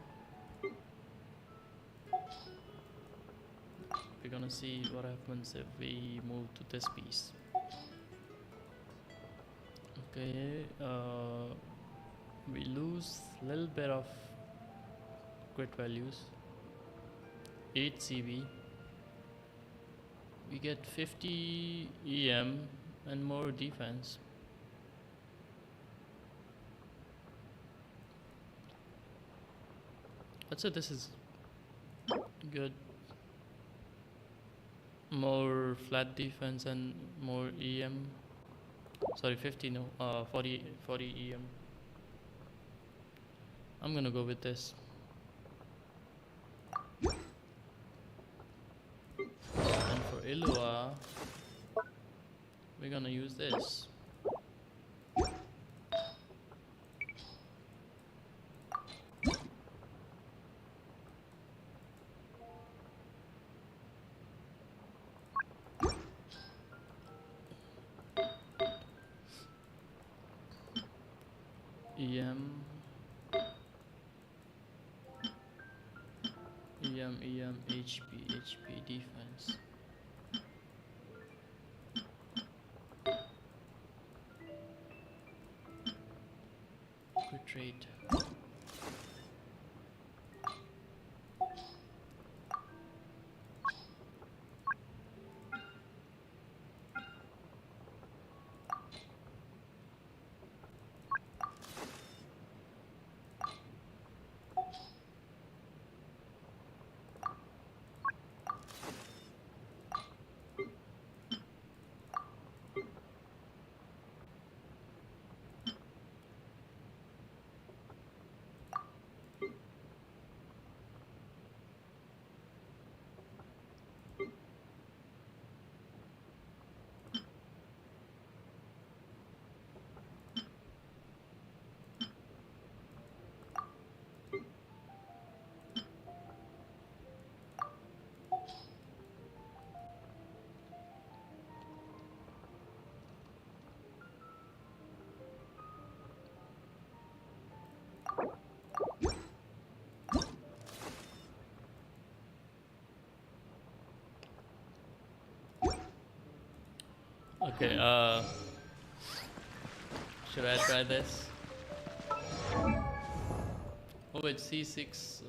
Speaker 5: We're gonna see what happens if we move to this piece. Okay, we lose a little bit of crit values, 8 CV. We get 50 EM and more defense. I'd say this is good. More flat defense and more EM. Sorry, 50 no, 40 EM. I'm gonna go with this. And for Illua, we're gonna use this. EM, HP defense. Good trade. Okay, should I try this? Oh wait, C6,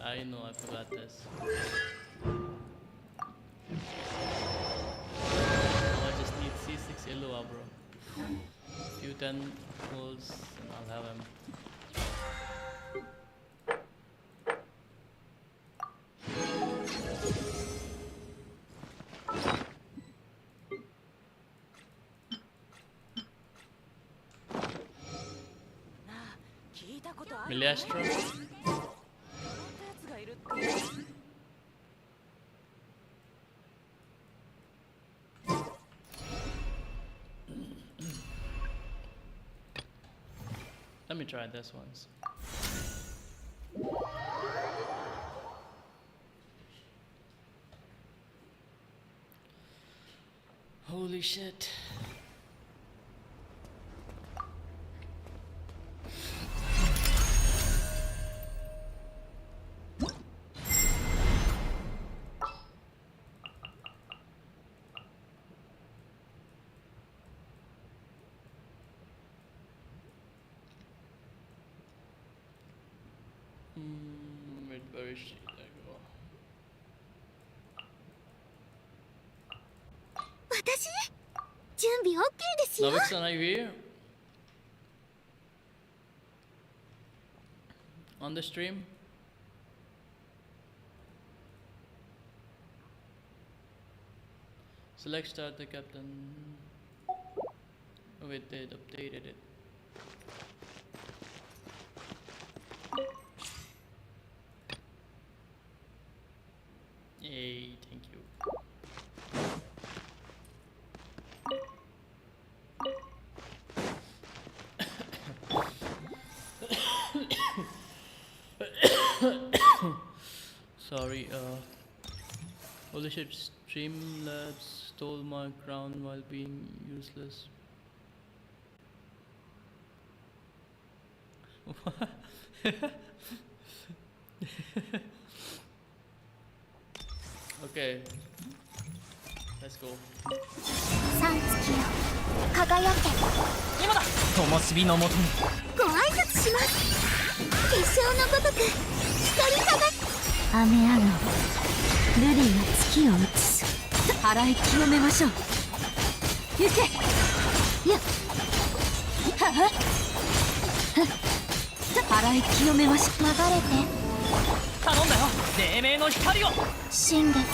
Speaker 5: I know I forgot this. I just need C6 Eloa, bro. Few 10 rolls and I'll have him. Miliastro. Let me try this once. Holy shit. Wait, where is she? There you go.
Speaker 2: 私準備 OK ですよ。
Speaker 5: Navik-san, are you here? On the stream? Select start the captain. Oh wait, they updated it. Yay, thank you. Sorry, holy shit, Streamlabs stole my crown while being useless. Okay, let's go.
Speaker 2: さん月よ輝け。
Speaker 3: 今だ。灯火のもとに。
Speaker 2: ご挨拶します。結晶のごとく光り輝く。雨上がりルリーが月を映す。払い清めましょう。行け。やっはっ払い清めましょう。流れて。
Speaker 3: 頼んだよ。黎明の光を。
Speaker 2: 新月が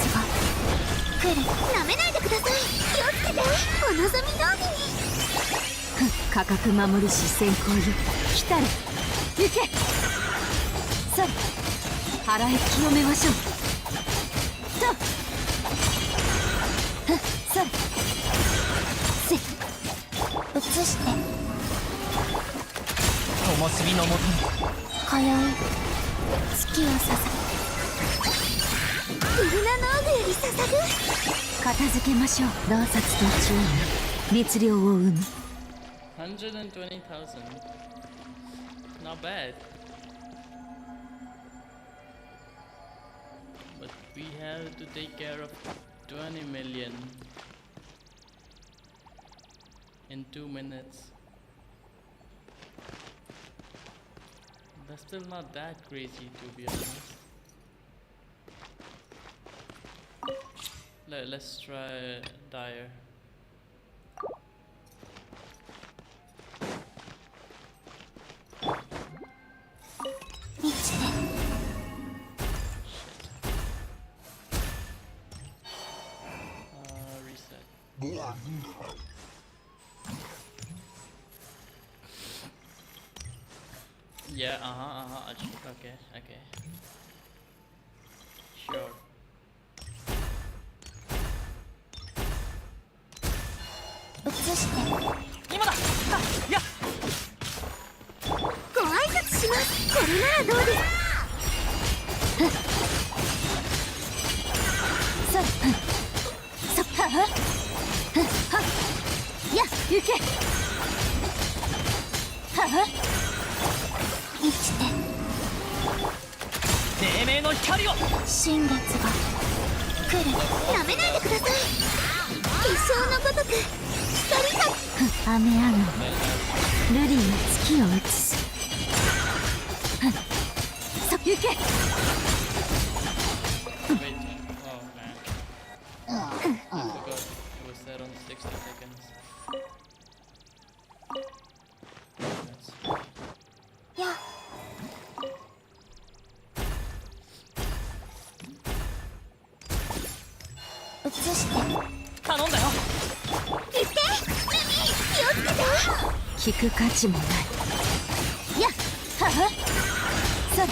Speaker 2: 来る。なめないでください。気をつけて。お望み通りに。価格守りし先行よ。来たれ。行け。それ。払い清めましょう。と。それ。せ。移して。
Speaker 3: 灯火のもとに。
Speaker 2: 今宵月を捧ぐ。イルナノーグより捧ぐ。片付けましょう。洞察と注意が熱量を生む。
Speaker 5: 120,000. Not bad. But we have to take care of 20 million in 2 minutes. That's still not that crazy, to be honest. Let's try Dire. Reset. Yeah, okay, okay. Sure.
Speaker 2: 移して
Speaker 3: 今だ。やっ。
Speaker 2: ご挨拶します。これならどうです。や行け。生きて。
Speaker 3: 黎明の光を。
Speaker 2: 新月が来る。なめないでください。結結晶のごとく光が雨上がりルリーの月を映すそ行け
Speaker 5: Wait, oh man. I forgot it was set on 60 seconds. That's
Speaker 2: や映して
Speaker 3: 頼んだよ。
Speaker 2: 行ってルミ気をつけて聞く価値もないやははそれ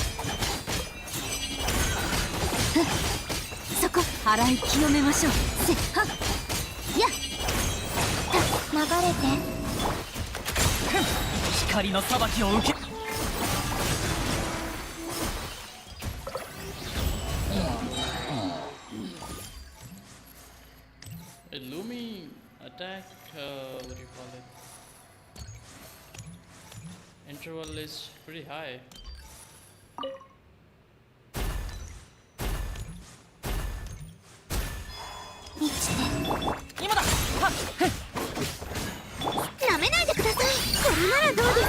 Speaker 2: そこ払い清めましょうせはや流れて
Speaker 3: 光の裁きを受け。
Speaker 5: Lumi attack, what do you call it? Interval is pretty high.
Speaker 2: 満ちて
Speaker 3: 今だ。はっ。
Speaker 2: なめないでくださいこれならどうです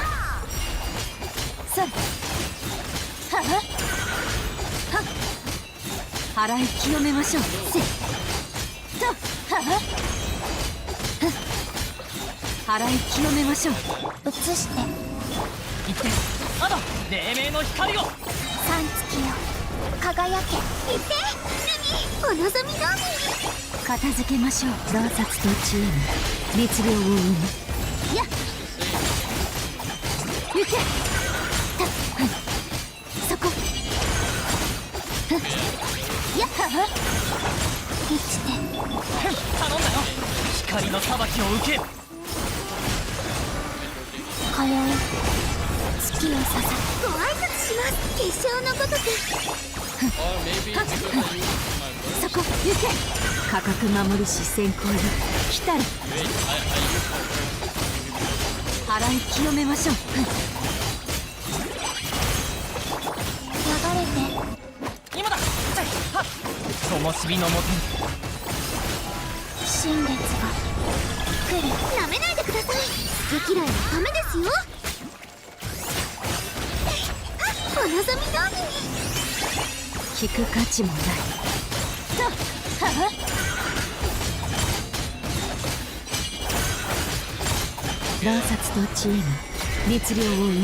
Speaker 2: それははは払い清めましょうせとはは払い清めましょう移して
Speaker 3: 行って。あだ。黎明の光を。
Speaker 2: 三月よ輝け行ってルミお望み通り片付けましょう洞察と知恵に律令を生むや行けたそこやっはは生きて
Speaker 3: 頼んだよ。光の裁きを受け。
Speaker 2: 今宵月をささご挨拶します結晶のごとく
Speaker 5: Or maybe because I used my
Speaker 2: そ
Speaker 5: burst.
Speaker 2: こ行け価格守る視線行為来たる
Speaker 5: Wait, I used my burst.
Speaker 2: 払い清めましょう流れて
Speaker 3: 今だ。はっ。灯火のもとに。
Speaker 2: 新月が来るなめないでください好き嫌いのためですよお望み通りに聞く価値もないとはは洞察と知恵に律令を生む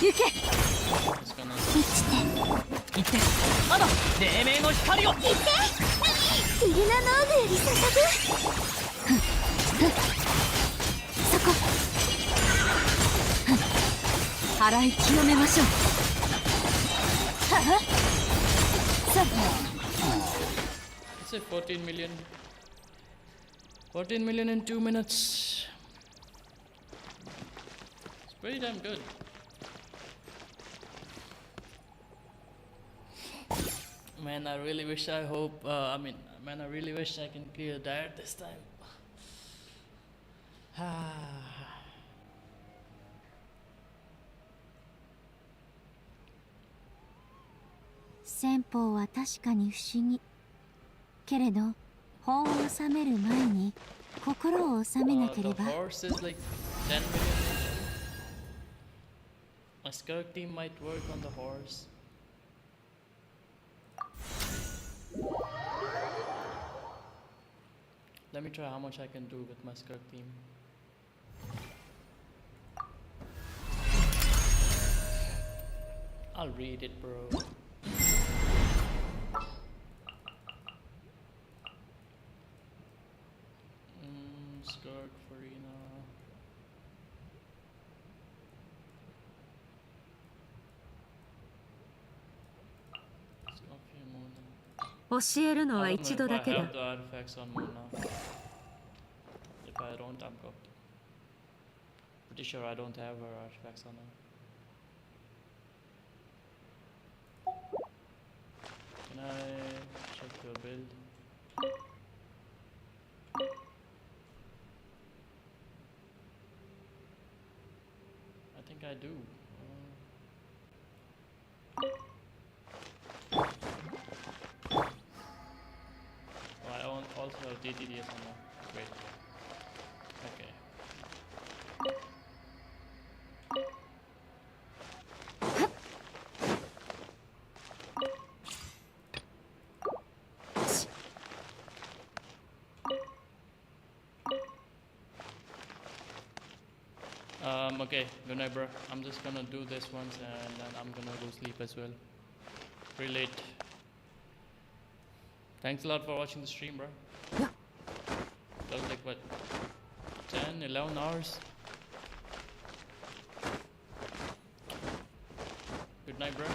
Speaker 2: 行け
Speaker 5: It's gonna
Speaker 2: 満ちて
Speaker 3: 行って。あだ。黎明の光を。
Speaker 2: 行ってルミディルナノーグより注ぐそこ払い清めましょうははさ
Speaker 5: Let's say 14 million. 14 million in 2 minutes. It's pretty damn good. Man, I really wish I hope, I really wish I can clear that this time. Ah.
Speaker 2: 先方は確かに不思議けれど法を治める前に心を治めなけれ
Speaker 5: The
Speaker 2: ば
Speaker 5: horse is like 10 million. My Skirk team might work on the horse. Let me try how much I can do with my Skirk team. I'll read it, bro. Skirk Farina. Scorpion Mona.
Speaker 1: 教えるのは
Speaker 5: I don't
Speaker 1: 一
Speaker 5: know
Speaker 1: 度
Speaker 5: if
Speaker 1: だ
Speaker 5: I
Speaker 1: けだ
Speaker 5: have the artifacts on Mona. If I don't, I'm cooked. Pretty sure I don't have her artifacts on her. Can I check your build? I think I do. TTDS or no? Wait. Okay. Okay, good night, bro. I'm just gonna do this once and then I'm gonna go sleep as well. Pretty late. Thanks a lot for watching the stream, bro.
Speaker 4: Yeah.
Speaker 5: That was like what, 10, 11 hours? Good night, bro.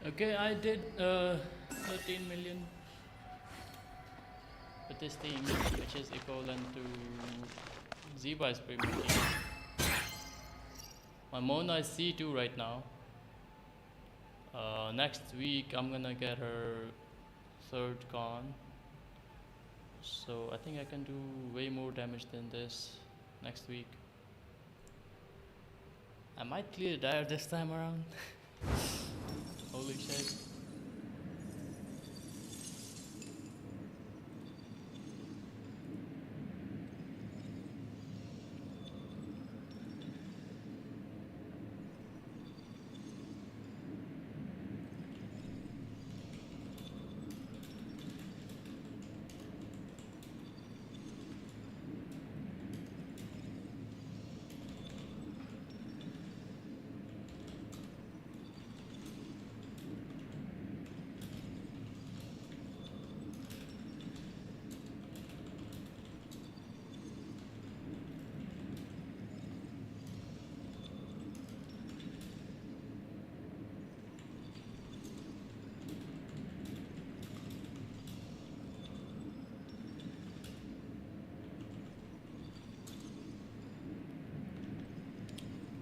Speaker 5: Okay, I did 13 million with this team, which is equivalent to Ziba's premium team. My Mona is C2 right now. Next week I'm gonna get her third con. So I think I can do way more damage than this next week. I might clear dire this time around. Holy shit.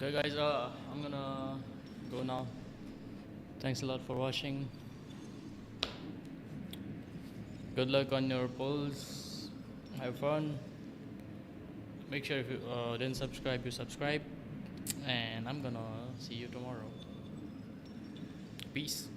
Speaker 5: Okay guys, I'm gonna go now. Thanks a lot for watching. Good luck on your polls. Have fun. Make sure if you didn't subscribe, you subscribe. And I'm gonna see you tomorrow. Peace.